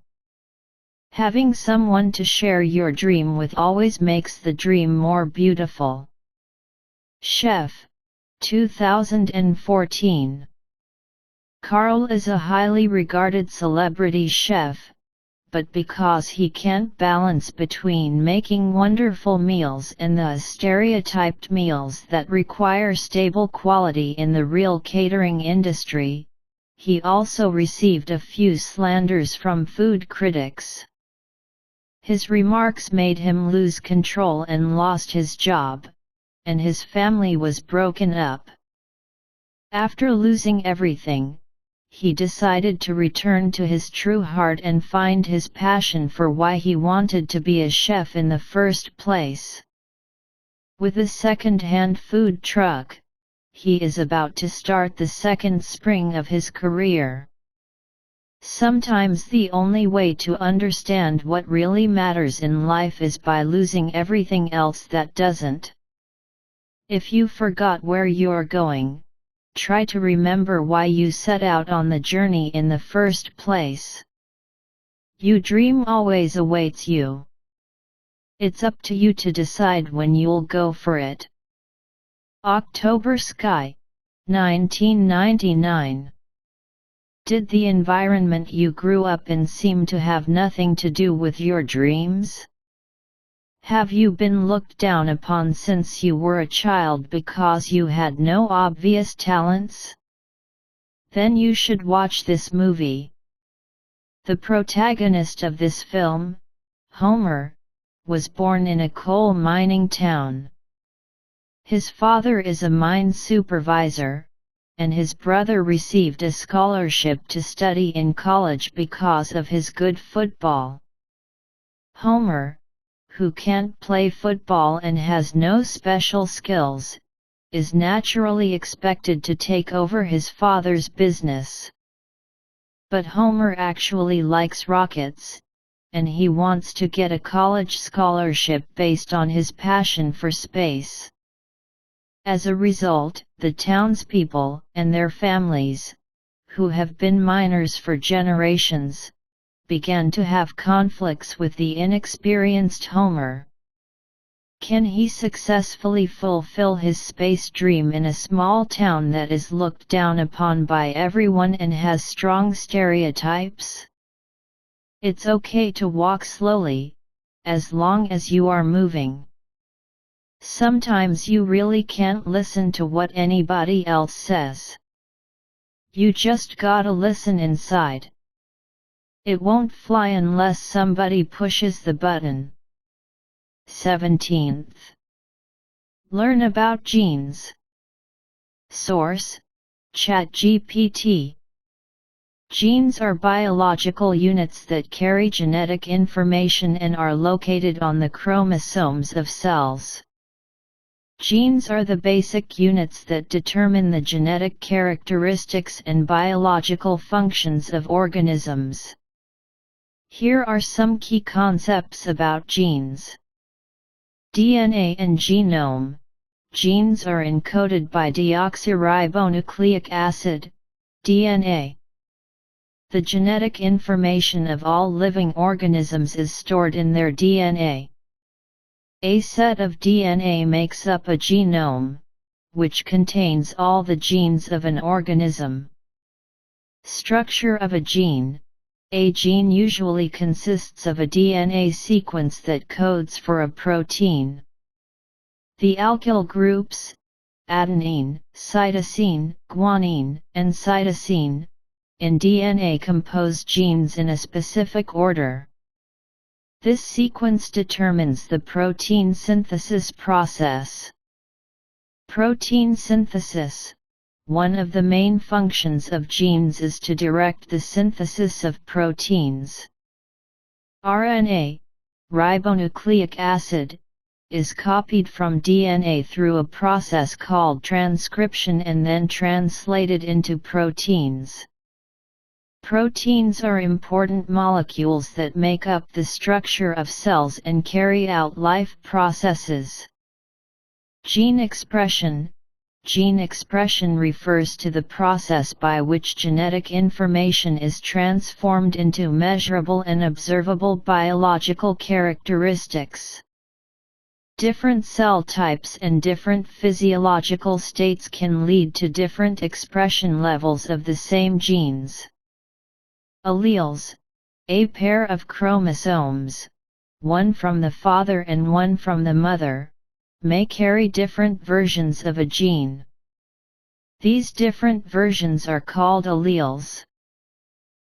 Having someone to share your dream with always makes the dream more beautiful. Chef, 2014. Carl is a highly regarded celebrity chef, but because he can't balance between making wonderful meals and the stereotyped meals that require stable quality in the real catering industry, he also received a few slanders from food critics. His remarks made him lose control and lost his job, and his family was broken up. After losing everything, he decided to return to his true heart and find his passion for why he wanted to be a chef in the first place. With a second-hand food truck, he is about to start the second spring of his career. Sometimes the only way to understand what really matters in life is by losing everything else that doesn't. If you forgot where you're going, try to remember why you set out on the journey in the first place. Your dream always awaits you. It's up to you to decide when you'll go for it. October Sky, 1999. Did the environment you grew up in seem to have nothing to do with your dreams? Have you been looked down upon since you were a child because you had no obvious talents? Then you should watch this movie. The protagonist of this film, Homer, was born in a coal mining town. His father is a mine supervisor, and his brother received a scholarship to study in college because of his good football. Homer, who can't play football and has no special skills, is naturally expected to take over his father's business. But Homer actually likes rockets, and he wants to get a college scholarship based on his passion for space. As a result, the townspeople and their families, who have been miners for generations, began to have conflicts with the inexperienced Homer. Can he successfully fulfill his space dream in a small town that is looked down upon by everyone and has strong stereotypes? It's okay to walk slowly, as long as you are moving. Sometimes you really can't listen to what anybody else says. You just gotta listen inside. It won't fly unless somebody pushes the button. 17th. Learn about genes. Source: ChatGPT. Genes are biological units that carry genetic information and are located on the chromosomes of cells. Genes are the basic units that determine the genetic characteristics and biological functions of organisms. Here are some key concepts about genes. DNA and genome. Genes are encoded by deoxyribonucleic acid, DNA. The genetic information of all living organisms is stored in their DNA. A set of DNA makes up a genome, which contains all the genes of an organism. Structure of a gene. A gene usually consists of a DNA sequence that codes for a protein. The alkyl groups, adenine, cytosine, guanine, and cytosine, in DNA compose genes in a specific order. This sequence determines the protein synthesis process. Protein synthesis. One of the main functions of genes is to direct the synthesis of proteins. RNA, ribonucleic acid, is copied from DNA through a process called transcription and then translated into proteins. Proteins are important molecules that make up the structure of cells and carry out life processes. Gene expression. Gene expression refers to the process by which genetic information is transformed into measurable and observable biological characteristics. Different cell types and different physiological states can lead to different expression levels of the same genes. Alleles, a pair of chromosomes, one from the father and one from the mother, may carry different versions of a gene. These different versions are called alleles.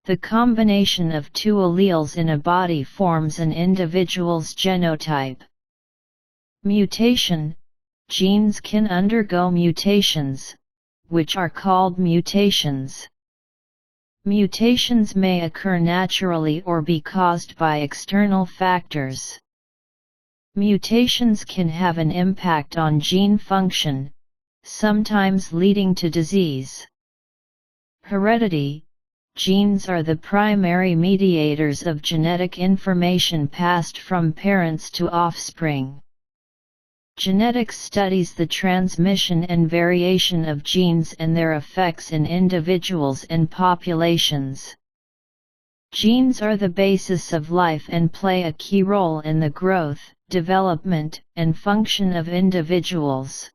The combination of two alleles in a body forms an individual's genotype. Mutation. Genes can undergo mutations, which are called mutations. Mutations may occur naturally or be caused by external factors. Mutations can have an impact on gene function, sometimes leading to disease. Heredity: genes are the primary mediators of genetic information passed from parents to offspring. Genetics studies the transmission and variation of genes and their effects in individuals and populations. Genes are the basis of life and play a key role in the growth, development, and function of individuals.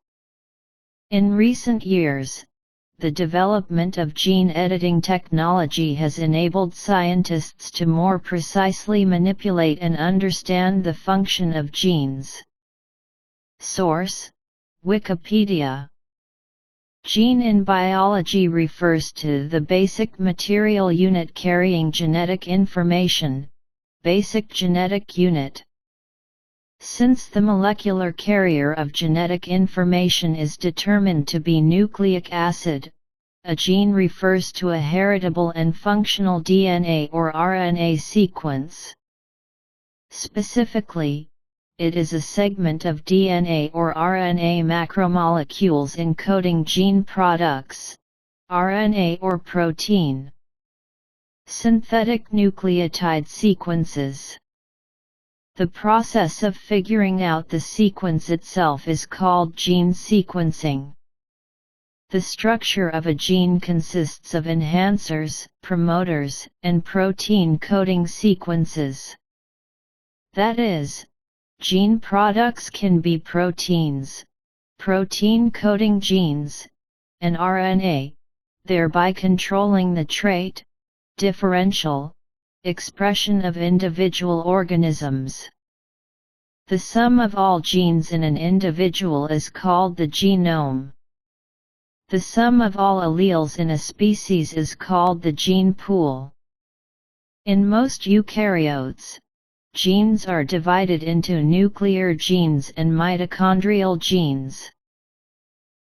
In recent years, the development of gene editing technology has enabled scientists to more precisely manipulate and understand the function of genes. Source: Wikipedia. Gene in biology refers to the basic material unit carrying genetic information, basic genetic unit. Since the molecular carrier of genetic information is determined to be nucleic acid, a gene refers to a heritable and functional DNA or RNA sequence. Specifically, it is a segment of DNA or RNA macromolecules encoding gene products, RNA or protein. Synthetic nucleotide sequences. The process of figuring out the sequence itself is called gene sequencing. The structure of a gene consists of enhancers, promoters, and protein coding sequences. That is, gene products can be proteins, protein-coding genes, and RNA, thereby controlling the trait, differential, expression of individual organisms. The sum of all genes in an individual is called the genome. The sum of all alleles in a species is called the gene pool. In most eukaryotes, genes are divided into nuclear genes and mitochondrial genes.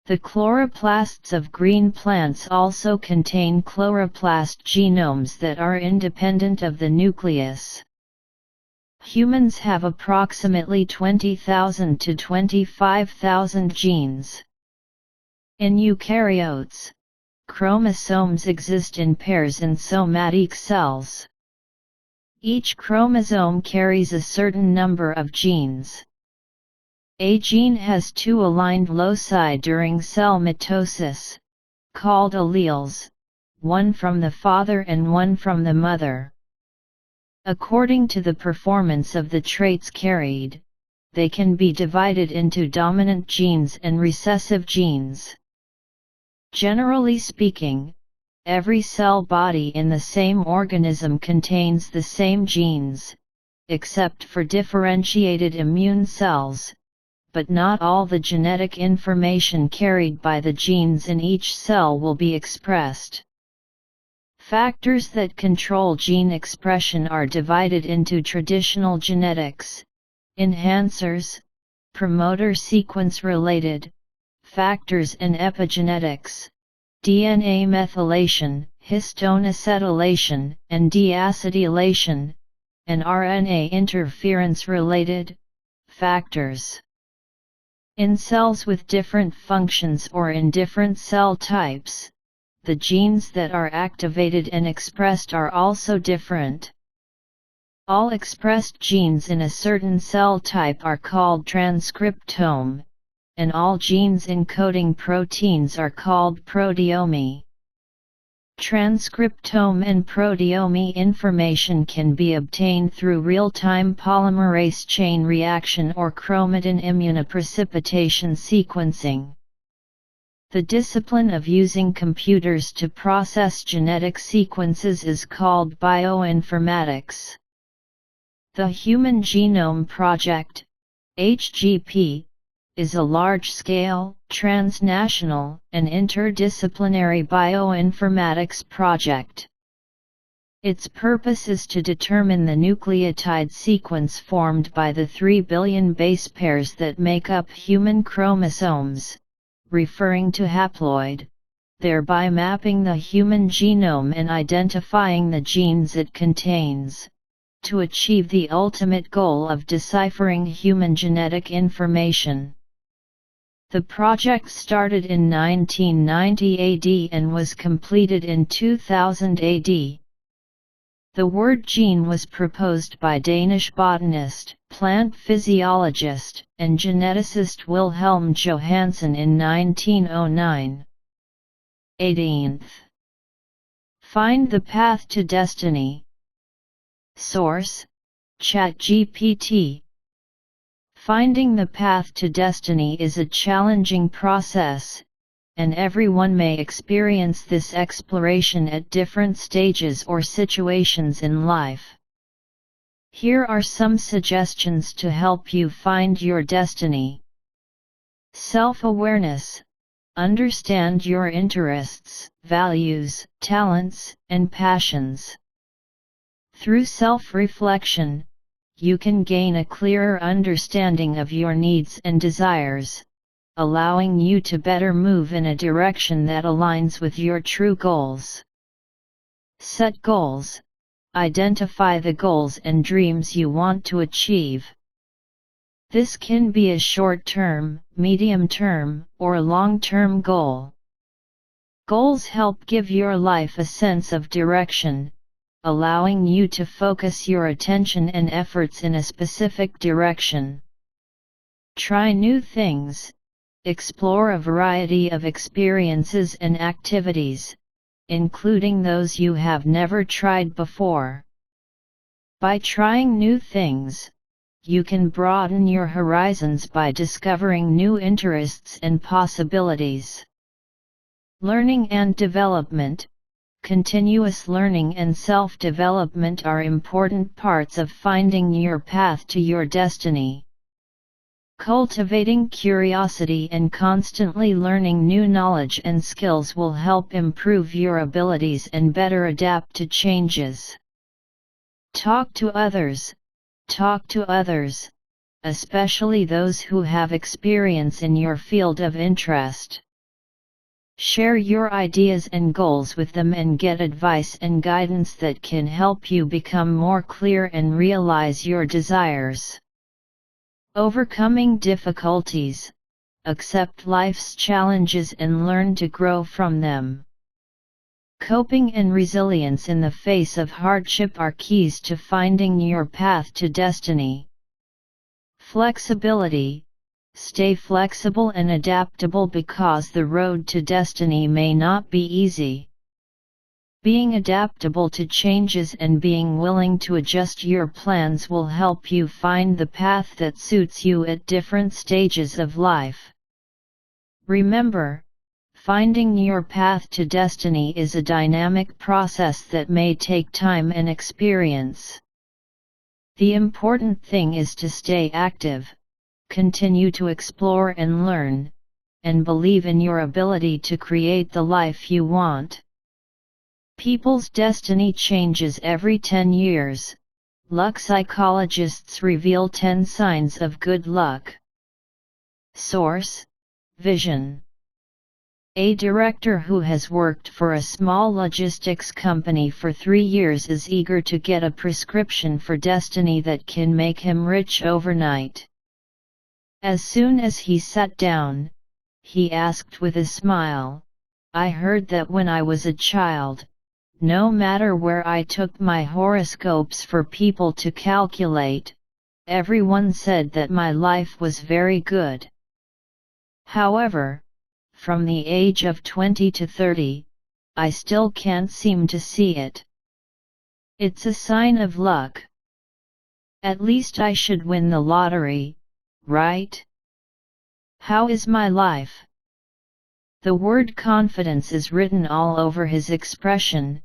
The chloroplasts of green plants also contain chloroplast genomes that are independent of the nucleus. Humans have approximately 20,000 to 25,000 genes. In eukaryotes, chromosomes exist in pairs in somatic cells. Each chromosome carries a certain number of genes. A gene has two aligned loci during cell mitosis, called alleles, one from the father and one from the mother. According to the performance of the traits carried, they can be divided into dominant genes and recessive genes. Generally speaking, every cell body in the same organism contains the same genes, except for differentiated immune cells, but not all the genetic information carried by the genes in each cell will be expressed. Factors that control gene expression are divided into traditional genetics, enhancers, promoter sequence-related factors, and epigenetics, DNA methylation, histone acetylation, and deacetylation, and RNA interference-related factors. In cells with different functions or in different cell types, the genes that are activated and expressed are also different. All expressed genes in a certain cell type are called transcriptome, and all genes encoding proteins are called proteome. Transcriptome and proteome information can be obtained through real-time polymerase chain reaction or chromatin immunoprecipitation sequencing. The discipline of using computers to process genetic sequences is called bioinformatics. The Human Genome Project, HGP, is a large-scale, transnational, and interdisciplinary bioinformatics project. Its purpose is to determine the nucleotide sequence formed by the 3 billion base pairs that make up human chromosomes, referring to haploid, thereby mapping the human genome and identifying the genes it contains, to achieve the ultimate goal of deciphering human genetic information. The project started in 1990 AD and was completed in 2000 AD. The word gene was proposed by Danish botanist, plant physiologist, and geneticist Wilhelm Johansen in 1909. 18th. Find the path to destiny. Source: ChatGPT. Finding the path to destiny is a challenging process, and everyone may experience this exploration at different stages or situations in life. Here are some suggestions to help you find your destiny. Self-awareness. Understand your interests, values, talents, and passions. Through self-reflection, you can gain a clearer understanding of your needs and desires, allowing you to better move in a direction that aligns with your true goals. Set goals. Identify the goals and dreams you want to achieve. This can be a short-term, medium-term, or long-term goal. Goals help give your life a sense of direction, allowing you to focus your attention and efforts in a specific direction. Try new things. Explore a variety of experiences and activities, including those you have never tried before. By trying new things, you can broaden your horizons by discovering new interests and possibilities. Learning and development. Continuous learning and self-development are important parts of finding your path to your destiny. Cultivating curiosity and constantly learning new knowledge and skills will help improve your abilities and better adapt to changes. Talk to others. Talk to others, especially those who have experience in your field of interest. Share your ideas and goals with them and get advice and guidance that can help you become more clear and realize your desires. Overcoming difficulties. Accept life's challenges and learn to grow from them. Coping and resilience in the face of hardship are keys to finding your path to destiny. Flexibility. Stay flexible and adaptable because the road to destiny may not be easy. Being adaptable to changes and being willing to adjust your plans will help you find the path that suits you at different stages of life. Remember, finding your path to destiny is a dynamic process that may take time and experience. The important thing is to stay active, continue to explore and learn, and believe in your ability to create the life you want. People's destiny changes every 10 years. Luck psychologists reveal 10 signs of good luck. Source: Vision. A director who has worked for a small logistics company for 3 years is eager to get a prescription for destiny that can make him rich overnight. As soon as he sat down, he asked with a smile, "I heard that when I was a child, no matter where I took my horoscopes for people to calculate, everyone said that my life was very good. However, from the age of 20 to 30, I still can't seem to see it. It's a sign of luck. At least I should win the lottery, right? How is my life?" The word confidence is written all over his expression,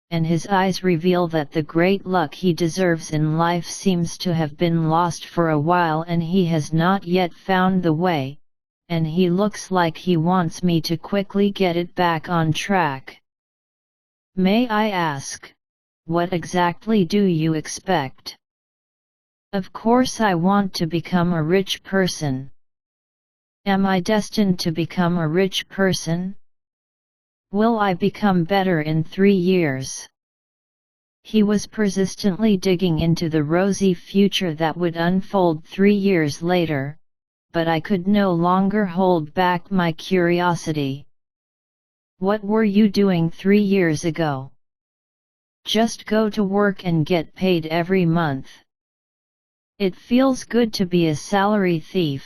and his eyes reveal that the great luck he deserves in life seems to have been lost for a while and he has not yet found the way, and he looks like he wants me to quickly get it back on track. May I ask, what exactly do you expect? Of course I want to become a rich person. Am I destined to become a rich person? Will I become better in 3 years? He was persistently digging into the rosy future that would unfold 3 years later, but I could no longer hold back my curiosity. What were you doing 3 years ago? Just go to work and get paid every month. It feels good to be a salary thief.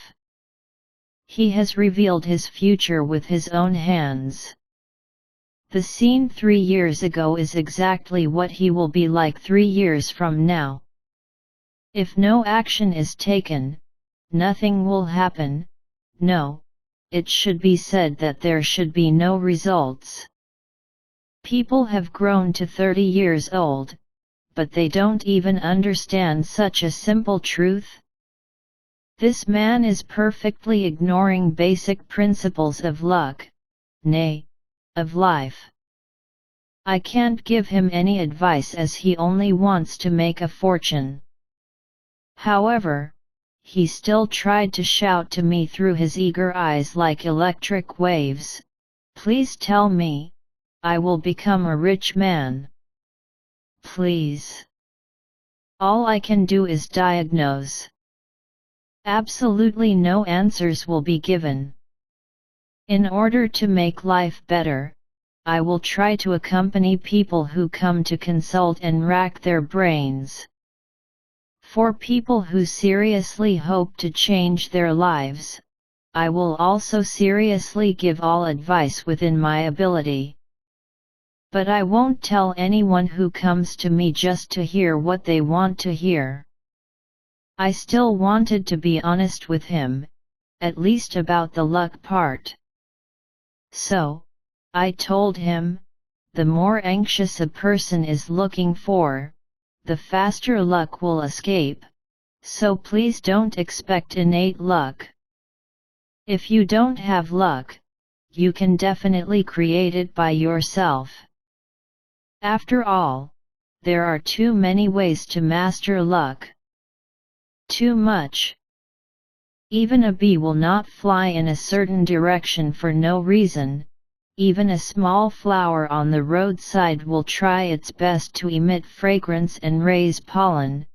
He has revealed his future with his own hands. The scene 3 years ago is exactly what he will be like 3 years from now. If no action is taken, nothing will happen. No, it should be said that there should be no results. People have grown to 30 years old, but they don't even understand such a simple truth. This man is perfectly ignoring basic principles of luck, nay, of life. I can't give him any advice as he only wants to make a fortune. However, he still tried to shout to me through his eager eyes like electric waves, "Please tell me, I will become a rich man. Please." All I can do is diagnose. Absolutely no answers will be given. In order to make life better, I will try to accompany people who come to consult and rack their brains. For people who seriously hope to change their lives, I will also seriously give all advice within my ability. But I won't tell anyone who comes to me just to hear what they want to hear. I still wanted to be honest with him, at least about the luck part. So, I told him, the more anxious a person is looking for, the faster luck will escape, so please don't expect innate luck. If you don't have luck, you can definitely create it by yourself. After all, there are too many ways to master luck. Too much. Even a bee will not fly in a certain direction for no reason. Even a small flower on the roadside will try its best to emit fragrance and raise pollen,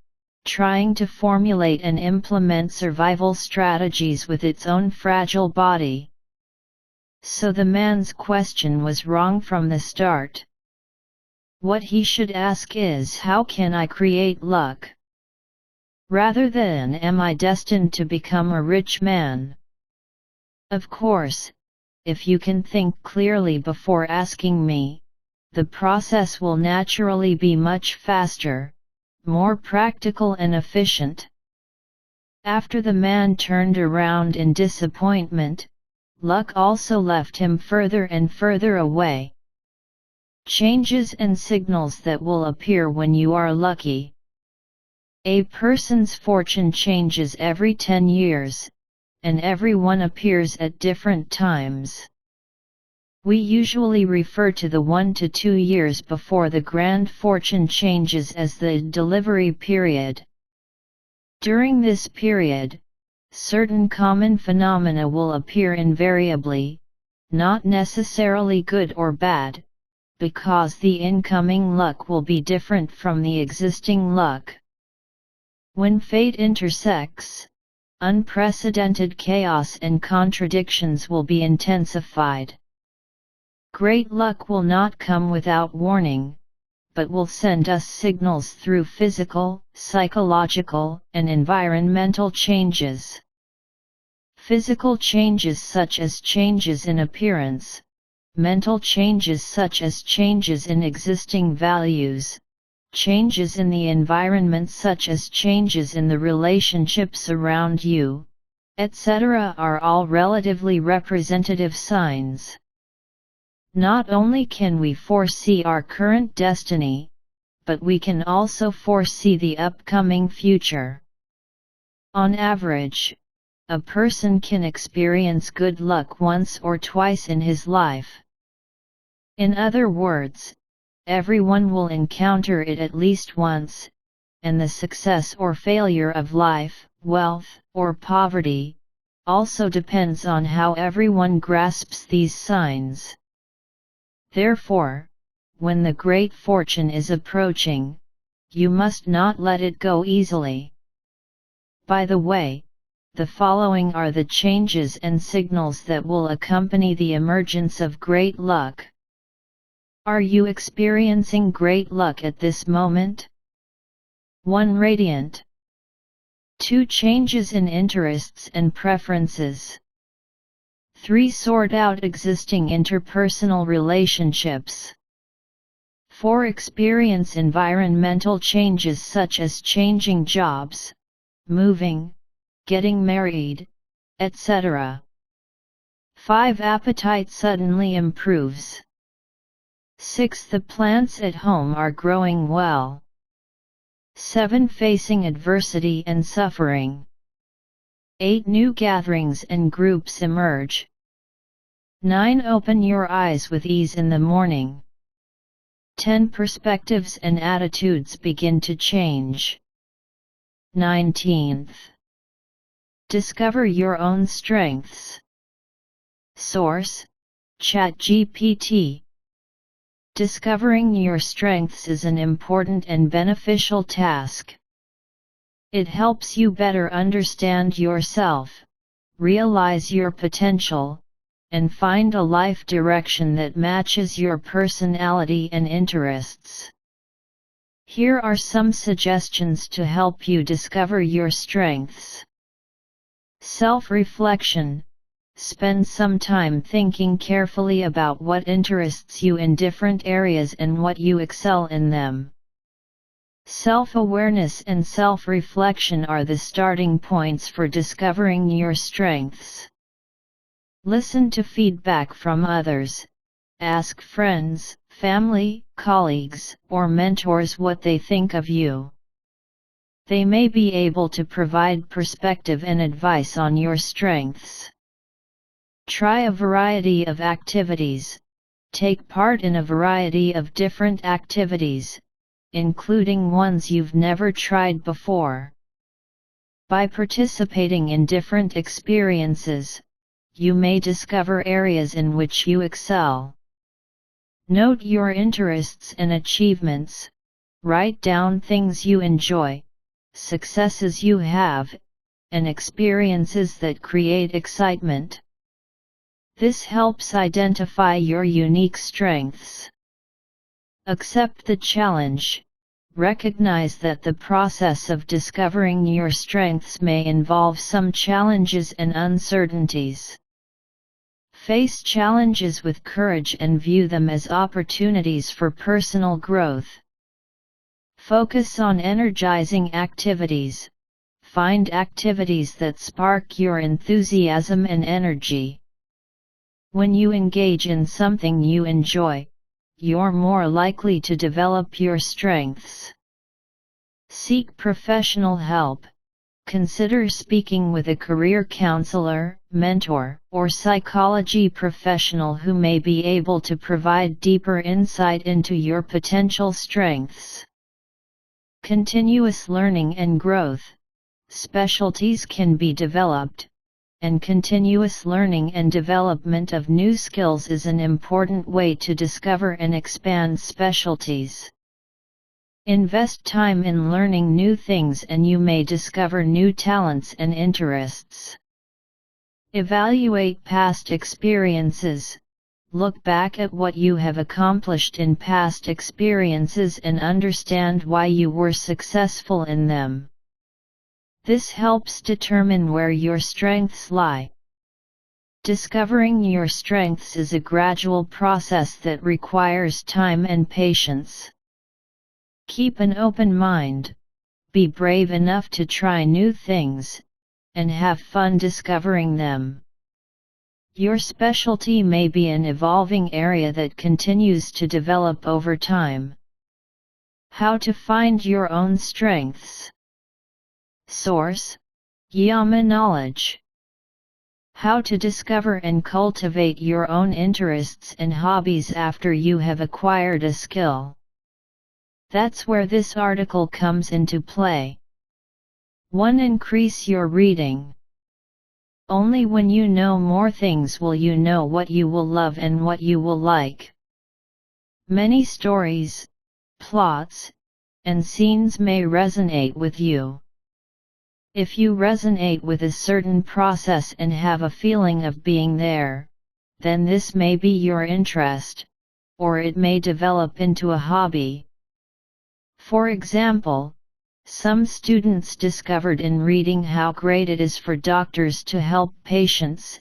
trying to formulate and implement survival strategies with its own fragile body. So the man's question was wrong from the start. What he should ask is, how can I create luck? Rather than, am I destined to become a rich man? Of course, if you can think clearly before asking me, the process will naturally be much faster, more practical and efficient. After the man turned around in disappointment, luck also left him further and further away. Changes and signals that will appear when you are lucky. A person's fortune changes every 10 years, and everyone appears at different times. We usually refer to the 1 to 2 years before the grand fortune changes as the delivery period. During this period, certain common phenomena will appear invariably, not necessarily good or bad, because the incoming luck will be different from the existing luck. When fate intersects, unprecedented chaos and contradictions will be intensified. Great luck will not come without warning, but will send us signals through physical, psychological, and environmental changes. Physical changes such as changes in appearance, mental changes such as changes in existing values, changes in the environment such as changes in the relationships around you, etc. are all relatively representative signs. Not only can we foresee our current destiny, but we can also foresee the upcoming future. On average, a person can experience good luck once or twice in his life. In other words, everyone will encounter it at least once, and the success or failure of life, wealth, or poverty, also depends on how everyone grasps these signs. Therefore, when the great fortune is approaching, you must not let it go easily. By the way, the following are the changes and signals that will accompany the emergence of great luck. Are you experiencing great luck at this moment? 1. Radiant. 2. Changes in interests and preferences. 3. Sort out existing interpersonal relationships. 4. Experience environmental changes such as changing jobs, moving, getting married, etc. 5. Appetite suddenly improves. 6. The plants at home are growing well. 7. Facing adversity and suffering. 8. New gatherings and groups emerge. 9. Open your eyes with ease in the morning. 10. Perspectives and attitudes begin to change. 19th. Discover your own strengths. Source: ChatGPT. Discovering your strengths is an important and beneficial task. It helps you better understand yourself, realize your potential, and find a life direction that matches your personality and interests. Here are some suggestions to help you discover your strengths. Self-reflection. Spend some time thinking carefully about what interests you in different areas and what you excel in them. Self-awareness and self-reflection are the starting points for discovering your strengths. Listen to feedback from others. Ask friends, family, colleagues, or mentors what they think of you. They may be able to provide perspective and advice on your strengths. Try a variety of activities. Take part in a variety of different activities, including ones you've never tried before. By participating in different experiences, you may discover areas in which you excel. Note your interests and achievements. Write down things you enjoy, successes you have, and experiences that create excitement. This helps identify your unique strengths. Accept the challenge. Recognize that the process of discovering your strengths may involve some challenges and uncertainties. Face challenges with courage and view them as opportunities for personal growth. Focus on energizing activities. Find activities that spark your enthusiasm and energy. When you engage in something you enjoy, you're more likely to develop your strengths. Seek professional help. Consider speaking with a career counselor, mentor, or psychology professional who may be able to provide deeper insight into your potential strengths. Continuous learning and growth. Specialties can be developed, and continuous learning and development of new skills is an important way to discover and expand specialties. Invest time in learning new things and you may discover new talents and interests. Evaluate past experiences. Look back at what you have accomplished in past experiences and understand why you were successful in them. This helps determine where your strengths lie. Discovering your strengths is a gradual process that requires time and patience. Keep an open mind, be brave enough to try new things, and have fun discovering them. Your specialty may be an evolving area that continues to develop over time. How to find your own strengths. Source: Yama Knowledge. How to discover and cultivate your own interests and hobbies after you have acquired a skill. That's where this article comes into play. 1. Increase your reading. Only when you know more things will you know what you will love and what you will like. Many stories, plots, and scenes may resonate with you. If you resonate with a certain process and have a feeling of being there, then this may be your interest, or it may develop into a hobby. For example, some students discovered in reading how great it is for doctors to help patients,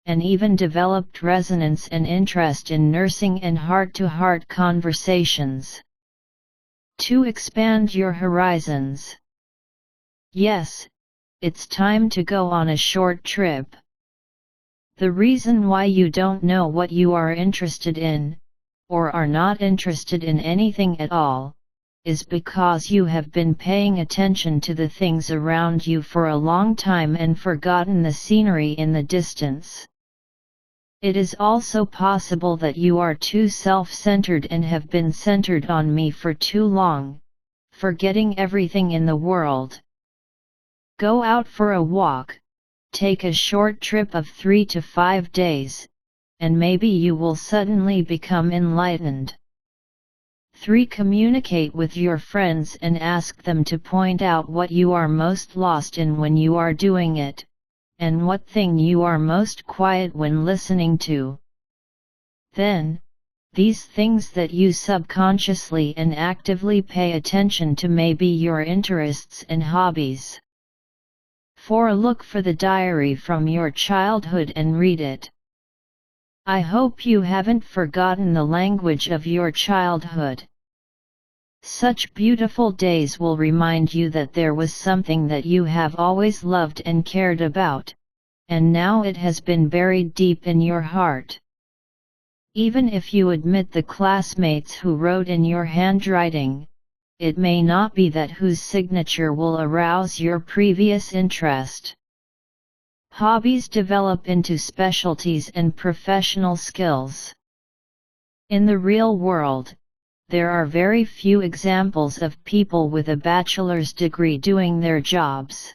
and even developed resonance and interest in nursing and heart-to-heart conversations. To expand your horizons. Yes, it's time to go on a short trip. The reason why you don't know what you are interested in, or are not interested in anything at all, is because you have been paying attention to the things around you for a long time and forgotten the scenery in the distance. It is also possible that you are too self-centered and have been centered on me for too long, forgetting everything in the world. Go out for a walk, take a short trip of 3 to 5 days, and maybe you will suddenly become enlightened. 3. Communicate with your friends and ask them to point out what you are most lost in when you are doing it, and what thing you are most quiet when listening to. Then, these things that you subconsciously and actively pay attention to may be your interests and hobbies. 4. Look for the diary from your childhood and read it. I hope you haven't forgotten the language of your childhood. Such beautiful days will remind you that there was something that you have always loved and cared about, and now it has been buried deep in your heart. Even if you admit the classmates who wrote in your handwriting, it may not be that whose signature will arouse your previous interest. Hobbies develop into specialties and professional skills. In the real world, there are very few examples of people with a bachelor's degree doing their jobs.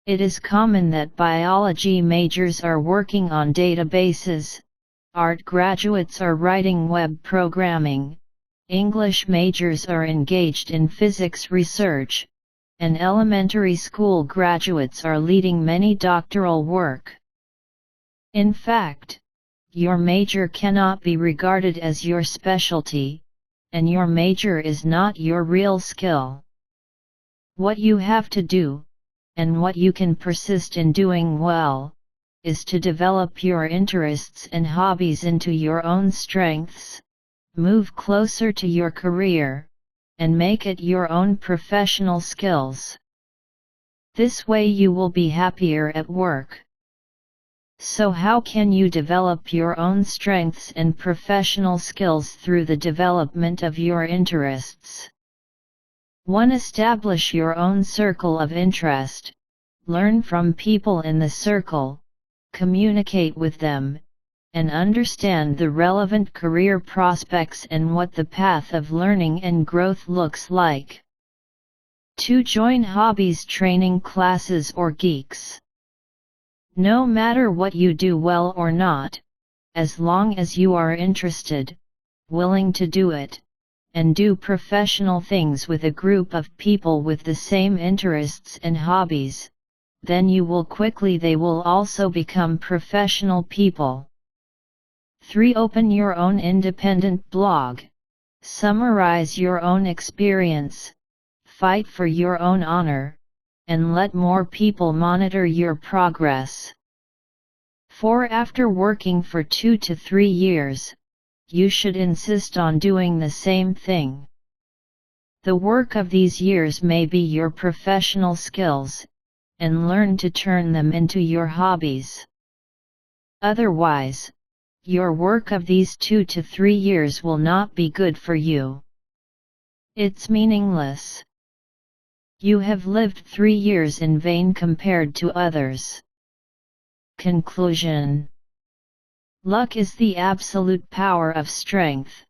It is common that biology majors are working on databases, art graduates are writing web programming, English majors are engaged in physics research, and elementary school graduates are leading many doctoral work. In fact, your major cannot be regarded as your specialty, and your major is not your real skill. What you have to do, and what you can persist in doing well, is to develop your interests and hobbies into your own strengths, move closer to your career, and make it your own professional skills. This way you will be happier at work. So how can you develop your own strengths and professional skills through the development of your interests? 1. Establish your own circle of interest. Learn from people in the circle, communicate with them, and understand the relevant career prospects and what the path of learning and growth looks like. 2. Join hobbies training classes or geeks. No matter what you do well or not, as long as you are interested, willing to do it, and do professional things with a group of people with the same interests and hobbies, then they will also become professional people. 3. Open your own independent blog. Summarize your own experience, fight for your own honor, and let more people monitor your progress. 4. After working for 2 to 3 years, you should insist on doing the same thing. The work of these years may be your professional skills, and learn to turn them into your hobbies. Otherwise, your work of these 2 to 3 years will not be good for you. It's meaningless. You have lived 3 years in vain compared to others. Conclusion. Luck is the absolute power of strength.